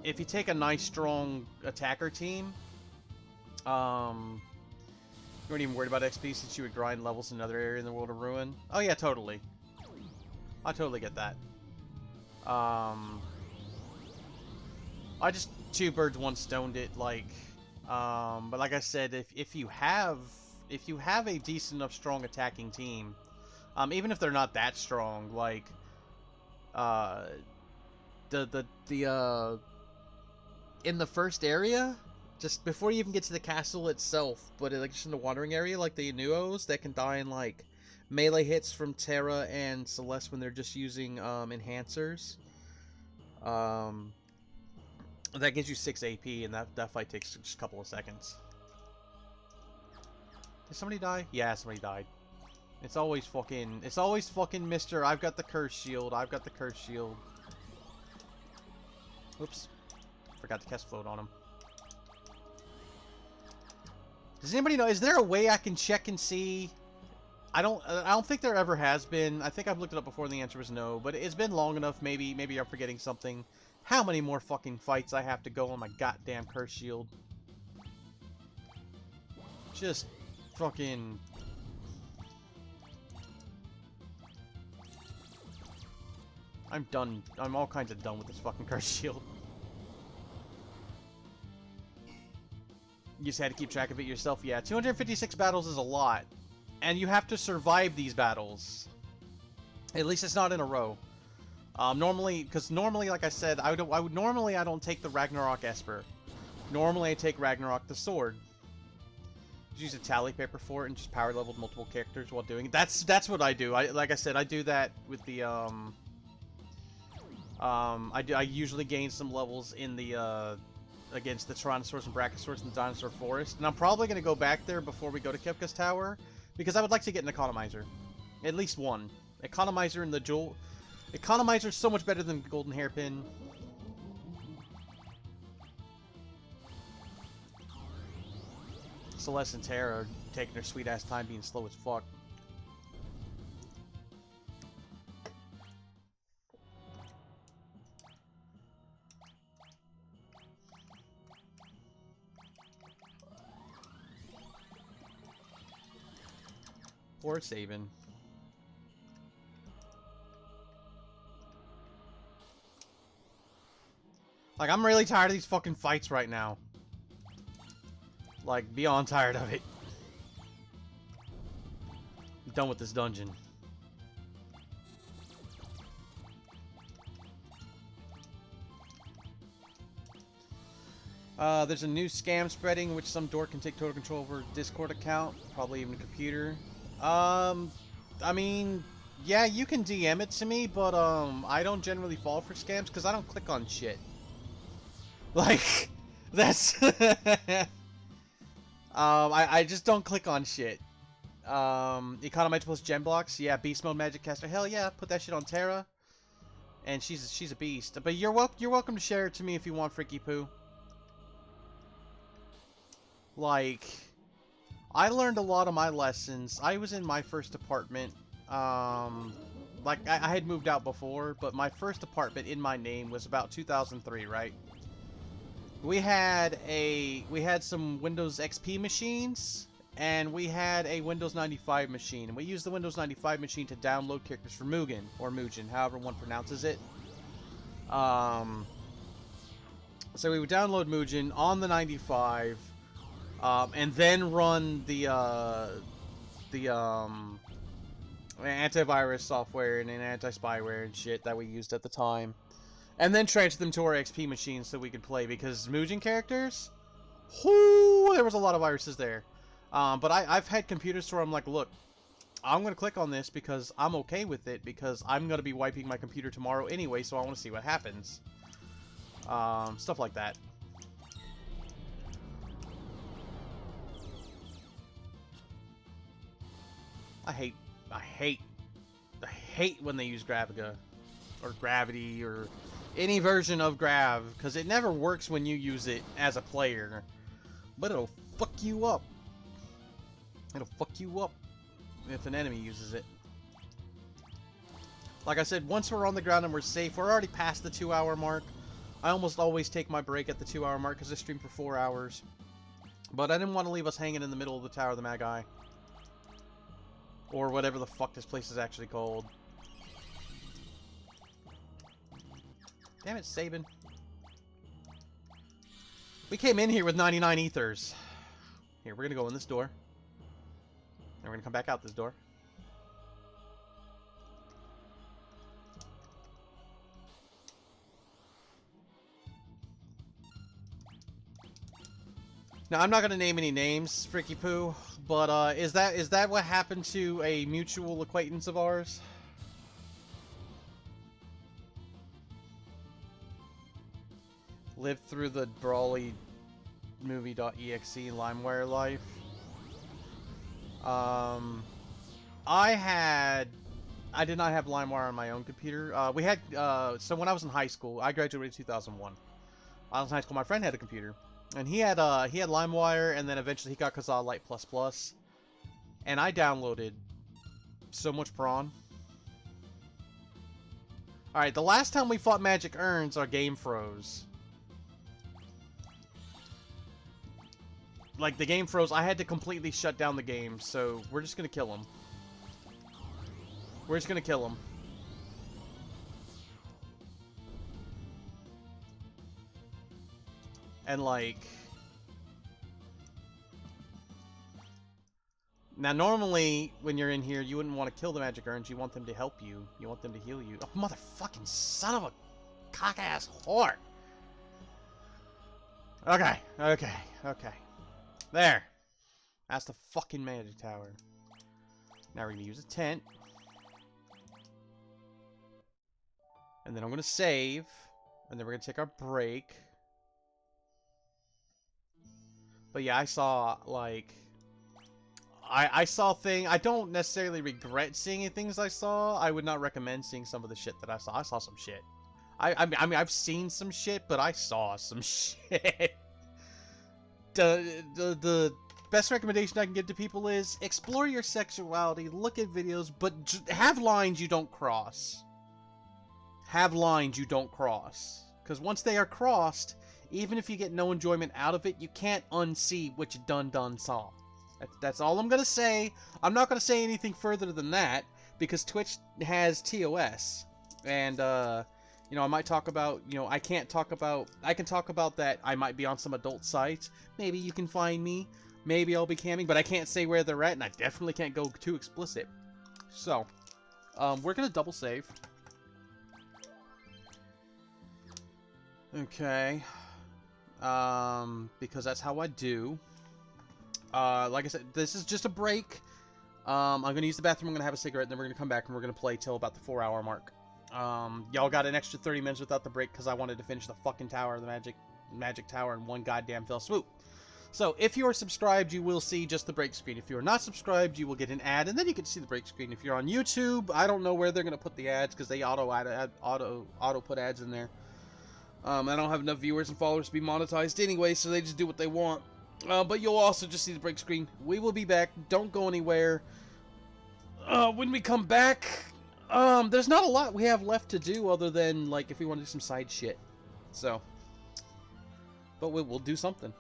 If you take a nice, strong attacker team, you weren't even worried about XP since you would grind levels in another area in the World of Ruin. Oh yeah, totally. I totally get that. I just two birds, one stoned it, like, but like I said, if you have a decent enough strong attacking team, even if they're not that strong, like, in the first area, just before you even get to the castle itself, but like just in the wandering area, like the Inuos that can die in like melee hits from Terra and Celeste when they're just using enhancers. That gives you 6 AP, and that fight takes just a couple of seconds. Did somebody die? Yeah, somebody died. It's always fucking Mr. I've got the curse shield. I've got the curse shield. Oops. Forgot to cast float on him. Does anybody know? Is there a way I can check and see? I don't think there ever has been. I think I've looked it up before and the answer was no. But it's been long enough. Maybe I'm forgetting something. How many more fucking fights I have to go on my goddamn curse shield? Just fucking... I'm done. I'm all kinds of done with this fucking curse shield. You just had to keep track of it yourself. Yeah, 256 battles is a lot. And you have to survive these battles. At least it's not in a row. Normally, because normally, like I said, I don't take the Ragnarok Esper. Normally, I take Ragnarok the Sword. Just use a tally paper for it and just power leveled multiple characters while doing it. That's what I do. Like I said, I do that with the I usually gain some levels in the against the Tyrannosaurus and Brachiosaurus in the Dinosaur Forest, and I'm probably gonna go back there before we go to Kefka's Tower because I would like to get an economizer, at least one economizer in the jewel. Economizer is so much better than Golden Hairpin. Celeste and Terra are taking their sweet ass time being slow as fuck. Poor Savin. Like, I'm really tired of these fucking fights right now. Like, beyond tired of it. I'm done with this dungeon. There's a new scam spreading, which some dork can take total control over a Discord account, probably even a computer. I mean, yeah, you can DM it to me, but, I don't generally fall for scams, because I don't click on shit. Like, that's... I just don't click on shit. Economizer plus gem blocks, yeah, beast mode magic caster, hell yeah, put that shit on Terra. And she's a beast. But you're welcome to share it to me if you want, Freaky Poo. Like, I learned a lot of my lessons. I was in my first apartment. Like, I had moved out before, but my first apartment in my name was about 2003, right? We had some Windows XP machines, and we had a Windows 95 machine. And we used the Windows 95 machine to download characters for Mugen, or Mugen, however one pronounces it. So we would download Mugen on the 95, and then run the antivirus software and anti-spyware and shit that we used at the time. And then transfer them to our XP machine so we could play, because Mugen characters, whoo, there was a lot of viruses there. But I've had computers where I'm like, look, I'm going to click on this because I'm okay with it, because I'm going to be wiping my computer tomorrow anyway, so I want to see what happens. Stuff like that. I hate when they use Graviga, or Gravity, or any version of Grav, because it never works when you use it as a player, but it'll fuck you up. It'll fuck you up if an enemy uses it. Like I said, once we're on the ground and we're safe, we're already past the 2-hour mark. I almost always take my break at the 2-hour mark because I stream for 4 hours. But I didn't want to leave us hanging in the middle of the Tower of the Magi. Or whatever the fuck this place is actually called. Damn it, Sabin. We came in here with 99 ethers. Here, we're gonna go in this door. And we're gonna come back out this door. Now, I'm not gonna name any names, Freaky Poo, but is that what happened to a mutual acquaintance of ours? Lived through the Brawly movie.exe LimeWire life. I did not have LimeWire on my own computer. So when I was in high school, I graduated in 2001. I was in high school, my friend had a computer. And he had LimeWire, and then eventually he got Kazaa Lite++. And I downloaded so much prawn. Alright, the last time we fought Magic Urns, our game froze. Like, the game froze. I had to completely shut down the game, so we're just gonna kill him. We're just gonna kill him. And, like... Now, normally, when you're in here, you wouldn't want to kill the magic urns. You want them to help you. You want them to heal you. Oh, motherfucking son of a cock-ass whore. Okay, okay, okay. There. That's the fucking magic tower. Now we're going to use a tent. And then I'm going to save. And then we're going to take our break. But yeah, I saw, like... I saw things... I don't necessarily regret seeing things I saw. I would not recommend seeing some of the shit that I saw. I saw some shit. I mean, I've seen some shit, but I saw some shit. The best recommendation I can give to people is explore your sexuality, look at videos, but have lines you don't cross. Have lines you don't cross. Because once they are crossed, even if you get no enjoyment out of it, you can't unsee what you done saw. That's all I'm going to say. I'm not going to say anything further than that, because Twitch has TOS. And, you know, I might talk about, you know, I can talk about that I might be on some adult sites. Maybe you can find me. Maybe I'll be camming, but I can't say where they're at, and I definitely can't go too explicit. So, we're going to double save. Okay. Because that's how I do. Like I said, this is just a break. I'm going to use the bathroom, I'm going to have a cigarette, and then we're going to come back and we're going to play till about the 4-hour mark. Y'all got an extra 30 minutes without the break because I wanted to finish the fucking tower, the magic tower in one goddamn fell swoop. So, if you are subscribed, you will see just the break screen. If you are not subscribed, you will get an ad, and then you can see the break screen. If you're on YouTube, I don't know where they're going to put the ads because they auto put ads in there. I don't have enough viewers and followers to be monetized anyway, so they just do what they want. But you'll also just see the break screen. We will be back. Don't go anywhere. When we come back, there's not a lot we have left to do other than, like, if we want to do some side shit. So, but we'll do something.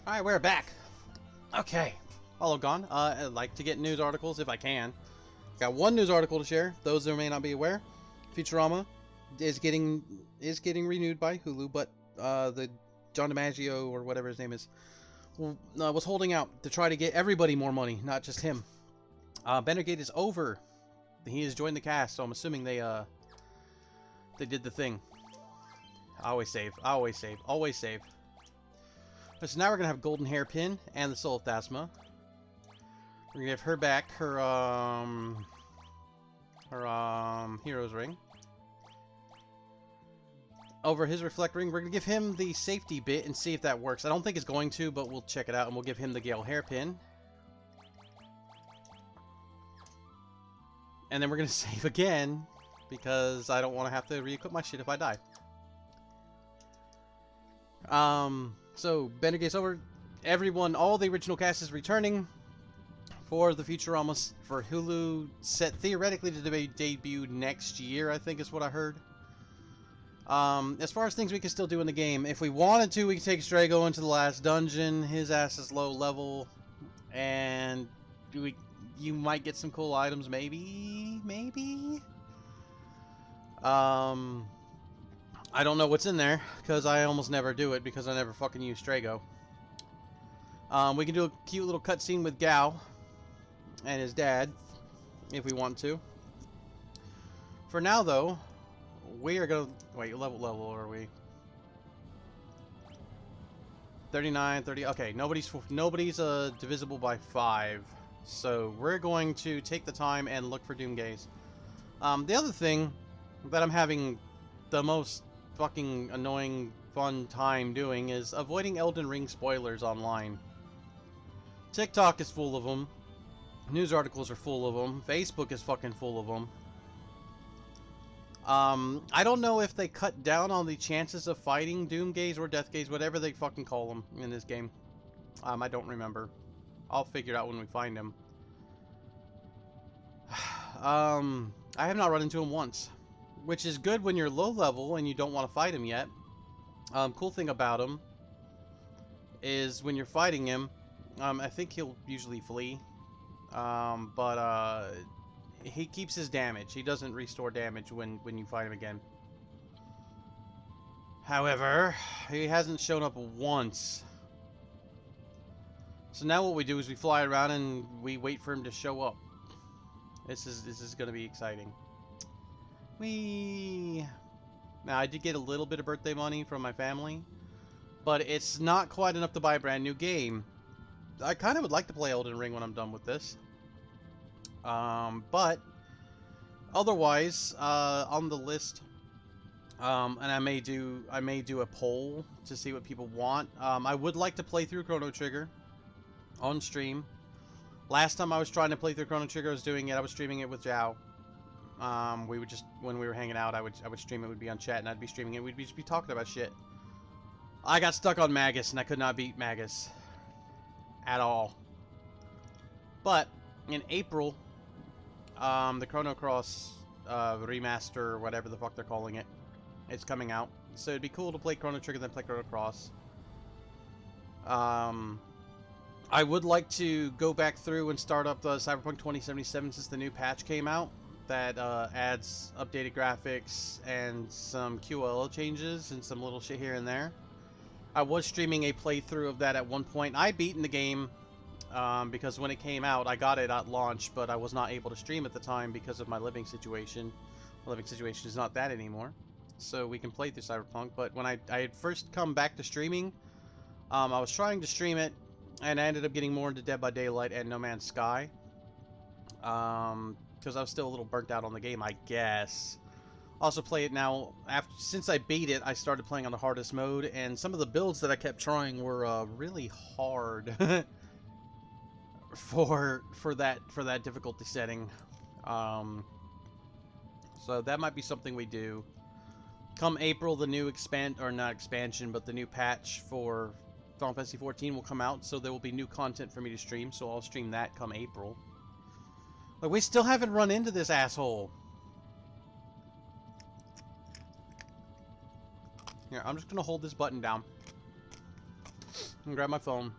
Alright, we're back. Okay. Hello, Gone. I'd like to get news articles if I can. Got one news article to share. Those who may not be aware, Futurama is getting renewed by Hulu, but the John DiMaggio or whatever his name is, was holding out to try to get everybody more money, not just him. Bendergate is over. He has joined the cast, so I'm assuming they did the thing. I always save. I always save. Always save. So now we're gonna have Golden Hairpin and the Soul of Thasma. We're gonna give her back her Hero's Ring. Over his Reflect Ring, we're gonna give him the safety bit and see if that works. I don't think it's going to, but we'll check it out, and we'll give him the Gale Hairpin. And then we're gonna save again, because I don't want to have to re-equip my shit if I die. So Bendergate's over. Everyone, all the original cast is returning for the Futurama for Hulu, set theoretically to debut next year, I think is what I heard. As far as things we can still do in the game, if we wanted to, we could take Strago into the last dungeon. His ass is low level, and you might get some cool items, maybe? I don't know what's in there, because I almost never do it, because I never fucking use Strago. We can do a cute little cutscene with Gao and his dad, if we want to. For now, though, we are gonna... Wait, level are we? 39, 30... Okay, nobody's divisible by 5. So, we're going to take the time and look for Doomgaze. The other thing that I'm having the most fucking annoying fun time doing is avoiding Elden Ring spoilers online. TikTok is full of them. News articles are full of them. Facebook is fucking full of them. I don't know if they cut down on the chances of fighting Doomgaze or Deathgaze, whatever they fucking call them in this game. I don't remember. I'll figure it out when we find him. I have not run into him once, which is good when you're low level and you don't want to fight him yet. Cool thing about him is when you're fighting him, I think he'll usually flee, but he keeps his damage. He doesn't restore damage when you fight him again. However, he hasn't shown up once. So now what we do is we fly around and we wait for him to show up. This is going to be exciting. Now, I did get a little bit of birthday money from my family, but it's not quite enough to buy a brand new game. I kind of would like to play Elden Ring when I'm done with this. But otherwise, on the list, and I may do a poll to see what people want. I would like to play through Chrono Trigger on stream. Last time I was trying to play through Chrono Trigger, I was streaming it with Zhao. We would just, when we were hanging out, I would stream it, would be on chat, and I'd be streaming it, we'd just be talking about shit. I got stuck on Magus, and I could not beat Magus. At all. But, in April, the Chrono Cross remaster, or whatever the fuck they're calling it, it's coming out. So it'd be cool to play Chrono Trigger, then play Chrono Cross. I would like to go back through and start up the Cyberpunk 2077 since the new patch came out. That adds updated graphics and some QoL changes and some little shit here and there. I was streaming a playthrough of that at one point. I'd beaten the game because when it came out, I got it at launch, but I was not able to stream at the time because of my living situation. My living situation is not that anymore, so we can play through Cyberpunk. But when I had first come back to streaming, I was trying to stream it, and I ended up getting more into Dead by Daylight and No Man's Sky. Because I was still a little burnt out on the game, I guess. Also play it now. Since I beat it, I started playing on the hardest mode, and some of the builds that I kept trying were really hard for that difficulty setting. So that might be something we do. Come April, the new the new patch for Final Fantasy XIV will come out, so there will be new content for me to stream. So I'll stream that come April. Like, we still haven't run into this asshole. Here, I'm just gonna hold this button down and grab my phone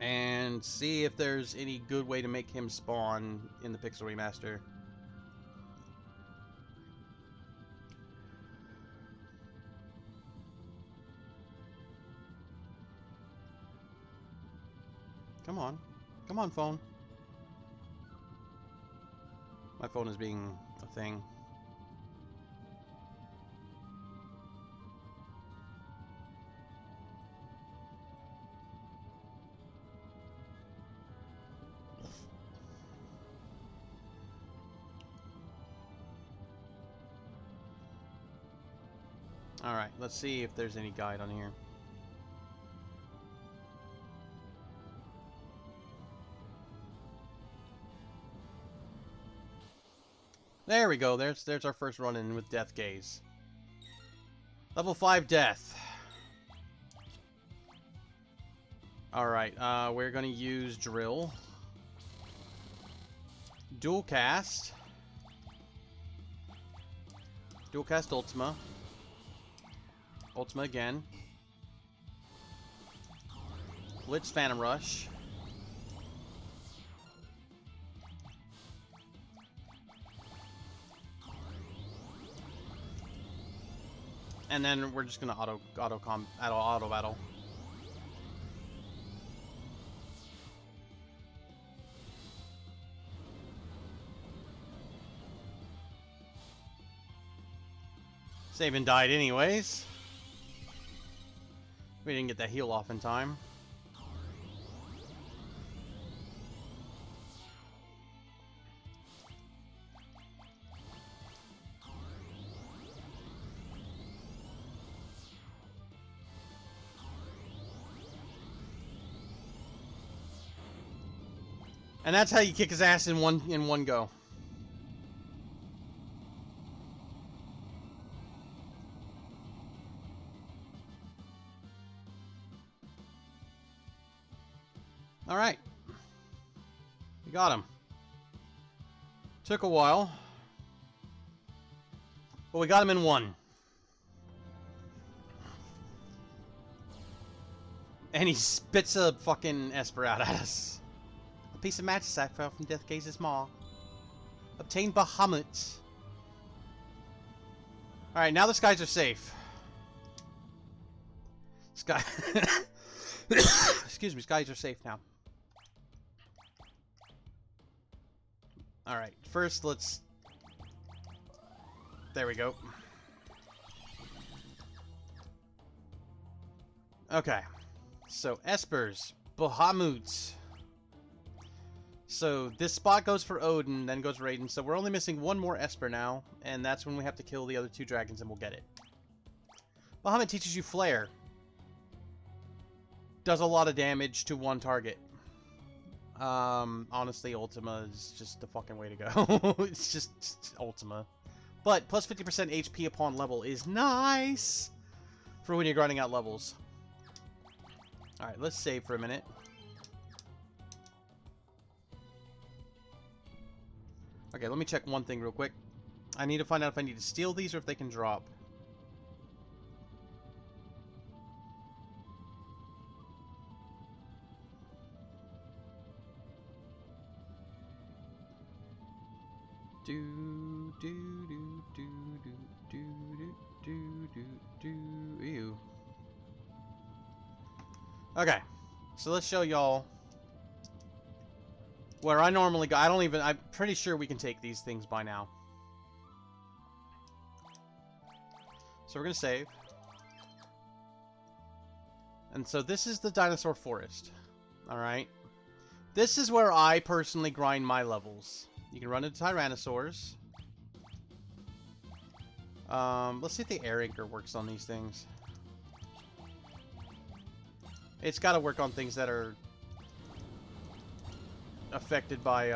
and see if there's any good way to make him spawn in the Pixel Remaster. Come on. Come on, phone. My phone is being a thing. Alright, let's see if there's any guide on here. There we go. There's our first run-in with Death Gaze. Level 5 Death. Alright, we're gonna use Drill. Dual Cast. Dual Cast Ultima. Ultima again. Blitz Phantom Rush. And then we're just gonna auto battle. Sabin died anyways. We didn't get that heal off in time. And that's how you kick his ass in one go. All right. We got him. Took a while. But we got him in one. And he spits a fucking Esper out at us. A piece of magicite fell from Death Gaze's maw. Obtained Bahamut. Alright, now the skies are safe. Sky... Excuse me, skies are safe now. Alright, first let's... There we go. Okay. So, Espers. Bahamut. So, this spot goes for Odin, then goes Raiden. So, we're only missing one more Esper now. And that's when we have to kill the other two dragons and we'll get it. Bahamut teaches you Flare. Does a lot of damage to one target. Honestly, Ultima is just the fucking way to go. It's just Ultima. But plus 50% HP upon level is nice for when you're grinding out levels. Alright, let's save for a minute. Okay, let me check one thing real quick. I need to find out if I need to steal these or if they can drop. Ew. Okay, so let's show y'all where I normally go. I'm pretty sure we can take these things by now. So we're gonna save. And so this is the dinosaur forest. Alright. This is where I personally grind my levels. You can run into Tyrannosaurs. Let's see if the air anchor works on these things. It's got to work on things that are affected by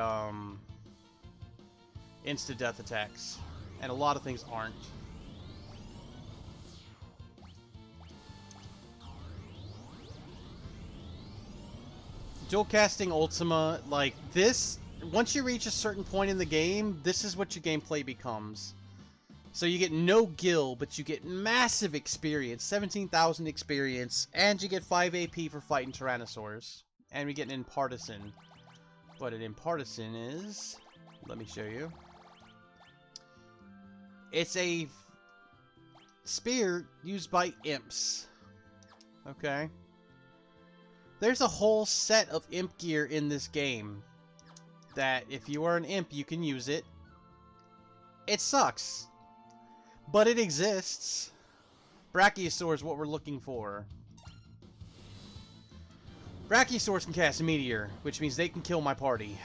insta-death attacks. And a lot of things aren't. Dual casting Ultima, like this, once you reach a certain point in the game, this is what your gameplay becomes. So you get no gil, but you get massive experience, 17,000 experience, and you get 5 AP for fighting Tyrannosaurs. And we get an Impartisan. What an Impartisan is, let me show you. It's a spear used by imps. Okay. There's a whole set of imp gear in this game that if you are an imp, you can use it. It sucks, but it exists. Brachiosaur is what we're looking for. Brachiosaurs can cast Meteor, which means they can kill my party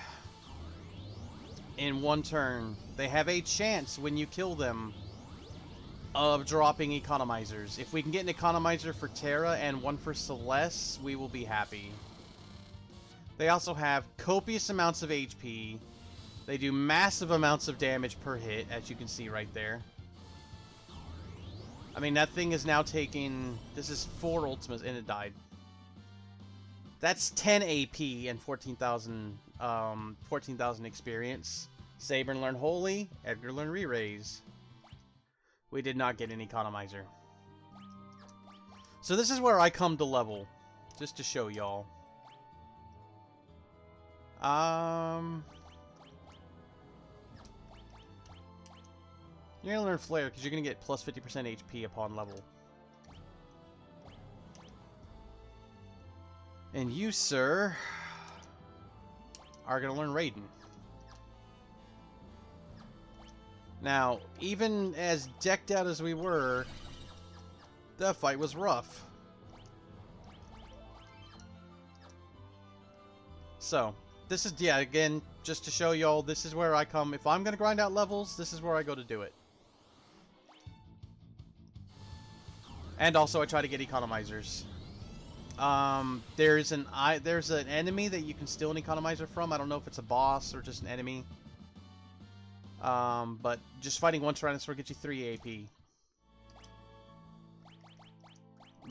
in one turn. They have a chance when you kill them of dropping economizers. If we can get an economizer for Terra and one for Celeste, we will be happy. They also have copious amounts of HP. They do massive amounts of damage per hit, as you can see right there. I mean, that thing is now taking... This is 4 ultimates, and it died. That's 10 AP and 14,000 experience. Saber learned Holy, Edgar learned Re-Raise. We did not get an economizer. So this is where I come to level, just to show y'all. You're gonna learn Flare because you're gonna get plus 50% HP upon level. And you, sir, are gonna learn Raiden. Now, even as decked out as we were, that fight was rough. So, this is, yeah, again, just to show y'all, this is where I come. If I'm gonna grind out levels, this is where I go to do it. And also, I try to get economizers. There's an enemy that you can steal an economizer from. I don't know if it's a boss or just an enemy. But just fighting one Tyrannosaur gets you 3 AP.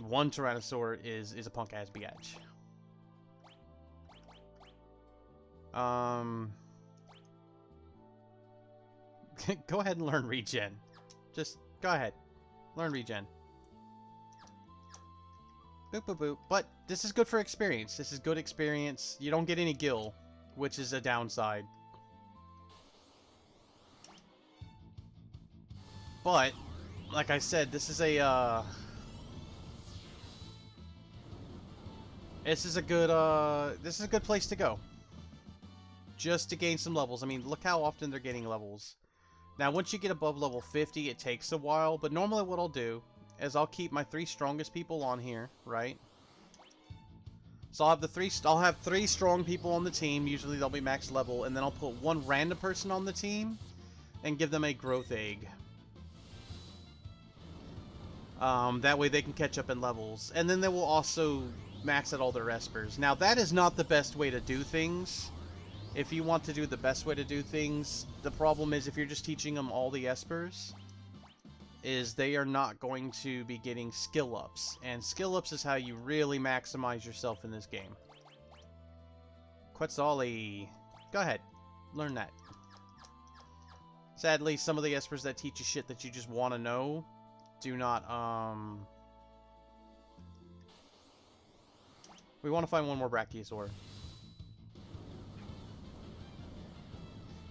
One Tyrannosaur is a punk-ass biatch. Go ahead and learn regen. Just go ahead. Learn regen. Boop, boop, boop. But this is good for experience. This is good experience. You don't get any gil, which is a downside. But, like I said, this is a, this is a good place to go. Just to gain some levels. I mean, look how often they're getting levels. Now, once you get above level 50, it takes a while, but normally what I'll do is I'll keep my 3 strongest people on here, right? So I'll have 3 strong people on the team, usually they'll be max level, and then I'll put 1 random person on the team and give them a growth egg. That way they can catch up in levels. And then they will also max out all their espers. Now, that is not the best way to do things. If you want to do the best way to do things, the problem is if you're just teaching them all the espers, is they are not going to be getting skill ups. And skill ups is how you really maximize yourself in this game. Quetzali. Go ahead. Learn that. Sadly, some of the espers that teach you shit that you just want to know do not, we want to find one more Brachiosaur.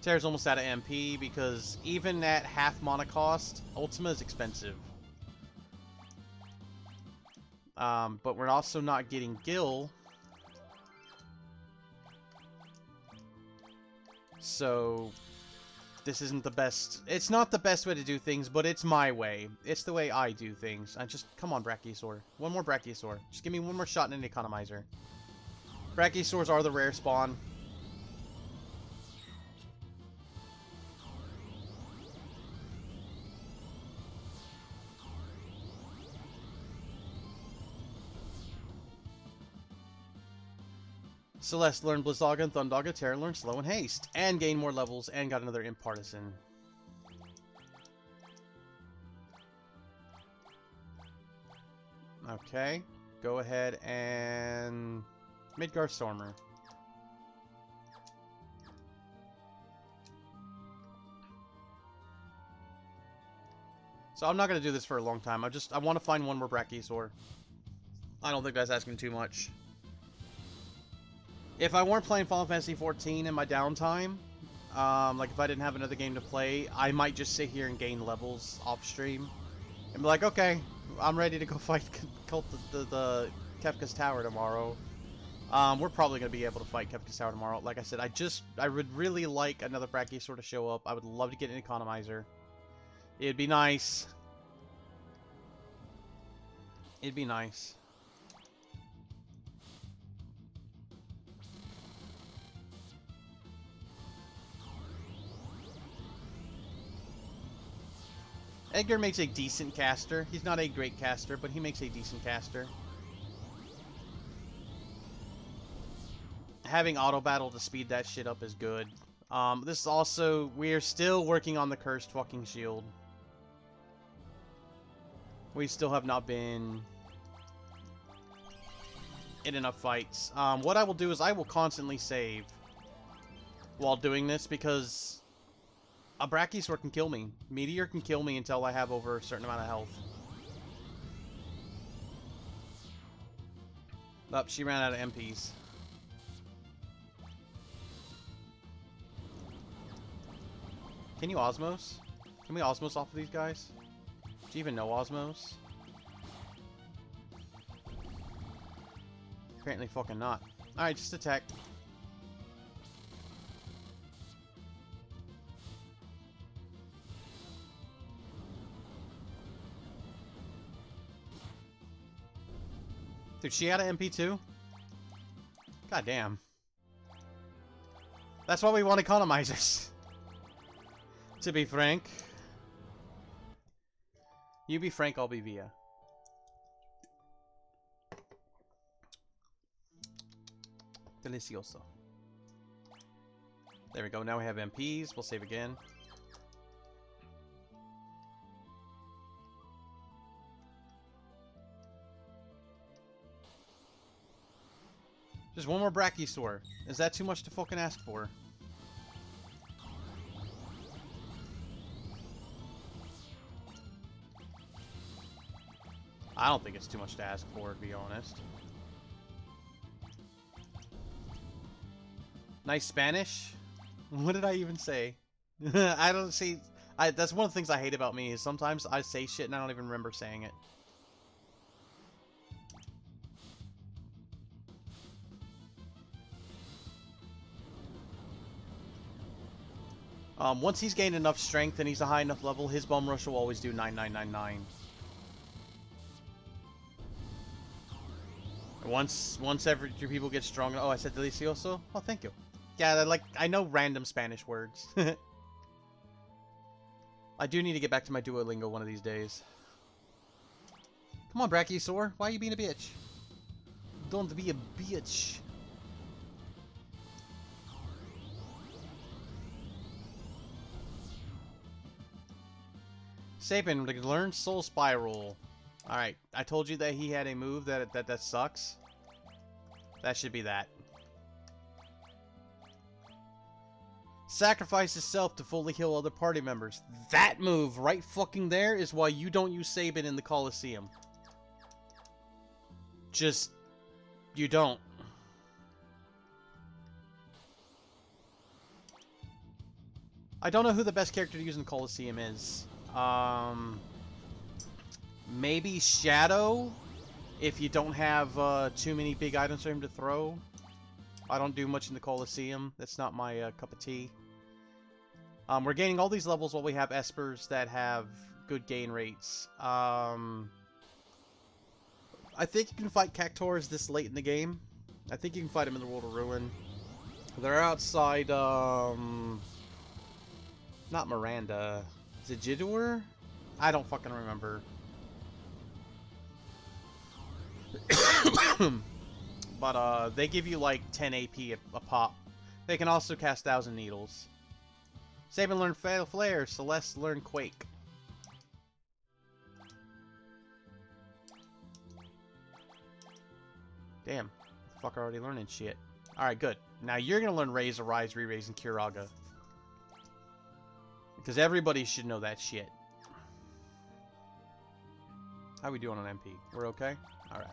Terra's almost out of MP because even at half mana cost, Ultima is expensive. But we're also not getting Gil. So, this isn't the best. It's not the best way to do things, but it's my way. It's the way I do things. Come on, Brachiosaur. One more Brachiosaur. Just give me one more shot in an economizer. Brachiosaurs are the rare spawn. Celeste learned Blizzaga and Thundaga, Terra learned Slow and Haste, and gained more levels, and got another Imp Partisan. Okay, go ahead and Midgar Stormer. So I'm not going to do this for a long time. I want to find one more Brachiosaur. I don't think that's asking too much. If I weren't playing Final Fantasy XIV in my downtime, like if I didn't have another game to play, I might just sit here and gain levels off stream. And be like, okay, I'm ready to go fight the Kefka's Tower tomorrow. We're probably going to be able to fight Kefkasaur tomorrow. Like I said, I would really like another Brachiosaur to show up. I would love to get an Economizer. It'd be nice. It'd be nice. Edgar makes a decent caster. He's not a great caster, but he makes a decent caster. Having auto battle to speed that shit up is good. This is also, we're still working on the cursed fucking shield. We still have not been in enough fights. What I will do is I will constantly save while doing this because a Brachiosaur can kill me. Meteor can kill me until I have over a certain amount of health. Oh, she ran out of MPs. Can you Osmos? Can we Osmos off of these guys? Do you even know Osmos? Apparently fucking not. Alright, just attack. Dude, she out of MP too? God damn. That's why we want economizers. To be frank. You be Frank, I'll be Via. Delicioso. There we go, now we have MPs. We'll save again. Just one more Brachiosaur. Is that too much to fucking ask for? I don't think it's too much to ask for, to be honest. Nice Spanish? What did I even say? I don't see... that's one of the things I hate about me, is sometimes I say shit and I don't even remember saying it. Once he's gained enough strength and he's a high enough level, his Bum Rush will always do 9999. Once every two people get strong. Oh, I said delicioso? Oh, thank you. Yeah, I know random Spanish words. I do need to get back to my Duolingo one of these days. Come on, Brachiosaur. Why are you being a bitch? Don't be a bitch. Sapin, learn Soul Spiral. Alright, I told you that he had a move that sucks. That should be that. Sacrifice itself to fully heal other party members. That move right fucking there is why you don't use Sabin in the Coliseum. Just... you don't. I don't know who the best character to use in Coliseum is. Maybe Shadow, if you don't have too many big items for him to throw. I don't do much in the Coliseum. That's not my cup of tea. We're gaining all these levels while we have Espers that have good gain rates. I think you can fight Cactuars this late in the game. I think you can fight them in the World of Ruin. They're outside, not Miranda. Is it Jidor? I don't fucking remember. But, they give you, like, 10 AP a pop. They can also cast 1,000 Needles. Sabin learn Flare, Celeste learn Quake. Damn. Fuck, already learning shit. Alright, good. Now you're gonna learn Raise, Arise, Re-Raise, and Curaga. Because everybody should know that shit. How we doing on MP? We're okay? Alright.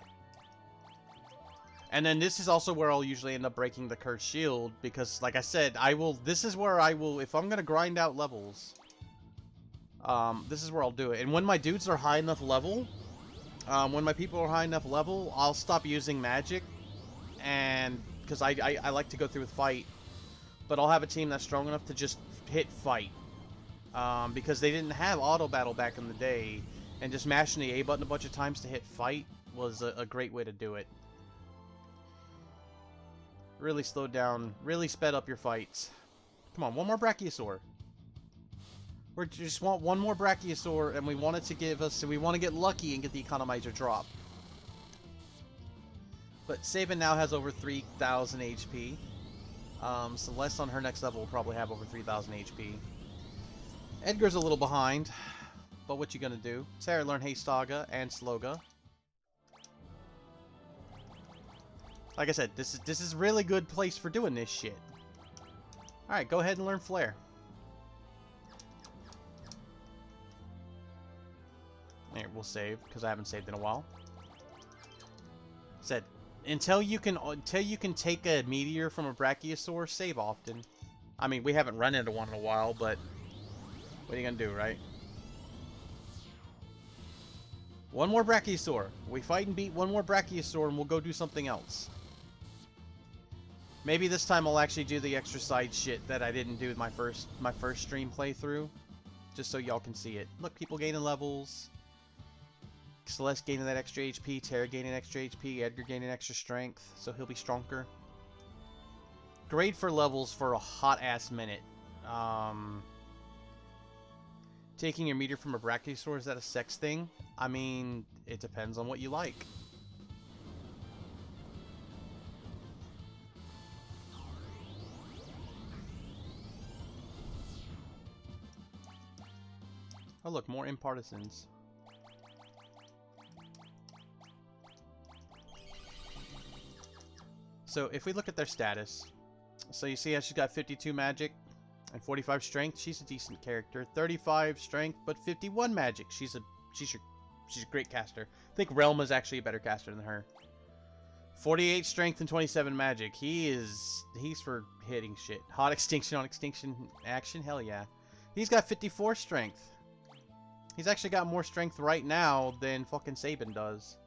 And then this is also where I'll usually end up breaking the Cursed Shield, because, like I said, this is where I will, if I'm gonna grind out levels, this is where I'll do it. And when my dudes are high enough level, when my people are high enough level, I'll stop using magic, and because I like to go through with fight, but I'll have a team that's strong enough to just hit fight. Because they didn't have auto battle back in the day, and just mashing the A button a bunch of times to hit fight was a great way to do it. Really slowed down, really sped up your fights. Come on, one more Brachiosaur. We just want one more Brachiosaur, and we want it to give us, we want to get lucky and get the economizer drop. But Sabin now has over 3,000 HP. Celeste on her next level will probably have over 3,000 HP. Edgar's a little behind, but what you gonna do? Terra learned Hastaga and Sloga. Like I said, this is really good place for doing this shit. Alright, go ahead and learn Flare. Here, we'll save, because I haven't saved in a while. Said, until you can take a meteor from a Brachiosaur, save often. I mean, we haven't run into one in a while, but what are you gonna do, right? One more Brachiosaur. We fight and beat one more Brachiosaur, and we'll go do something else. Maybe this time I'll actually do the extra side shit that I didn't do with my first stream playthrough, just so y'all can see it. Look, people gaining levels. Celeste gaining that extra HP, Terra gaining extra HP, Edgar gaining extra strength, so he'll be stronger. Great for levels for a hot-ass minute. Taking your meteor from a Brachiosaur, is that a sex thing? I mean, it depends on what you like. Oh look, more impartisans. So if we look at their status, so you see how she's got 52 magic and 45 strength. She's a decent character. 35 strength, but 51 magic. She's a great caster. I think Relma's actually a better caster than her. 48 strength and 27 magic. He's for hitting shit. Hot extinction on extinction action. Hell yeah. He's got 54 strength. He's actually got more strength right now than fucking Sabin does.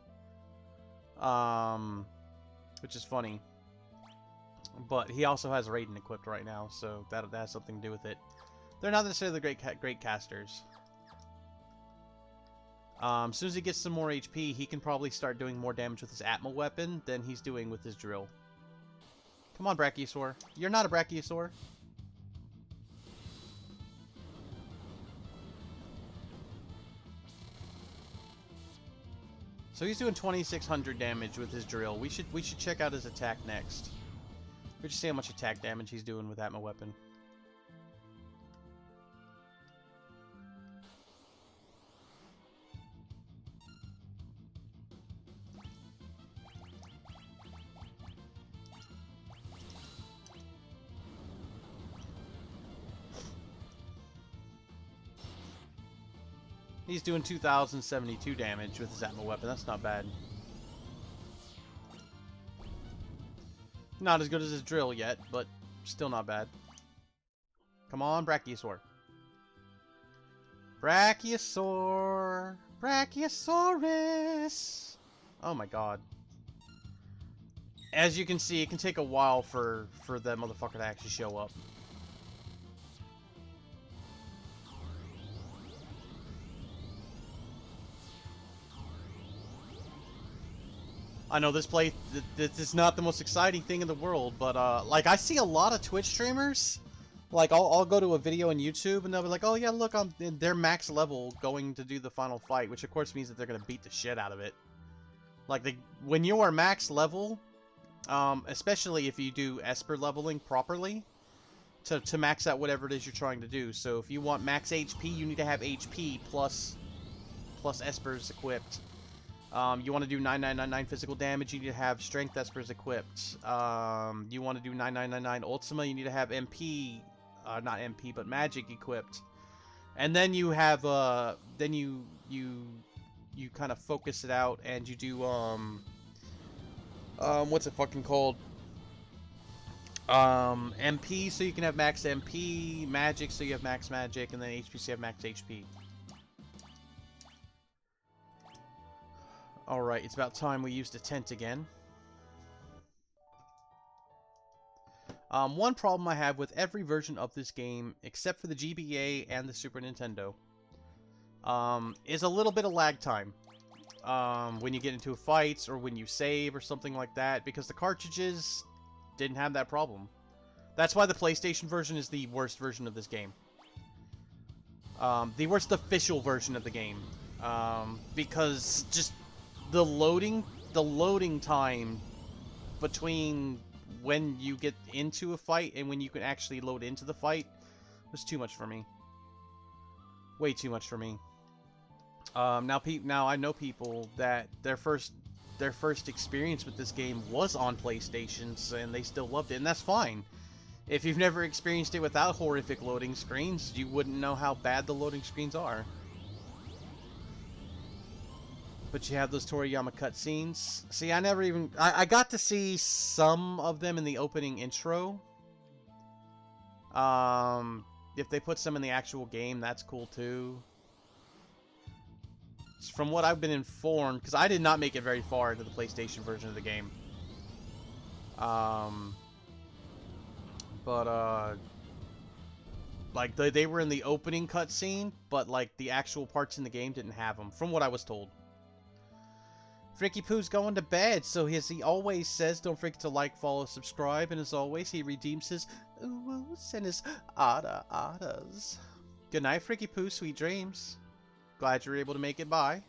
Which is funny. But he also has Raiden equipped right now, so that has something to do with it. They're not necessarily great casters. As soon as he gets some more HP, he can probably start doing more damage with his Atma weapon than he's doing with his drill. Come on, Brachiosaur. You're not a Brachiosaur. So he's doing 2,600 damage with his drill. We should check out his attack next. We should see how much attack damage he's doing with that weapon. He's doing 2,072 damage with his Atma weapon. That's not bad. Not as good as his drill yet, but still not bad. Come on, Brachiosaur. Brachiosaur! Brachiosaurus! Oh my god. As you can see, it can take a while for that motherfucker to actually show up. I know this is not the most exciting thing in the world, but like I see a lot of Twitch streamers. Like I'll go to a video on YouTube and they'll be like, "Oh yeah, look, I'm in their max level going to do the final fight," which of course means that they're gonna beat the shit out of it. Like when you are max level, especially if you do Esper leveling properly, to max out whatever it is you're trying to do. So if you want max HP, you need to have HP plus Espers equipped. You want to do 9999 physical damage, you need to have strength Espers equipped. You want to do 9999 Ultima, you need to have MP, not MP, but magic equipped. And then you have, then you kind of focus it out and you do, what's it fucking called? MP, so you can have max MP, magic, so you have max magic, and then HP, so you have max HP. Alright, it's about time we used a tent again. One problem I have with every version of this game, except for the GBA and the Super Nintendo, is a little bit of lag time. When you get into fights or when you save or something like that, because the cartridges didn't have that problem. That's why the PlayStation version is the worst version of this game. The worst official version of the game. Because just the loading time between when you get into a fight and when you can actually load into the fight was too much for me. Way too much for me. Now I know people that their first experience with this game was on PlayStations and they still loved it, and that's fine. If you've never experienced it without horrific loading screens, you wouldn't know how bad the loading screens are. But you have those Toriyama cutscenes. See, I got to see some of them in the opening intro. If they put some in the actual game, that's cool too. From what I've been informed, because I did not make it very far into the PlayStation version of the game. Like, they were in the opening cutscene, but, like, the actual parts in the game didn't have them, from what I was told. Fricky Poo's going to bed, so as he always says, don't forget to like, follow, subscribe, and as always, he redeems his oohs and his ada-adas. Good night, Fricky Poo, sweet dreams. Glad you were able to make it by.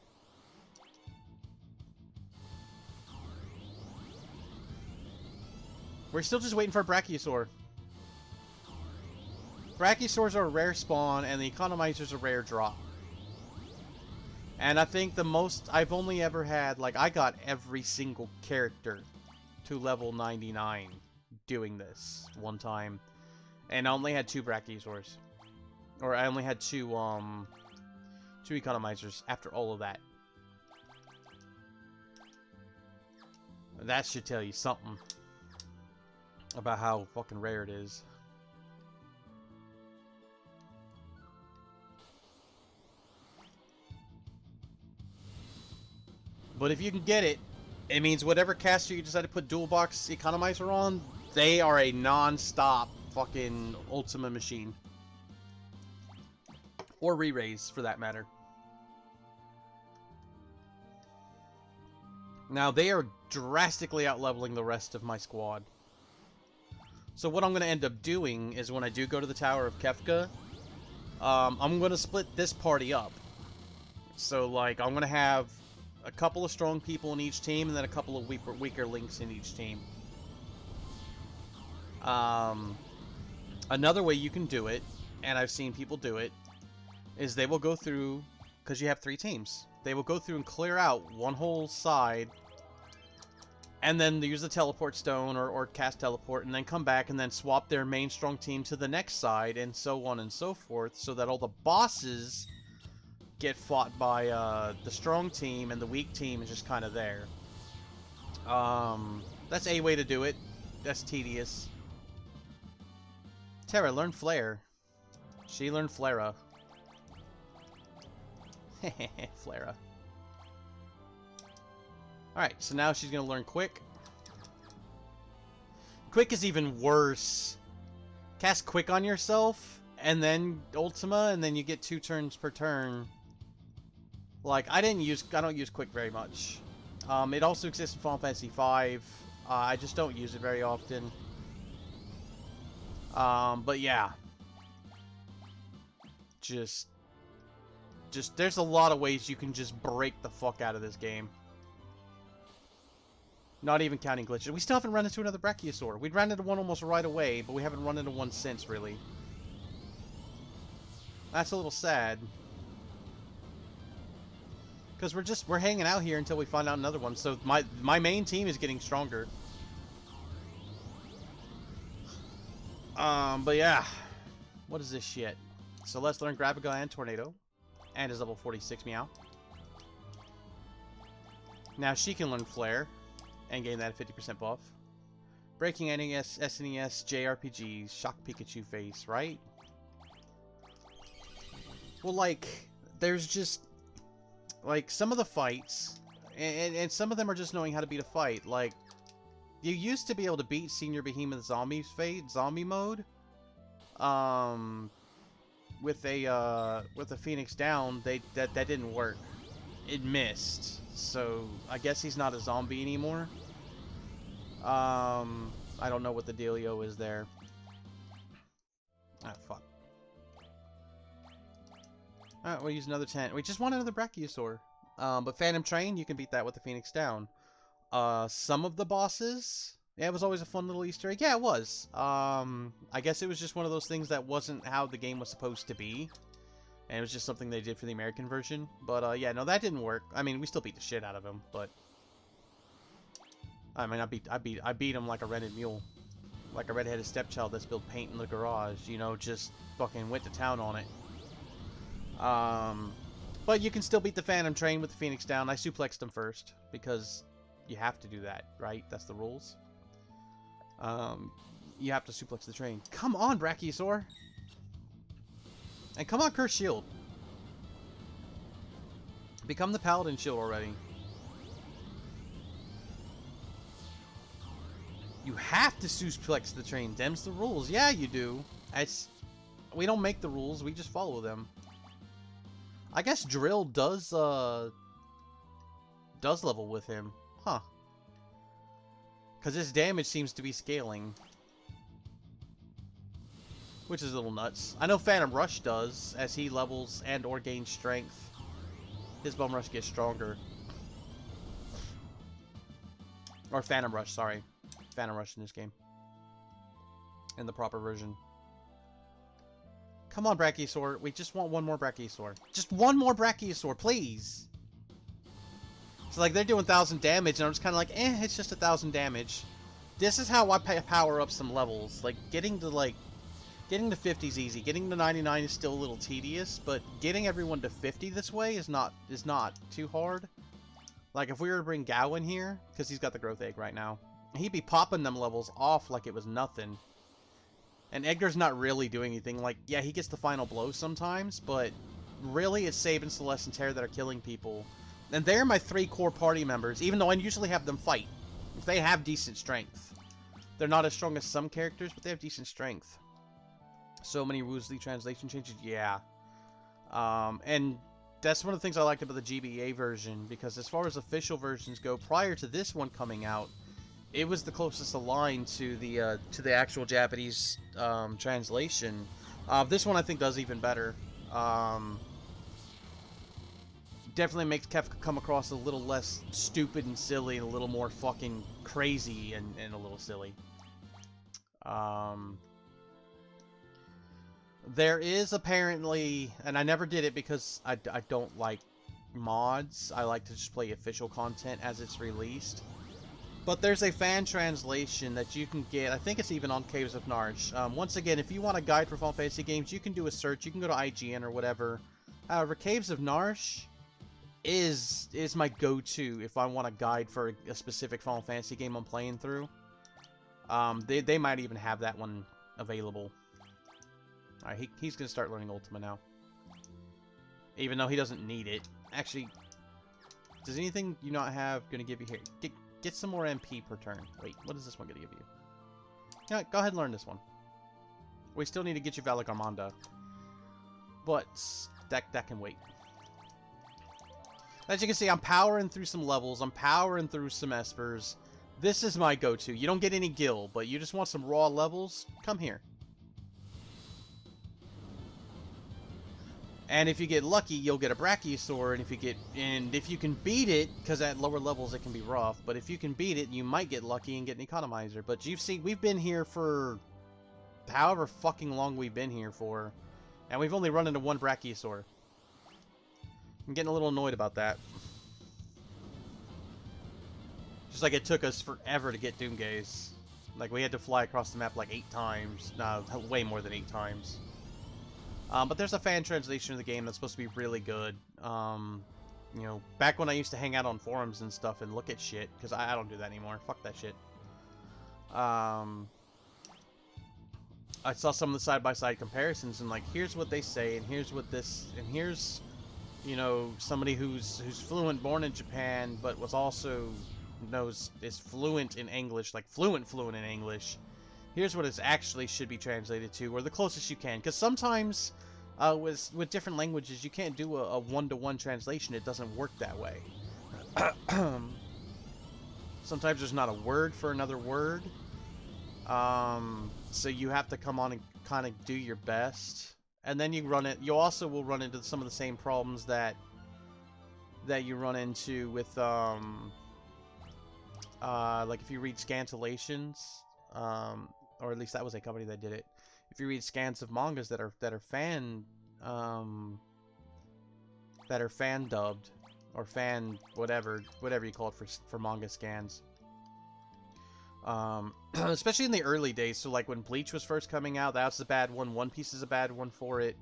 We're still just waiting for a Brachiosaur. Brachiosaurs are a rare spawn, and the Economizer's a rare drop. And I think the most I've only ever had, like, I got every single character to level 99 doing this one time. And I only had 2 Brachiosaurs. Or I only had 2 Economizers after all of that. That should tell you something about how fucking rare it is. But if you can get it, it means whatever caster you decide to put dual box Economizer on, they are a non-stop fucking Ultima machine. Or re-raise, for that matter. Now, they are drastically out-leveling the rest of my squad. So what I'm going to end up doing is when I do go to the Tower of Kefka, I'm going to split this party up. So, like, I'm going to have a couple of strong people in each team, and then a couple of weaker links in each team. Another way you can do it, and I've seen people do it, is they will go through, because you have 3 teams, they will go through and clear out one whole side, and then they use the teleport stone or cast teleport, and then come back and then swap their main strong team to the next side, and so on and so forth, so that all the bosses get fought by the strong team, and the weak team is just kind of there. That's a way to do it. That's tedious. Terra learned Flare. She learned Flare. Flare. Alright, so now she's going to learn Quick. Quick is even worse. Cast Quick on yourself, and then Ultima, and then you get 2 turns per turn. Like, I don't use Quick very much. It also exists in Final Fantasy V. I just don't use it very often. But yeah. Just there's a lot of ways you can just break the fuck out of this game. Not even counting glitches. We still haven't run into another Brachiosaur. We'd ran into one almost right away, but we haven't run into one since, really. That's a little sad. Because we're hanging out here until we find out another one. So my main team is getting stronger. But yeah. What is this shit? So let's learn Graviga and Tornado. And his level 46 Meow. Now she can learn Flare. And gain that 50% buff. Breaking NES, SNES, JRPGs, Shock Pikachu face, right? Well, like, there's just... like, some of the fights, and some of them are just knowing how to beat a fight. Like, you used to be able to beat Senior Behemoth zombie mode. With a Phoenix down, that didn't work. It missed. So I guess he's not a zombie anymore. I don't know what the dealio is there. Ah, fuck. Alright, we'll use another 10. We just want another Brachiosaur. But Phantom Train, you can beat that with the Phoenix down. Some of the bosses... Yeah, it was always a fun little Easter egg. Yeah, it was. I guess it was just one of those things that wasn't how the game was supposed to be. And it was just something they did for the American version. But, yeah, no, that didn't work. I mean, we still beat the shit out of him, but... I mean, I beat him like a rented mule. Like a redheaded stepchild that spilled paint in the garage. You know, just fucking went to town on it. But you can still beat the Phantom Train with the Phoenix down. I suplexed him first, because you have to do that, right? That's the rules. You have to suplex the train. Come on, Brachiosaur! And come on, Curse Shield! Become the Paladin Shield already. You have to suplex the train. Them's the rules. Yeah, you do. We don't make the rules, we just follow them. I guess Drill does level with him. Huh. Because his damage seems to be scaling. Which is a little nuts. I know Phantom Rush does, as he levels and or gains strength. His Bum Rush gets stronger. Or Phantom Rush, sorry. Phantom Rush in this game. In the proper version. Come on, Brachiosaur. We just want one more Brachiosaur. Just one more Brachiosaur, please! So, like, they're doing 1,000 damage, and I'm just kind of like, it's just 1,000 damage. This is how I power up some levels. Like, getting to 50 is easy. Getting to 99 is still a little tedious, but getting everyone to 50 this way is not too hard. Like, if we were to bring Gao in here, because he's got the growth egg right now, he'd be popping them levels off like it was nothing. And Edgar's not really doing anything. Like, yeah, he gets the final blow sometimes, but really it's Saban, Celeste, and Terra that are killing people. And they're my 3 core party members, even though I usually have them fight. If they have decent strength. They're not as strong as some characters, but they have decent strength. So many Woosley translation changes, yeah. And that's one of the things I liked about the GBA version, because as far as official versions go, prior to this one coming out, it was the closest aligned to the actual Japanese translation. This one I think does even better. Definitely makes Kefka come across a little less stupid and silly, and a little more fucking crazy and a little silly. There is apparently, and I never did it because I don't like mods. I like to just play official content as it's released. But there's a fan translation that you can get. I think it's even on Caves of Narsh. Once again, if you want a guide for Final Fantasy games, you can do a search. You can go to IGN or whatever. However, Caves of Narsh is my go-to if I want a guide for a specific Final Fantasy game I'm playing through. They might even have that one available. Alright, he's going to start learning Ultima now. Even though he doesn't need it. Actually, does anything you not have going to give you here? Get some more MP per turn. Wait, what is this one going to give you? Yeah, go ahead and learn this one. We still need to get you Valak Armanda. But that can wait. As you can see, I'm powering through some levels. I'm powering through some Espers. This is my go-to. You don't get any gil, but you just want some raw levels? Come here. And if you get lucky, you'll get a Brachiosaur, and if you can beat it, because at lower levels it can be rough, but if you can beat it, you might get lucky and get an Economizer. But you've seen, we've been here for however fucking long we've been here for, and we've only run into one Brachiosaur. I'm getting a little annoyed about that. Just like it took us forever to get Doomgaze. Like, we had to fly across the map like 8 times. No, way more than 8 times. But there's a fan translation of the game that's supposed to be really good. You know, back when I used to hang out on forums and stuff and look at shit, because I don't do that anymore. Fuck that shit. I saw some of the side-by-side comparisons, and like, here's what they say, and here's what this, and here's, you know, somebody who's fluent, born in Japan, but was also is fluent in English, like fluent in English, here's what it actually should be translated to, or the closest you can. Because sometimes with different languages, you can't do a one-to-one translation. It doesn't work that way. Sometimes there's not a word for another word. So you have to come on and kind of do your best. And then you also will run into some of the same problems that you run into with like if you read scantillations, or at least that was a company that did it. If you read scans of mangas that are fan dubbed or fan whatever you call it for manga scans. Especially in the early days, so like when Bleach was first coming out, that was a bad one. One Piece is a bad one for it.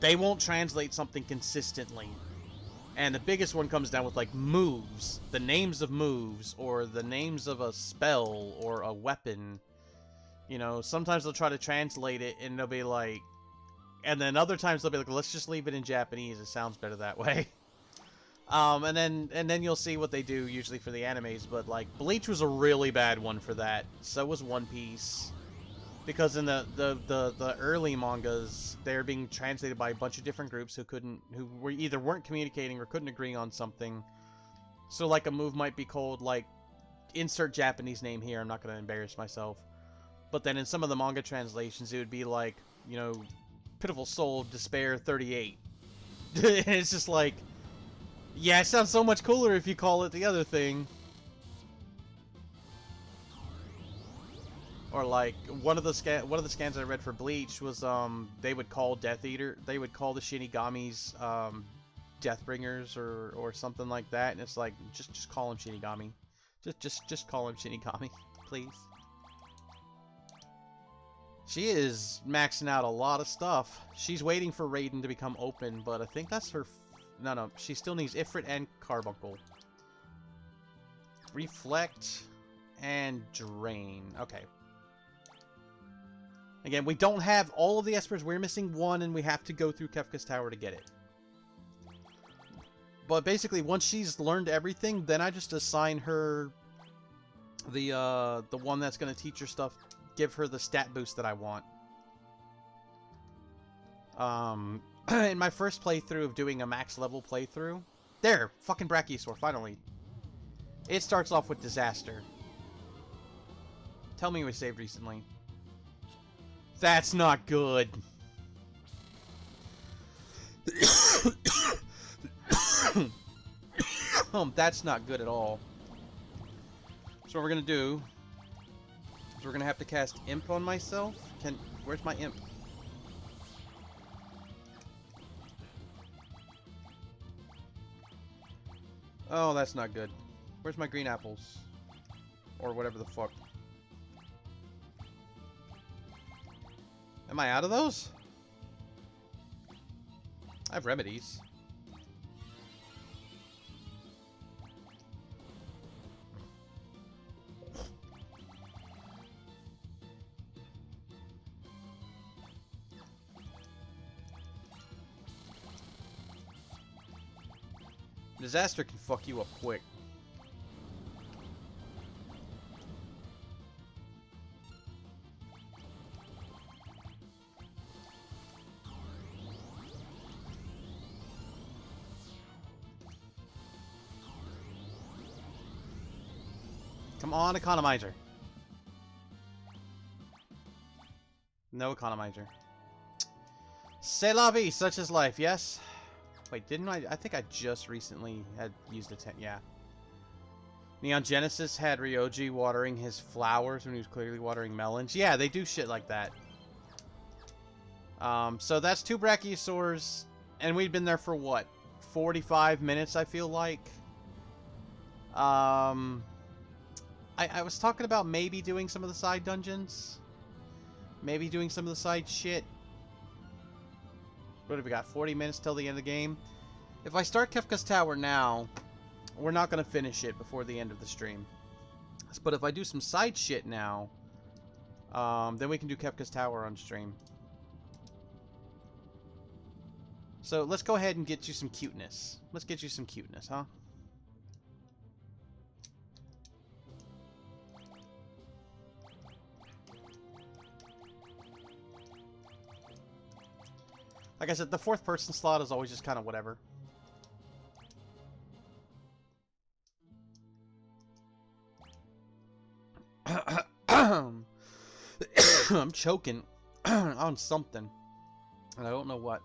They won't translate something consistently. And the biggest one comes down with like moves, the names of moves, or the names of a spell or a weapon. You know, sometimes they'll try to translate it and they'll be like, and then other times they'll be like, let's just leave it in Japanese, it sounds better that way. And then you'll see what they do usually for the animes, but like Bleach was a really bad one for that. So was One Piece. Because in the early mangas, they're being translated by a bunch of different groups who either weren't communicating or couldn't agree on something. So like a move might be called like, insert Japanese name here, I'm not going to embarrass myself. But then in some of the manga translations, it would be like, you know, Pitiful Soul Despair 38. It's just like, yeah, it sounds so much cooler if you call it the other thing. Or like one of the scans I read for Bleach was they would call the Shinigamis Deathbringers or something like that, and it's like just call him Shinigami, just call him Shinigami, please. She is maxing out a lot of stuff. She's waiting for Raiden to become open, but I think that's her. No, she still needs Ifrit and Carbuncle. Reflect and Drain. Okay. Again, we don't have all of the espers. We're missing one, and we have to go through Kefka's Tower to get it. But basically, once she's learned everything, then I just assign her the one that's going to teach her stuff, give her the stat boost that I want. In my first playthrough of doing a max level playthrough, there, fucking Brachiosaur, finally. It starts off with Disaster. Tell me we saved recently. That's not good. That's not good at all. So what we're gonna do is we're gonna have to cast Imp on myself. Where's my Imp? Oh, that's not good. Where's my green apples? Or whatever the fuck. Am I out of those? I have remedies. Disaster can fuck you up quick. Come on, economizer. No economizer. C'est la vie, such is life, yes? Wait, didn't I think I just recently had used a 10, yeah. Neon Genesis had Ryoji watering his flowers when he was clearly watering melons. Yeah, they do shit like that. So that's 2 Brachiosaurs, and we'd been there for what? 45 minutes, I feel like. I was talking about maybe doing some of the side dungeons. Maybe doing some of the side shit. What have we got? 40 minutes till the end of the game. If I start Kefka's Tower now, we're not going to finish it before the end of the stream. But if I do some side shit now, then we can do Kefka's Tower on stream. So let's go ahead and get you some cuteness. Let's get you some cuteness, huh? Like I said, the fourth person slot is always just kind of whatever. I'm choking on something, and I don't know what.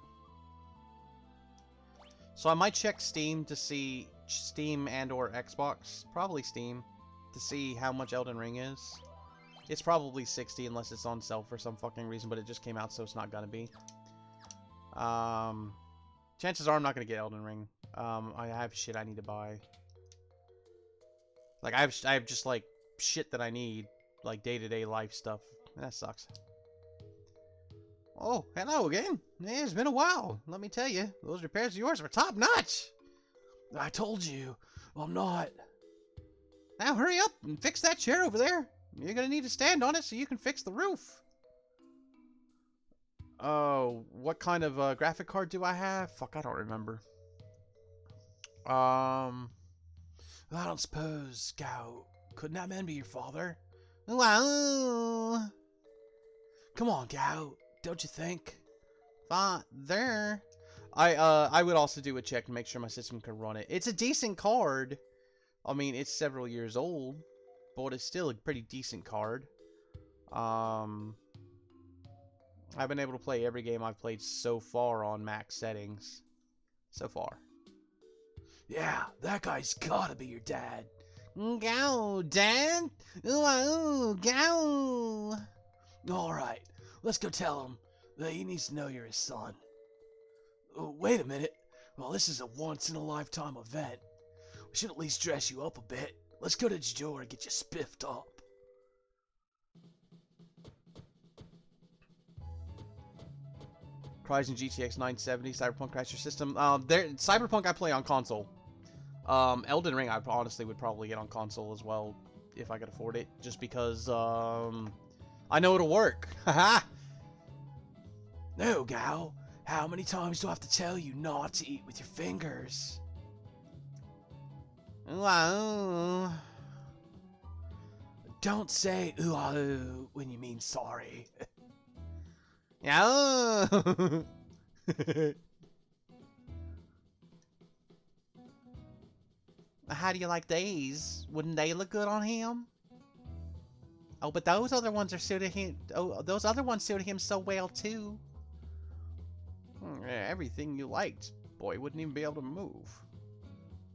So I might check Steam to see Steam and or Xbox, probably Steam, to see how much Elden Ring is. It's probably 60 unless it's on sale for some fucking reason, but it just came out, so it's not gonna be. Chances are I'm not gonna get Elden Ring. I have shit I need to buy. Like I have just like shit that I need, like day-to-day life stuff. That sucks. Oh, hello again. It's been a while. Let me tell you, those repairs of yours were top notch. I told you, I'm not. Now hurry up and fix that chair over there. You're gonna need to stand on it so you can fix the roof. Oh, what kind of graphic card do I have? Fuck, I don't remember. I don't suppose, Scout, couldn't that man be your father? Wow. Come on, Gout, don't you think? Father. I would also do a check to make sure my system can run it. It's a decent card. I mean, it's several years old, but it's still a pretty decent card. I've been able to play every game I've played so far on max settings. So far. Yeah, that guy's gotta be your dad. Go, Dad! Ooh, go! Alright, let's go tell him that he needs to know you're his son. Oh, wait a minute. Well, this is a once-in-a-lifetime event. We should at least dress you up a bit. Let's go to the door and get you spiffed up. Ryzen GTX 970, Cyberpunk Crasher System. Cyberpunk I play on console. Elden Ring I honestly would probably get on console as well if I could afford it, just because I know it'll work. Haha. No, Gal. How many times do I have to tell you not to eat with your fingers? Wow. Don't say ooh when you mean sorry. Yeah. How do you like these? Wouldn't they look good on him? Oh, but those other ones are suited him. Oh, those other ones suited him so well too. Yeah, everything you liked. Boy, wouldn't even be able to move.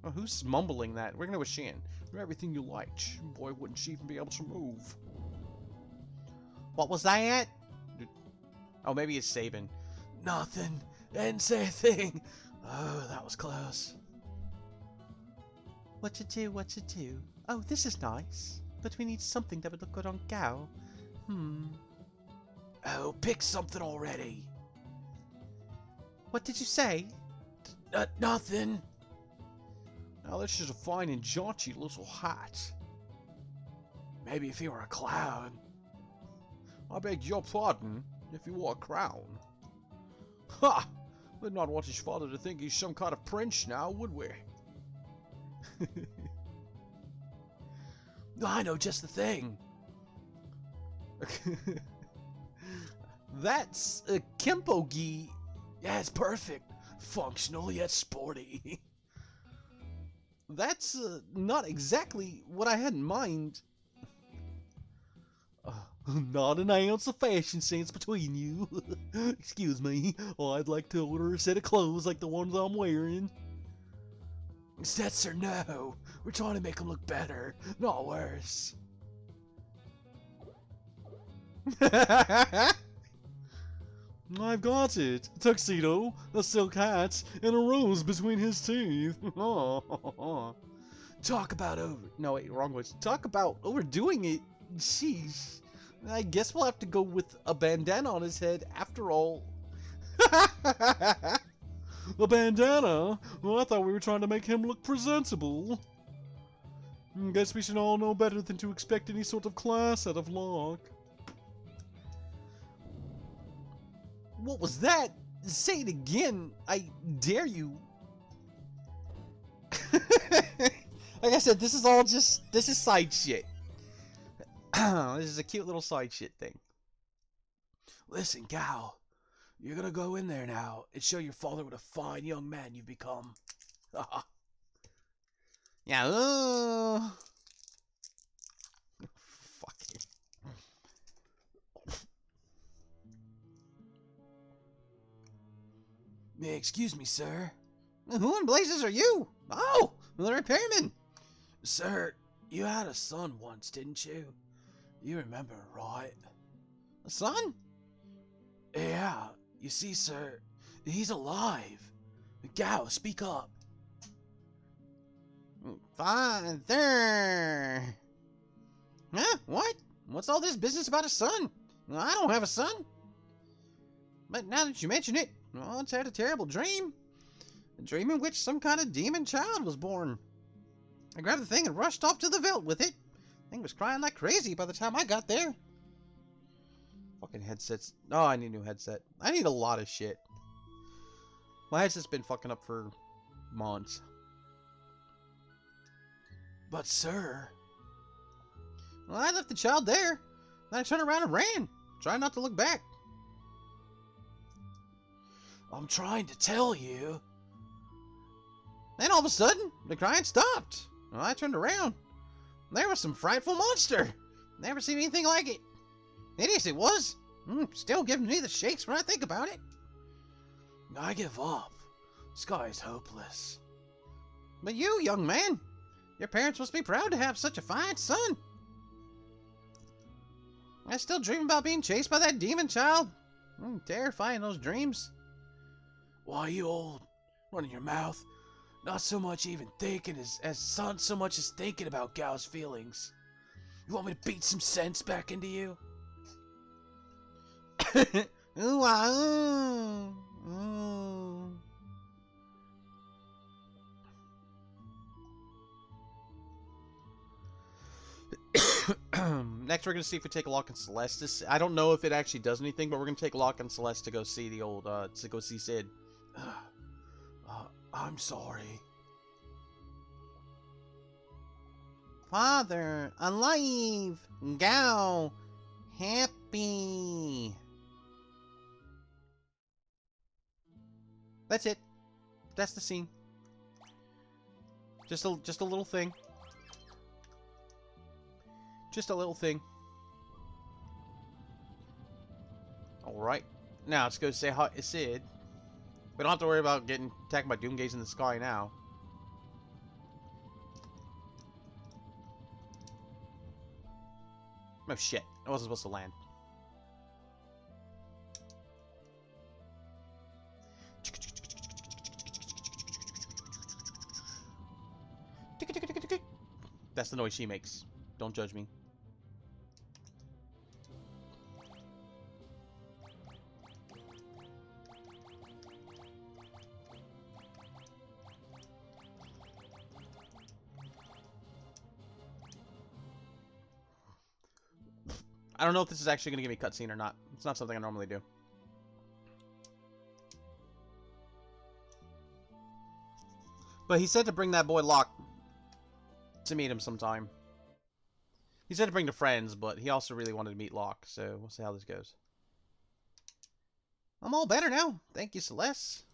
Oh, who's mumbling that? We're gonna go with Shan. Everything you liked. Boy, wouldn't she even be able to move. What was that? Oh, maybe it's Sabin. Nothing. Didn't say a thing. Oh, that was close. What to do, what to do? Oh, this is nice. But we need something that would look good on Gao. Oh, pick something already. What did you say? Nothing. Now this is a fine and jaunty little hat. Maybe if he were a clown. I beg your pardon, if you wore a crown. Ha! We'd not want his father to think he's some kind of prince now, would we? I know just the thing. That's a Kempo-gi. Yeah, it's perfect. Functional yet sporty. That's not exactly what I had in mind. Not an ounce of fashion sense between you. Excuse me. I'd like to order a set of clothes like the ones I'm wearing. Sets or no, we're trying to make them look better, not worse. I've got it. A tuxedo, a silk hat, and a rose between his teeth. Talk about over... No, wait, wrong words. Talk about overdoing it. Sheesh. I guess we'll have to go with a bandana on his head after all. A bandana? Well, I thought we were trying to make him look presentable. Guess we should all know better than to expect any sort of class out of Locke. What was that? Say it again. I dare you. Like I said, this is all just... This is side shit. This is a cute little side shit thing. Listen, Gal. You're gonna go in there now and show your father what a fine young man you've become. Yeah. Fuck it. Excuse me, sir. Who in blazes are you? Oh, the repairman. Sir, you had a son once, didn't you? You remember, right? A son? Yeah. You see, sir, he's alive. Gal, speak up. Father. Huh? What? What's all this business about a son? I don't have a son. But now that you mention it, I once had a terrible dream. A dream in which some kind of demon child was born. I grabbed the thing and rushed off to the Veldt with it. Thing was crying like crazy by the time I got there. Fucking headsets. Oh, I need a new headset. I need a lot of shit. My headset's been fucking up for months. But, sir... Well, I left the child there. Then I turned around and ran. Trying not to look back. I'm trying to tell you. Then all of a sudden, the crying stopped. Well, I turned around. There was some frightful monster. Never seen anything like it. Hideous it was. Still giving me the shakes when I think about it. I give up. This guy is hopeless. But you, young man, your parents must be proud to have such a fine son. I still dream about being chased by that demon child. Terrifying, those dreams. Why, you old running your mouth? Not so much even thinking not so much as thinking about Gal's feelings. You want me to beat some sense back into you? Ooh, ah, ooh. Next, we're gonna see if we take a lock on Celeste. I don't know if it actually does anything, but we're gonna take a lock on Celeste to go see the old, to go see Sid. I'm sorry. Father, alive! Gal, happy. That's it. That's the scene. Just a little thing. Just a little thing. Alright. Now, let's go say hi to Sid. We don't have to worry about getting attacked by Doomgaze in the sky now. Oh shit. I wasn't supposed to land. That's the noise she makes. Don't judge me. I don't know if this is actually going to give me a cutscene or not. It's not something I normally do. But he said to bring that boy Locke to meet him sometime. He said to bring the friends, but he also really wanted to meet Locke, so we'll see how this goes. I'm all better now. Thank you, Celeste.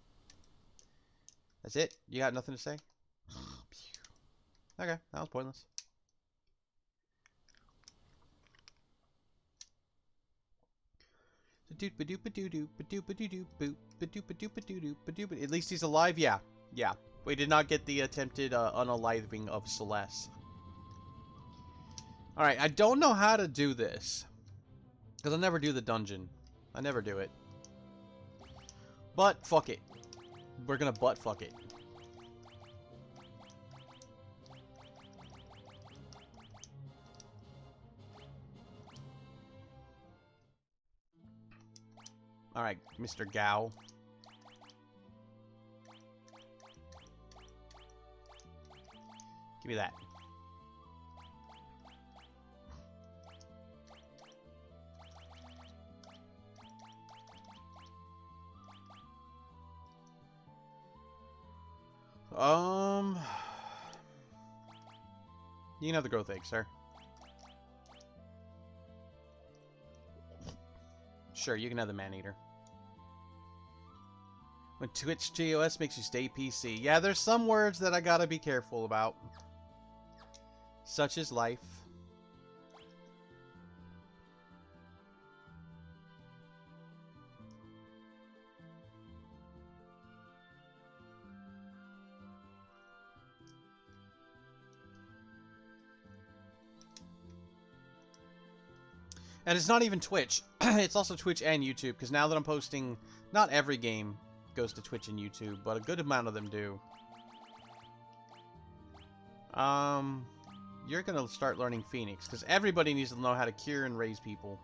That's it? You got nothing to say? Okay, that was pointless. At least he's alive? Yeah. Yeah. We did not get the attempted unaliving of Celeste. Alright, I don't know how to do this. Because I never do the dungeon. I never do it. But, fuck it. We're gonna butt fuck it. Alright, Mr. Gao. Give me that. You can have the growth egg, sir. Sure, you can have the man-eater. When Twitch TOS makes you stay PC. Yeah, there's some words that I gotta be careful about. Such is life. And it's not even Twitch. It's also Twitch and YouTube, because now that I'm posting, not every game goes to Twitch and YouTube, but a good amount of them do. You're gonna start learning Phoenix, because everybody needs to know how to cure and raise people.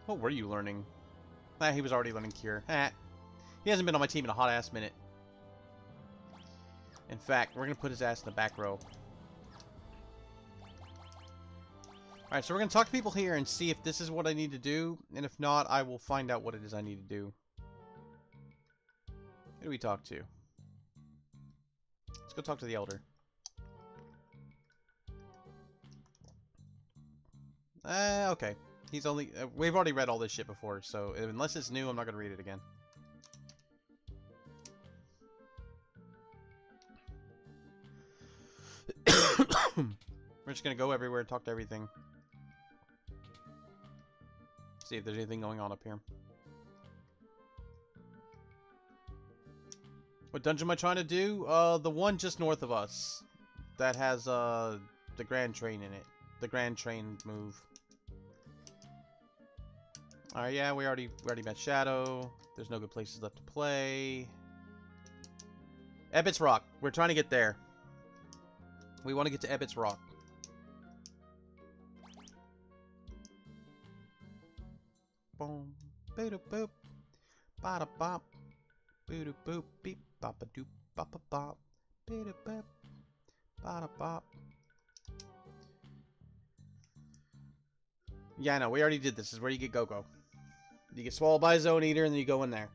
What were you learning? Ah, he was already learning cure. Ah. He hasn't been on my team in a hot-ass minute. In fact, we're gonna put his ass in the back row. Alright, so we're going to talk to people here and see if this is what I need to do, and if not, I will find out what it is I need to do. Who do we talk to? Let's go talk to the Elder. Okay. He's only... we've already read all this shit before, so unless it's new, I'm not going to read it again. We're just going to go everywhere and talk to everything. See if there's anything going on up here. What dungeon am I trying to do? The one just north of us. That has, the Grand Train in it. The Grand Train move. Alright, yeah, we already met Shadow. There's no good places left to play. Ebbets Rock. We're trying to get there. We want to get to Ebbets Rock. Boom, bada boop, bada bop, booda boop, beep, boppa doop, boppa bop, bada boop, bada bop. Yeah, I know, we already did this. This is where you get Go-Go. You get swallowed by a Zone Eater, and then you go in there.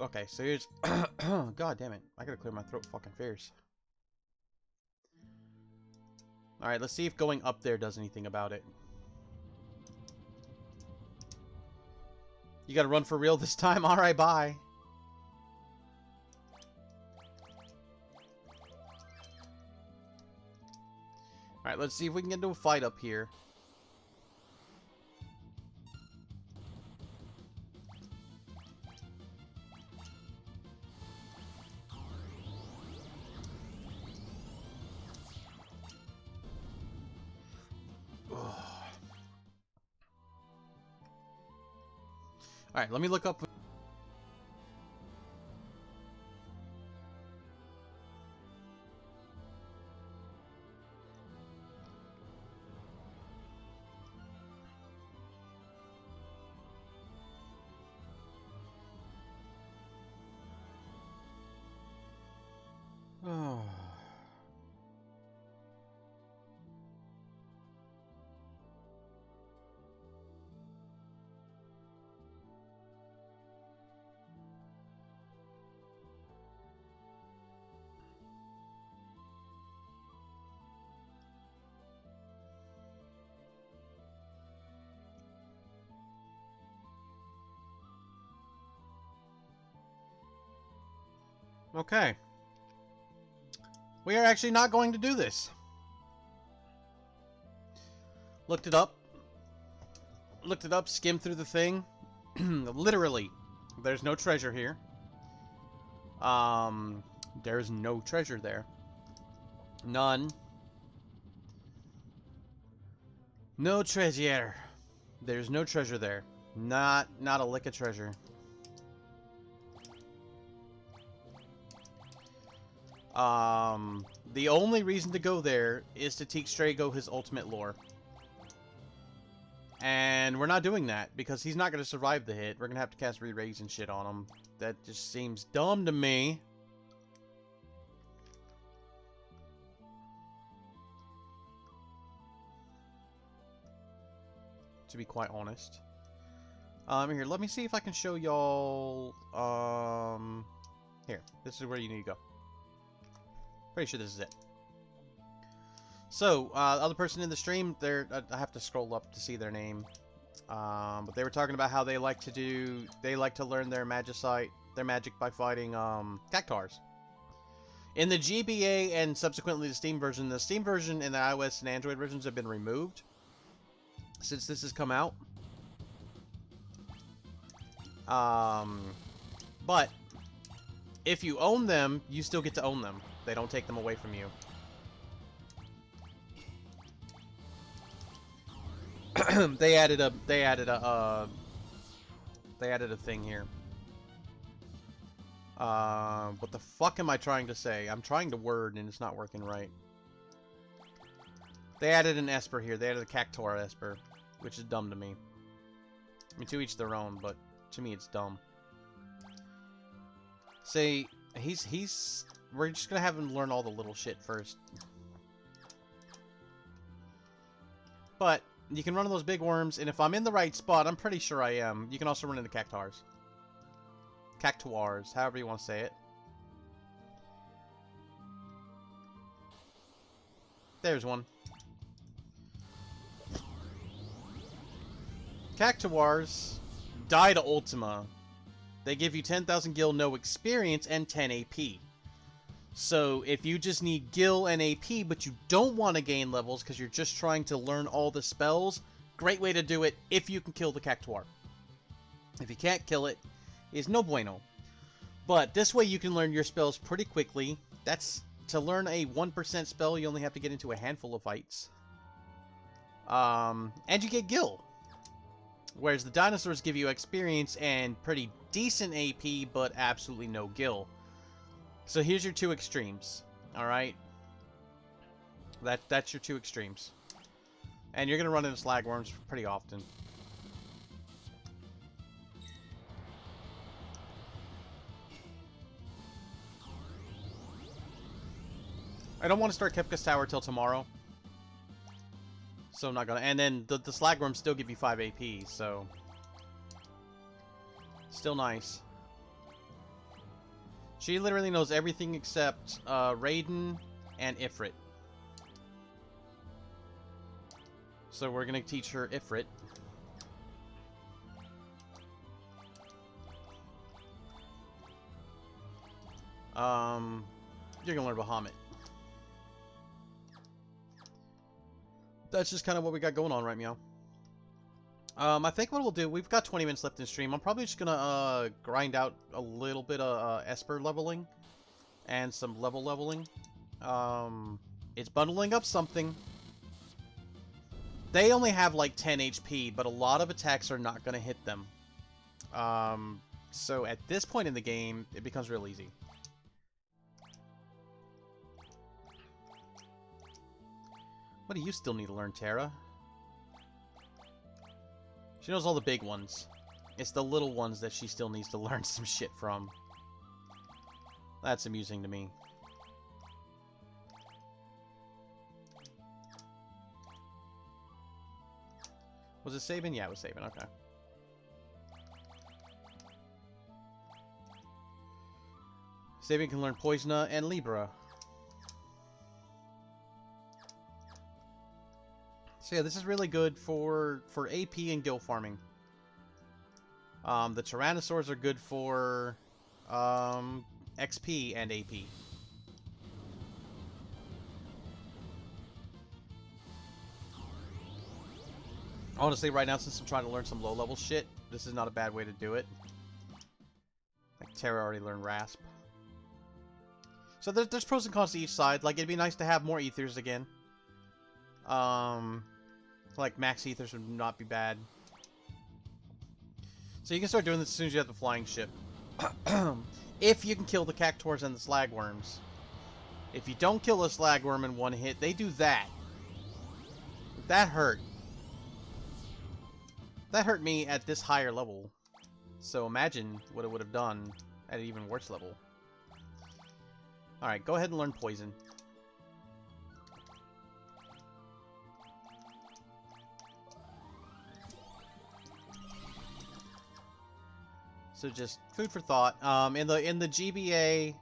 Okay, so here's... God damn it. I gotta clear my throat fucking fierce. Alright, let's see if going up there does anything about it. You gotta run for real this time? Alright, bye. Alright, let's see if we can get into a fight up here. Alright, let me look up... Oh... Okay. We are actually not going to do this. Looked it up. Skimmed through the thing. Literally, there's no treasure here. There's no treasure there. None. No treasure. There's no treasure there. Not a lick of treasure. The only reason to go there is to teach Strago his ultimate lore. And we're not doing that, because he's not going to survive the hit. We're going to have to cast re-raise and shit on him. That just seems dumb to me. To be quite honest. Here, let me see if I can show y'all, here, this is where you need to go. Pretty sure this is it. So, other person in the stream, I have to scroll up to see their name. But they were talking about how they like to learn their magic by fighting, cactuars. In the GBA and subsequently the Steam version and the iOS and Android versions have been removed since this has come out. But if you own them, you still get to own them. They don't take them away from you. They added a thing here. What the fuck am I trying to say? I'm trying to word and it's not working right. They added an Esper here. They added a Cactuar Esper, which is dumb to me. I mean, to each their own, but to me it's dumb. Say, we're just gonna have him learn all the little shit first. But you can run into those big worms, and if I'm in the right spot, I'm pretty sure I am, you can also run into Cactuars. Cactuars, however you want to say it. There's one. Cactuars die to Ultima. They give you 10,000 gil, no experience, and 10 AP. So if you just need gil and AP, but you don't want to gain levels because you're just trying to learn all the spells, great way to do it if you can kill the Cactuar. If you can't kill it, it's no bueno. But this way you can learn your spells pretty quickly. That's to learn a 1% spell, you only have to get into a handful of fights. And you get gil. Whereas the dinosaurs give you experience and pretty decent AP, but absolutely no gil. So here's your two extremes. Alright? That's your two extremes. And you're going to run into slagworms pretty often. I don't want to start Kefka's Tower till tomorrow. So I'm not gonna. And then the slagworms still give you 5 AP, so still nice. She literally knows everything except Raiden and Ifrit. So we're gonna teach her Ifrit. You're gonna learn Bahamut. That's just kind of what we got going on right now. I think what we'll do, we've got 20 minutes left in the stream. I'm probably just gonna grind out a little bit of Esper leveling and some leveling. It's bundling up something. They only have like 10 HP, but a lot of attacks are not gonna hit them. So at this point in the game, it becomes real easy. What do you still need to learn, Terra? She knows all the big ones. It's the little ones that she still needs to learn some shit from. That's amusing to me. Was it saving? Yeah, it was saving. Okay. Saving can learn Poisona and Libra. So yeah, this is really good for AP and gil farming. The Tyrannosaurs are good for XP and AP. Honestly, right now, since I'm trying to learn some low-level shit, this is not a bad way to do it. Like, Terra already learned Rasp. So there's pros and cons to each side. Like, it'd be nice to have more Ethers again. Like, max Ethers would not be bad. So you can start doing this as soon as you have the flying ship. If you can kill the Cactuars and the Slagworms. If you don't kill a slagworm in one hit, they do that. That hurt. That hurt me at this higher level. So imagine what it would have done at an even worse level. Alright, go ahead and learn poison. So just food for thought. In the GBA,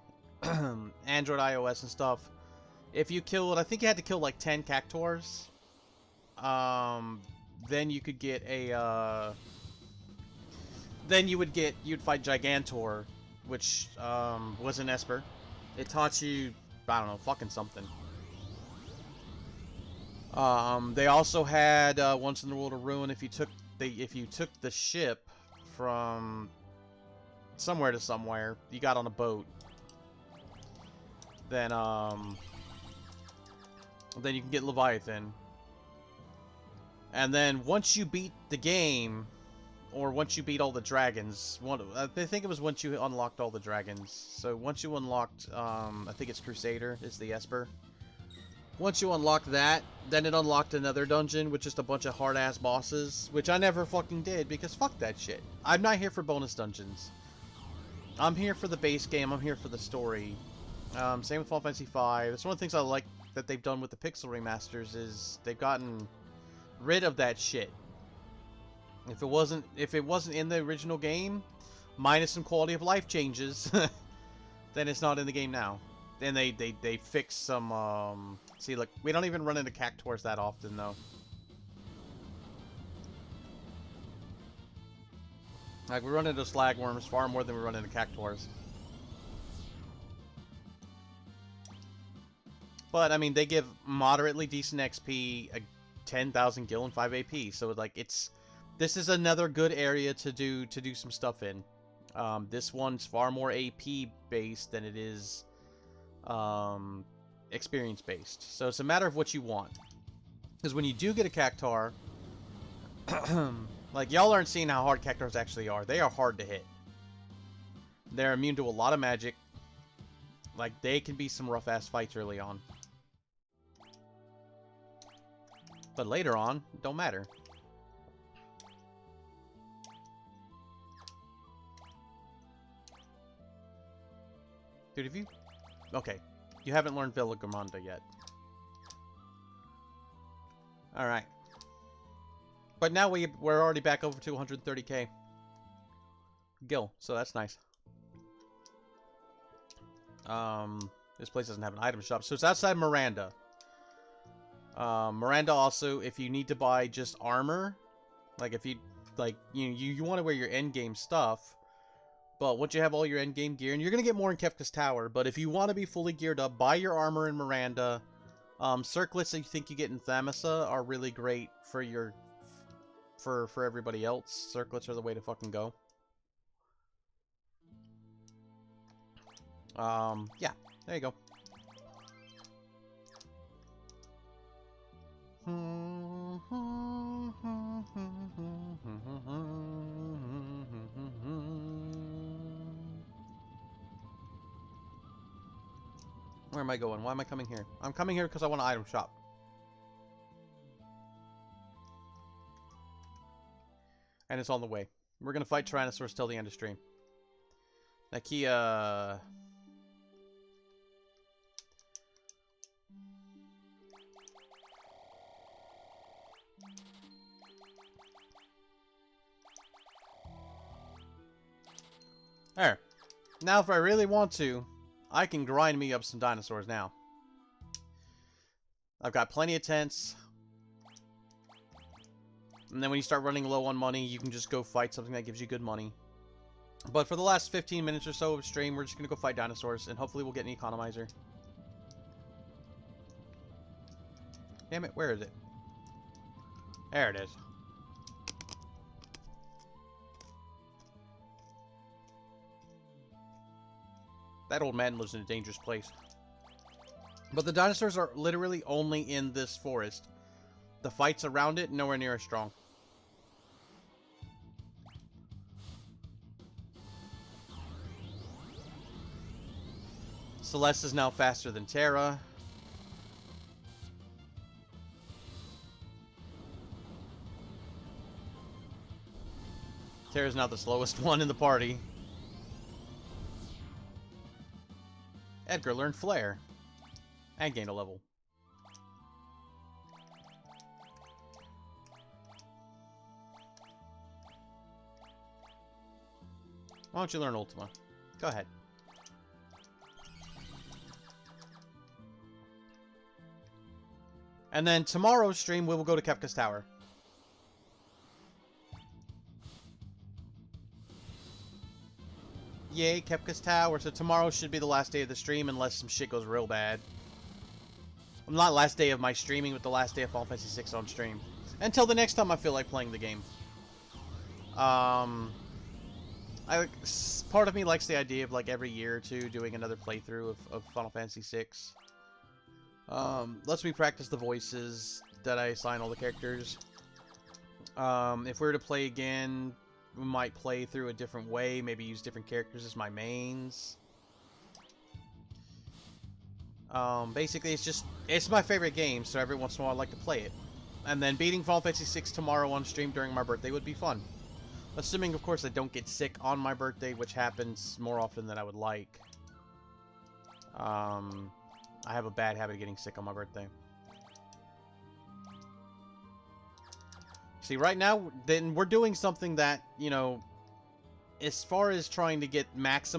Android, iOS, and stuff, if you killed, I think you had to kill like 10 cactuars. Then you could get a. Then you'd fight Gigantor, which was an Esper. It taught you, I don't know, fucking something. They also had Once in the World of Ruin. If you took the ship from somewhere to somewhere, you got on a boat, then you can get Leviathan. And then once you beat the game, or once you beat all the dragons, I think it was once you unlocked all the dragons. So once you unlocked, I think it's Crusader is the Esper. Once you unlock that, then it unlocked another dungeon with just a bunch of hard-ass bosses, which I never fucking did, because fuck that shit. I'm not here for bonus dungeons. I'm here for the base game, I'm here for the story. Same with Final Fantasy V. That's one of the things I like that they've done with the Pixel Remasters, is they've gotten rid of that shit. If it wasn't in the original game, minus some quality of life changes, then it's not in the game now. And they fixed some, see, look, we don't even run into cactuars that often, though. Like, we run into slagworms far more than we run into cactuars. But, I mean, they give moderately decent XP, 10,000 gil, and 5 AP, so, like, this is another good area to do some stuff in. This one's far more AP based than it is experience based. So it's a matter of what you want. Because when you do get a cactuar, like, y'all aren't seeing how hard cactuars actually are. They are hard to hit. They're immune to a lot of magic. Like, they can be some rough ass fights early on. But later on, it don't matter. Dude, have you... Okay. You haven't learned Villagamanda yet. Alright. But now we're already back over to 130k gil, so that's nice. This place doesn't have an item shop, so it's outside Miranda. Miranda also, if you need to buy just armor, like if you, like, you want to wear your endgame stuff, but once you have all your endgame gear, and you're going to get more in Kefka's Tower, but if you want to be fully geared up, buy your armor in Miranda. Circlets that you think you get in Thamasa are really great for your, for everybody else. Circlets are the way to fucking go. Yeah, there you go. Where am I going? Why am I coming here? I'm coming here because I want an item shop. And it's on the way. We're gonna fight Tyrannosaurus till the end of stream. Nakia... There. Now if I really want to, I can grind me up some dinosaurs now. I've got plenty of tents. And then when you start running low on money, you can just go fight something that gives you good money. But for the last 15 minutes or so of stream, we're just going to go fight dinosaurs, and hopefully we'll get an economizer. Damn it, where is it? There it is. That old man lives in a dangerous place. But the dinosaurs are literally only in this forest. The fights around it, nowhere near as strong. Celeste is now faster than Terra. Terra's now the slowest one in the party. Edgar learned Flare. And gained a level. Why don't you learn Ultima? Go ahead. And then tomorrow's stream, we will go to Kefka's Tower. Yay, Kefka's Tower. So tomorrow should be the last day of the stream unless some shit goes real bad. Well, not last day of my streaming, but the last day of Final Fantasy VI on stream. Until the next time I feel like playing the game. Part of me likes the idea of like every year or two doing another playthrough of Final Fantasy VI. Lets me practice the voices that I assign all the characters. If we were to play again, we might play through a different way, maybe use different characters as my mains. Basically, it's my favorite game, so every once in a while I like to play it. And then beating Final Fantasy VI tomorrow on stream during my birthday would be fun. Assuming, of course, I don't get sick on my birthday, which happens more often than I would like. I have a bad habit of getting sick on my birthday. See, right now, then we're doing something that, you know, as far as trying to get min-max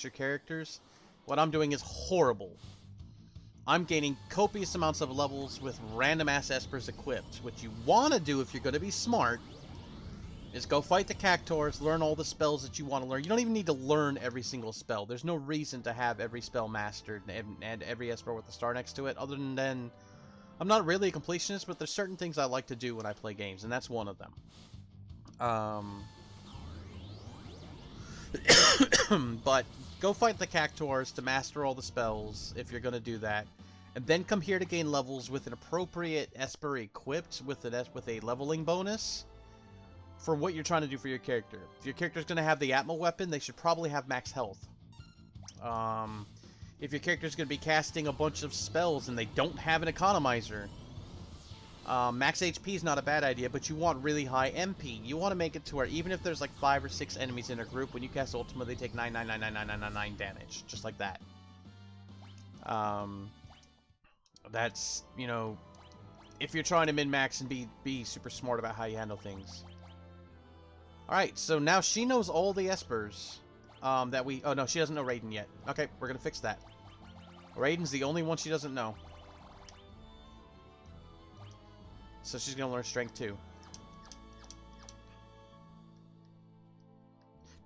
your characters, what I'm doing is horrible. I'm gaining copious amounts of levels with random-ass espers equipped. What you want to do if you're going to be smart is go fight the Cactuars, learn all the spells that you want to learn. You don't even need to learn every single spell. There's no reason to have every spell mastered and every esper with a star next to it, other than I'm not really a completionist, but there's certain things I like to do when I play games, and that's one of them. But go fight the Cactuars to master all the spells, if you're going to do that. And then come here to gain levels with an appropriate esper equipped with a leveling bonus for what you're trying to do for your character. If your character's going to have the Atma weapon, they should probably have max health. If your character's going to be casting a bunch of spells and they don't have an economizer, max HP is not a bad idea, but you want really high MP. You want to make it to where even if there's like 5 or 6 enemies in a group, when you cast Ultima, they take 9 damage, just like that. That's, you know, if you're trying to min-max and be super smart about how you handle things. Alright, so now she knows all the espers that we... Oh, no, she doesn't know Raiden yet. Okay, we're going to fix that. Raiden's the only one she doesn't know. So she's going to learn Strength too.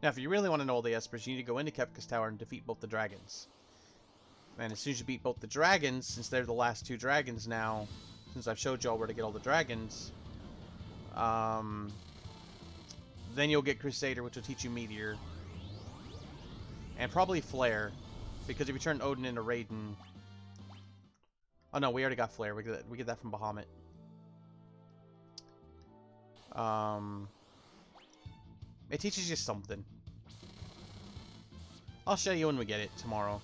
Now, if you really want to know all the espers, you need to go into Kefka's Tower and defeat both the dragons. And as soon as you beat both the dragons, since they're the last 2 dragons now, since I've showed y'all where to get all the dragons, then you'll get Crusader, which will teach you Meteor. And probably Flare, because if you turn Odin into Raiden... Oh no, we already got Flare. We get that from Bahamut. It teaches you something. I'll show you when we get it tomorrow.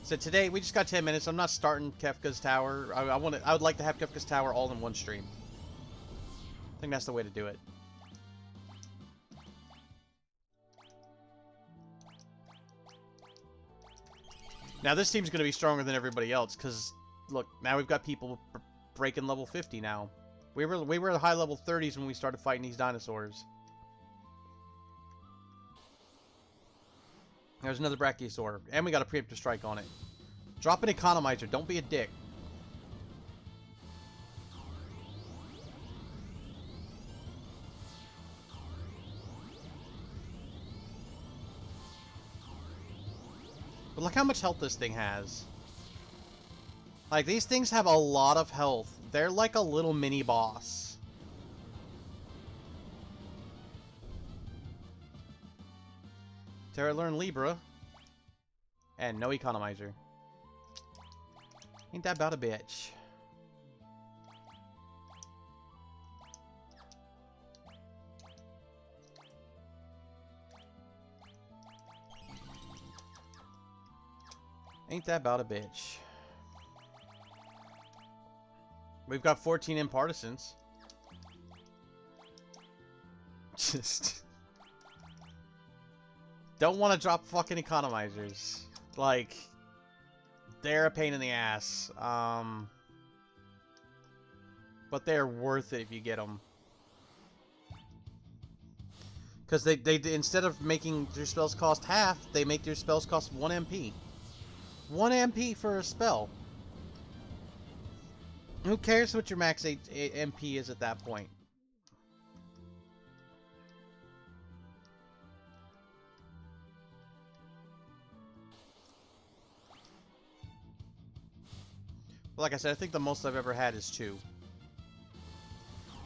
So today, we just got 10 minutes. I'm not starting Kefka's Tower. I would like to have Kefka's Tower all in one stream. I think that's the way to do it. Now this team's going to be stronger than everybody else, because, look, now we've got people breaking level 50 now. We were at high level 30s when we started fighting these dinosaurs. There's another Brachiosaur, and we got a preemptive strike on it. Drop an economizer, don't be a dick. But look how much health this thing has. Like, these things have a lot of health. They're like a little mini boss. Terra learn Libra. And no economizer. Ain't that about a bitch? Ain't that about a bitch? We've got 14 in partisans. Just don't want to drop fucking economizers. Like, they're a pain in the ass. But they're worth it if you get them. Because they instead of making their spells cost half, they make their spells cost 1 MP. 1 MP for a spell. Who cares what your max MP is at that point? Like I said, I think the most I've ever had is 2.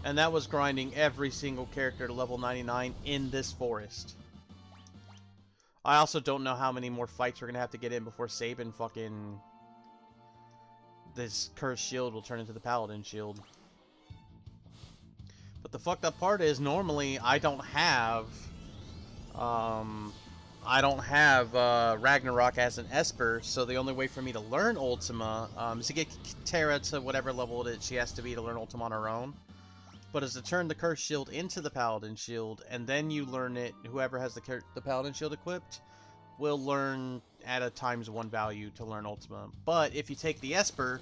And that was grinding every single character to level 99 in this forest. I also don't know how many more fights we're going to have to get in before Sabin fucking... this cursed shield will turn into the paladin shield. But the fucked up part is, normally I don't have... Ragnarok as an Esper, so the only way for me to learn Ultima is to get Terra to whatever level it is she has to be to learn Ultima on her own. But is to turn the Cursed Shield into the Paladin Shield, and then you learn it, whoever has the Paladin Shield equipped, will learn at a ×1 value to learn Ultima. But if you take the Esper,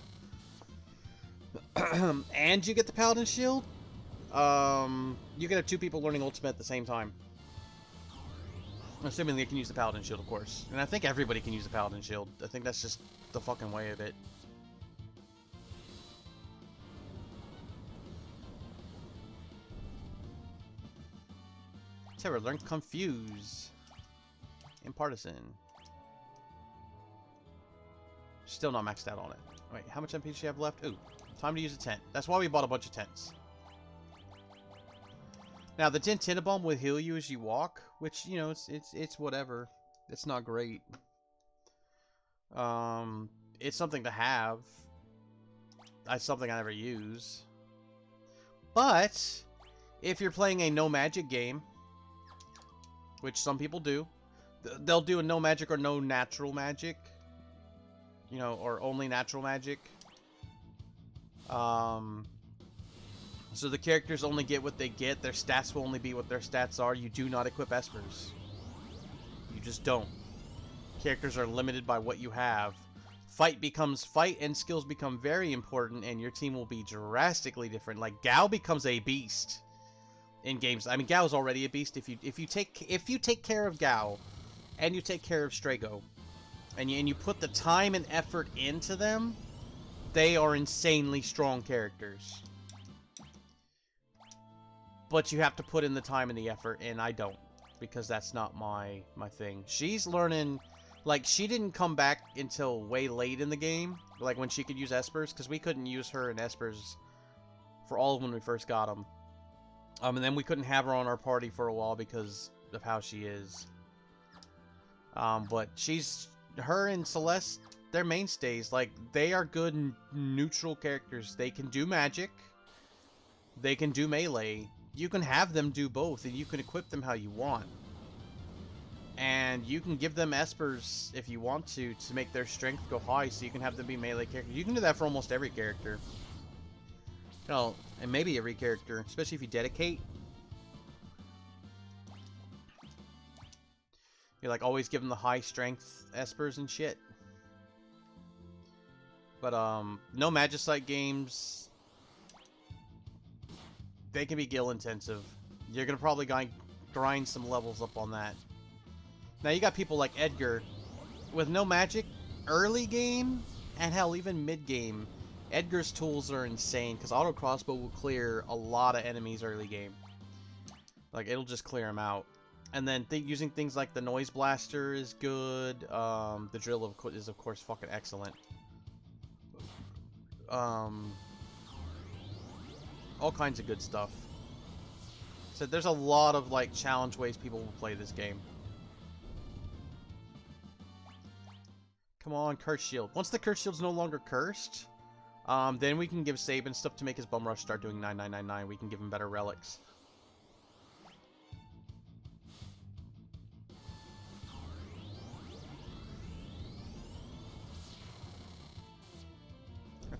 and you get the Paladin Shield, you can have 2 people learning Ultima at the same time. Assuming they can use the Paladin Shield, of course. And I think everybody can use the Paladin Shield. I think that's just the fucking way of it. Terra, learn Confuse. And Partisan. Still not maxed out on it. Wait, how much MP does she have left? Ooh, time to use a tent. That's why we bought a bunch of tents. Now, the Tintinabomb will heal you as you walk, which, you know, it's whatever. It's not great. It's something to have. It's something I never use. But, if you're playing a no magic game, which some people do, they'll do a no magic or no natural magic. You know, or only natural magic. So the characters only get what they get. Their stats will only be what their stats are. You do not equip Espers. You just don't. Characters are limited by what you have. Fight and skills become very important, and your team will be drastically different. Like, Gao becomes a beast in games. I mean, Gao's already a beast. If you take care of Gao, and you take care of Strago, and you put the time and effort into them, they are insanely strong characters. But you have to put in the time and the effort, and I don't, because that's not my thing. She's learning, like, she didn't come back until way late in the game, like when she could use Espers, because we couldn't use her in Espers for all of when we first got them. And then we couldn't have her on our party for a while because of how she is. But her and Celeste, they're mainstays. Like, they are good neutral characters. They can do magic. They can do melee. You can have them do both, and you can equip them how you want. And you can give them Espers if you want to make their strength go high, so you can have them be melee characters. You can do that for almost every character. No, and maybe every character, especially if you dedicate. You like always give them the high strength Espers and shit. But no Magicite games, they can be gil intensive. You're gonna probably grind some levels up on that. Now you got people like Edgar with no magic early game, and hell, even mid game. Edgar's tools are insane because auto crossbow will clear a lot of enemies early game. Like, it'll just clear them out. And then using things like the noise blaster is good. The drill is of course fucking excellent. All kinds of good stuff. So there's a lot of like challenge ways people will play this game. Come on, Cursed Shield. Once the Cursed Shield's no longer cursed, then we can give Sabin stuff to make his Bum Rush start doing 9999. We can give him better relics.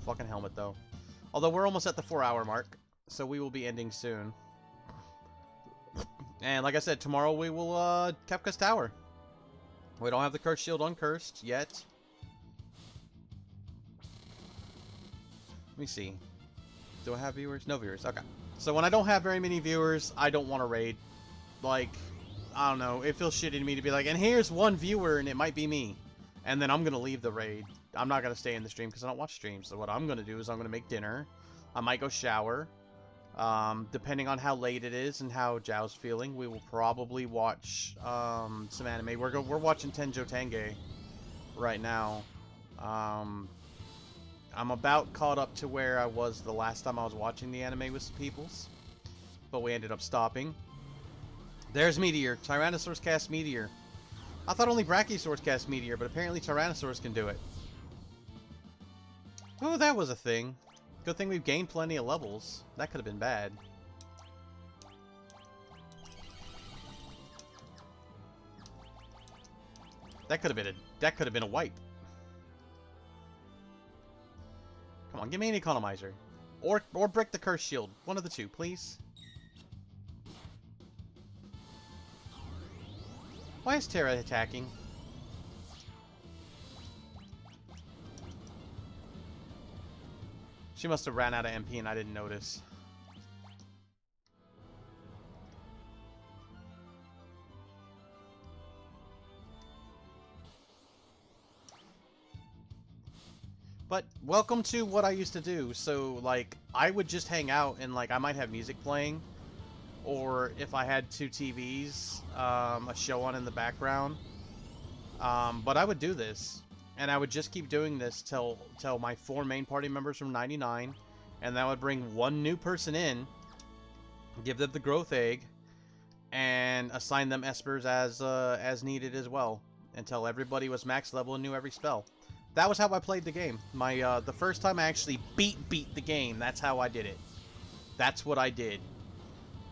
fucking helmet, though. Although we're almost at the 4-hour mark, so we will be ending soon. And like I said, tomorrow we will, Kefka's Tower. We don't have the Cursed Shield uncursed yet. Let me see. Do I have viewers? No viewers. Okay. So when I don't have very many viewers, I don't want to raid. Like, I don't know. It feels shitty to me to be like, and here's one viewer, and it might be me. And then I'm going to leave the raid. I'm not going to stay in the stream because I don't watch streams. So what I'm going to do is I'm going to make dinner. I might go shower. Depending on how late it is and how Zhao's feeling, we will probably watch some anime. We're watching Tenjo Tenge right now. I'm about caught up to where I was the last time I was watching the anime with some peoples, but we ended up stopping. There's Meteor. Tyrannosaurus cast Meteor. I thought only Brachiosaurus cast Meteor, but apparently Tyrannosaurus can do it. Oh, that was a thing. Good thing we've gained plenty of levels. That could have been bad. That could have been a wipe. Come on, give me an economizer. Or break the Cursed Shield. One of the two, please. Why is Terra attacking? She must have ran out of MP and I didn't notice. But welcome to what I used to do. So, like, I would just hang out and, like, I might have music playing. Or if I had 2 TVs, a show on in the background. But I would do this. And I would just keep doing this till my 4 main party members from 99. And that would bring 1 new person in. Give them the growth egg. And assign them espers as needed as well. Until everybody was max level and knew every spell. That was how I played the game. The first time I actually beat the game, that's how I did it. That's what I did.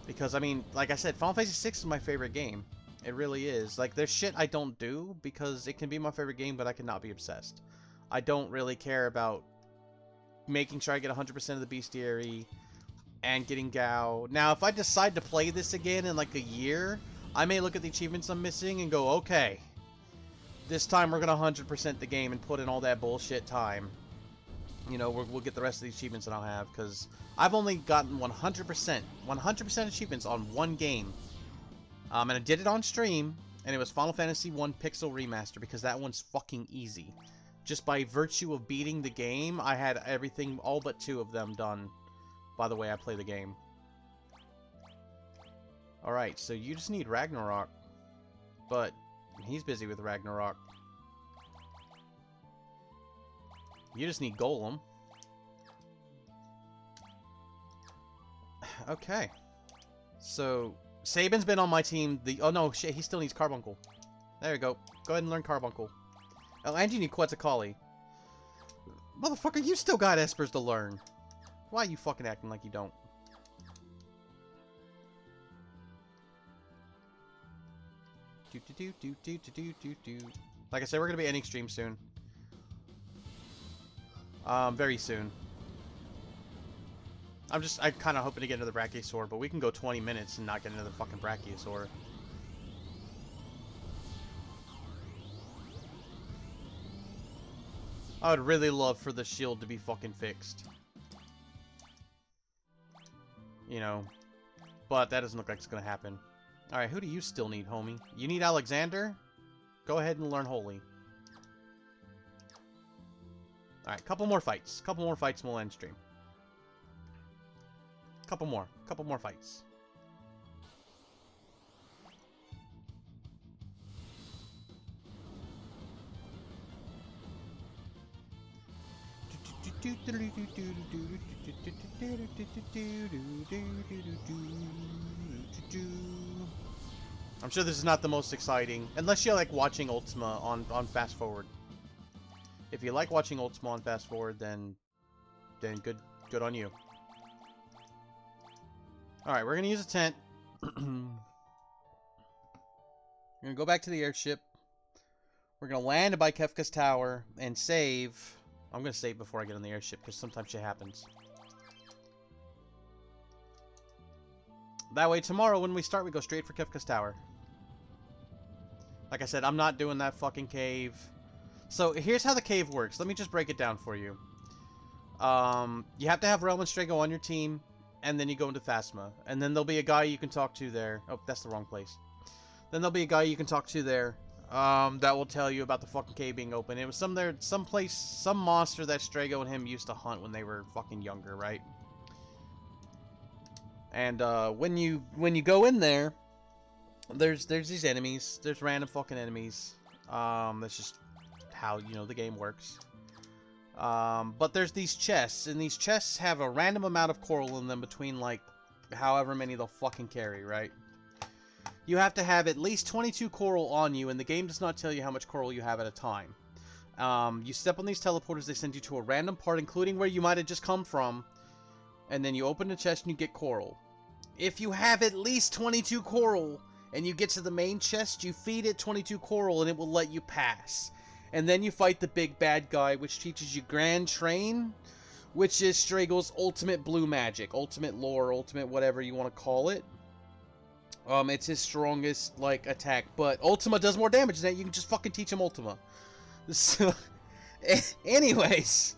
Because, I mean, like I said, Final Fantasy VI is my favorite game. It really is. Like, there's shit I don't do because it can be my favorite game, but I cannot be obsessed. I don't really care about making sure I get 100% of the bestiary and getting Gao. Now, if I decide to play this again in, like, a year, I may look at the achievements I'm missing and go, okay, this time we're going to 100% the game and put in all that bullshit time. You know, we'll get the rest of the achievements that I'll have, because I've only gotten 100% achievements on 1 game. And I did it on stream, and it was Final Fantasy 1 Pixel Remaster, because that one's fucking easy. Just by virtue of beating the game, I had everything, all but 2 of them done, by the way I play the game. Alright, so you just need Ragnarok. But he's busy with Ragnarok. You just need Golem. Okay. So, Sabin's been on my team. Oh no, shit, he still needs Carbuncle. There you go. Go ahead and learn Carbuncle. Oh, and you need Quetzalcoatl. Motherfucker, you still got Espers to learn. Why are you fucking acting like you don't? Like I said, we're gonna be ending stream soon. Very soon. I'm kind of hoping to get another Brachiosaur, but we can go 20 minutes and not get another fucking Brachiosaur. I would really love for the shield to be fucking fixed. You know, but that doesn't look like it's gonna happen. Alright, who do you still need, homie? You need Alexander? Go ahead and learn Holy. Alright, couple more fights. Couple more fights and we'll end stream. Couple more fights. I'm sure this is not the most exciting, unless you like watching Ultima on fast forward. If you like watching Ultima on fast forward, then good on you. All right, we're gonna use a tent. We're gonna go back to the airship. We're gonna land by Kefka's Tower and save. I'm gonna save before I get on the airship, because sometimes shit happens. That way, tomorrow when we start, we go straight for Kefka's Tower. Like I said, I'm not doing that fucking cave. So, here's how the cave works. Let me just break it down for you. You have to have Realm and Strago on your team, and then you go into Phasma. And then there'll be a guy you can talk to there. Oh, that's the wrong place. Then there'll be a guy you can talk to there, that will tell you about the fucking cave being open. It was some monster that Strago and him used to hunt when they were fucking younger, right? And, when you go in there, there's these enemies. There's random fucking enemies. That's just how, you know, the game works. But there's these chests, and these chests have a random amount of coral in them between, like, however many they'll fucking carry, right? You have to have at least 22 coral on you, and the game does not tell you how much coral you have at a time. You step on these teleporters, they send you to a random part, including where you might have just come from, and then you open the chest and you get coral. If you have at least 22 coral, and you get to the main chest, you feed it 22 coral, and it will let you pass. And then you fight the big bad guy, which teaches you Grand Train, which is Strago's ultimate blue magic, ultimate lore, ultimate whatever you want to call it. It's his strongest, like, attack, but Ultima does more damage than that. You can just fucking teach him Ultima. So, anyways,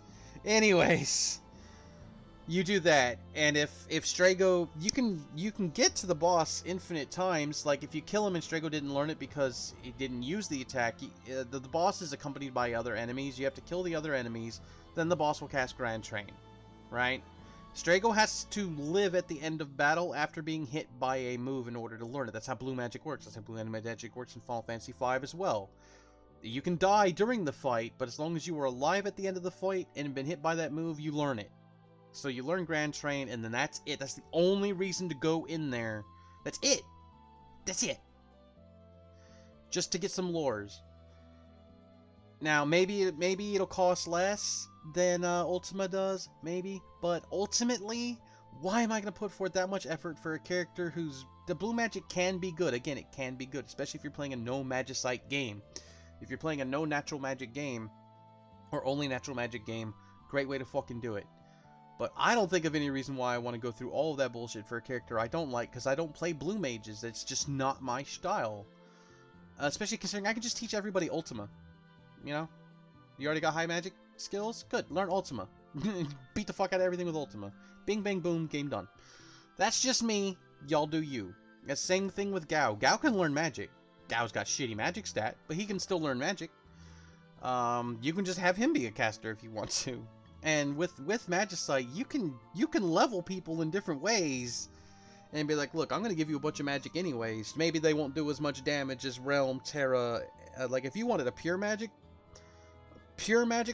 you do that, and if Strago, you can get to the boss infinite times. Like, if you kill him and Strago didn't learn it because he didn't use the attack, the boss is accompanied by other enemies. You have to kill the other enemies, then the boss will cast Grand Train, right? Strago has to live at the end of battle after being hit by a move in order to learn it. That's how blue magic works. That's how blue magic works in Final Fantasy V as well. You can die during the fight, but as long as you were alive at the end of the fight and been hit by that move, you learn it. So you learn Grand Train, and then that's it. That's the only reason to go in there. That's it. That's it. Just to get some lores. Now, maybe it'll cost less than Ultima does, maybe. But ultimately, why am I going to put forth that much effort for a character whose... The blue magic can be good. Again, it can be good, especially if you're playing a no magicite game. If you're playing a no natural magic game, or only natural magic game, great way to fucking do it. But I don't think of any reason why I want to go through all of that bullshit for a character I don't like, because I don't play blue mages. It's just not my style. Especially considering I can just teach everybody Ultima. You know? You already got high magic skills? Good, learn Ultima. Beat the fuck out of everything with Ultima. Bing, bang, boom, game done. That's just me. Y'all do you. The same thing with Gao. Gao can learn magic. Gao's got shitty magic stat, but he can still learn magic. You can just have him be a caster if you want to. And with Magicite, you can level people in different ways, and be like, look, I'm gonna give you a bunch of magic anyways. Maybe they won't do as much damage as Realm, Terra. Like if you wanted a pure magic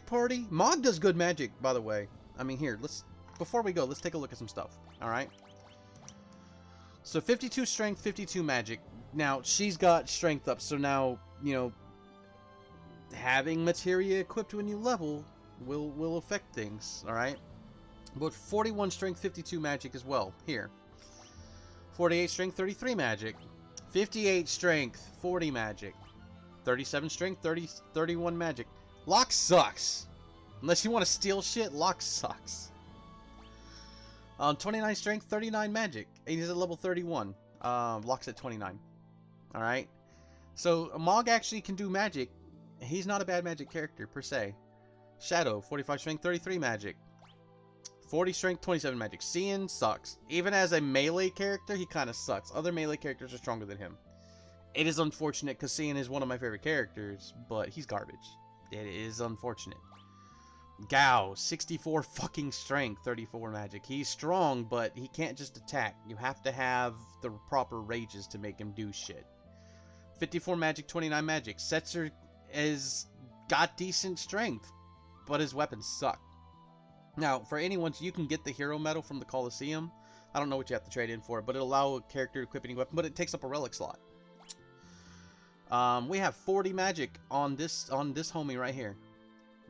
party, Mog does good magic, by the way. I mean, here, before we go, let's take a look at some stuff. All right. So 52 strength, 52 magic. Now she's got strength up, so now you know having materia equipped when you level will affect things, alright? But 41 strength, 52 magic as well, here. 48 strength, 33 magic. 58 strength, 40 magic. 37 strength, 31 magic. Lock sucks! Unless you want to steal shit, Lock sucks. 29 strength, 39 magic. He's at level 31. Lock's at 29. Alright? So, Mog actually can do magic. He's not a bad magic character, per se. Shadow, 45 strength, 33 magic. 40 strength, 27 magic. Cian sucks. Even as a melee character, he kind of sucks. Other melee characters are stronger than him. It is unfortunate because Cian is one of my favorite characters, but he's garbage. It is unfortunate. Gao, 64 fucking strength, 34 magic. He's strong, but he can't just attack. You have to have the proper rages to make him do shit. 54 magic, 29 magic. Setzer is got decent strength, but his weapons suck. Now, for anyone, you can get the hero medal from the Colosseum. I don't know what you have to trade in for it, but it'll allow a character to equip any weapon, but it takes up a relic slot. We have 40 magic on this homie right here.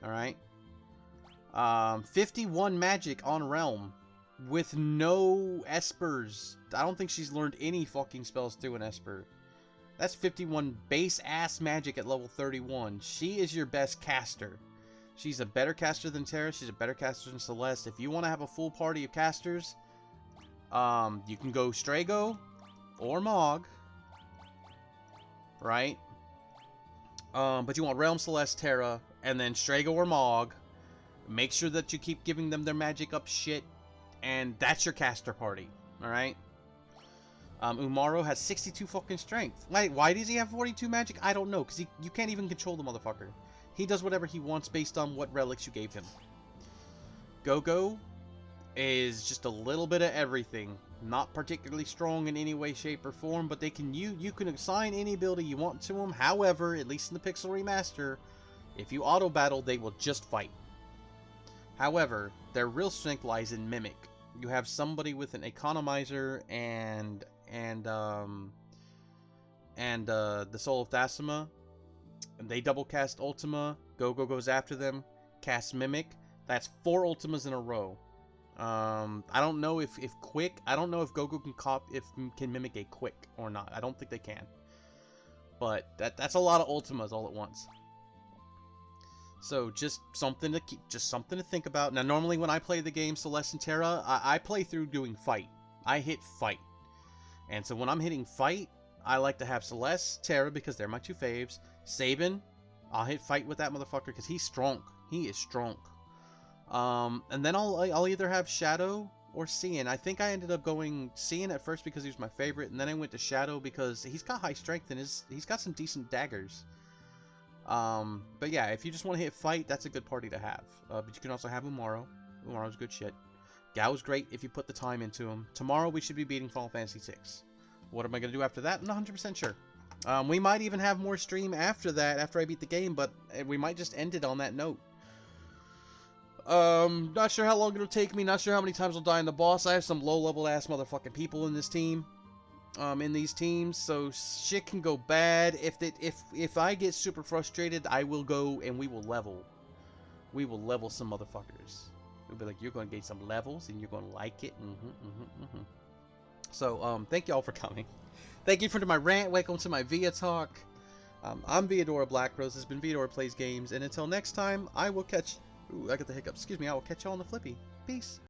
Alright. 51 magic on Realm with no Espers. I don't think she's learned any fucking spells through an Esper. That's 51 base ass magic at level 31. She is your best caster. She's a better caster than Terra. She's a better caster than Celeste. If you want to have a full party of casters, you can go Strago or Mog, right? But you want Realm, Celeste, Terra, and then Strago or Mog. Make sure that you keep giving them their magic up shit, and that's your caster party, alright? Umaro has 62 fucking strength. Why does he have 42 magic? I don't know, because you can't even control the motherfucker. He does whatever he wants based on what relics you gave him. Go-Go is just a little bit of everything. Not particularly strong in any way, shape, or form, but you can assign any ability you want to them. However, at least in the Pixel Remaster, if you auto-battle, they will just fight. However, their real strength lies in Mimic. You have somebody with an Economizer and the Soul of Thasma, and they double cast Ultima. Go-Go goes after them, casts Mimic. That's 4 Ultimas in a row. I don't know if Quick. I don't know if Go-Go can mimic a Quick or not. I don't think they can. But that's a lot of Ultimas all at once. So just something to think about. Now, normally when I play the game Celeste and Terra, I play through doing fight. I hit fight, and so when I'm hitting fight, I like to have Celeste, Terra, because they're my 2 faves. Sabin, I'll hit fight with that motherfucker because he's strong. He is strong. And then I'll either have Shadow or Cian. I think I ended up going Cian at first because he was my favorite, and then I went to Shadow because he's got high strength and he's got some decent daggers. But yeah, if you just want to hit fight, that's a good party to have. But you can also have Umaro. Umaro's good shit. Gao's great if you put the time into him. Tomorrow we should be beating Final Fantasy VI. What am I going to do after that? I'm not 100% sure. We might even have more stream after that, after I beat the game, but we might just end it on that note. Not sure how long it'll take me, not sure how many times I'll die in the boss. I have some low-level ass motherfucking people in this team. In these teams, so shit can go bad. If I get super frustrated, I will go and we will level. We will level some motherfuckers. We'll be like, you're going to get some levels and you're going to like it. So, thank y'all for coming. Thank you for my rant. Welcome to my Via Talk. I'm Viadora Blackrose. This has been Viadora Plays Games. And until next time, I will catch... Ooh, I got the hiccups. Excuse me, I will catch y'all on the flippy. Peace.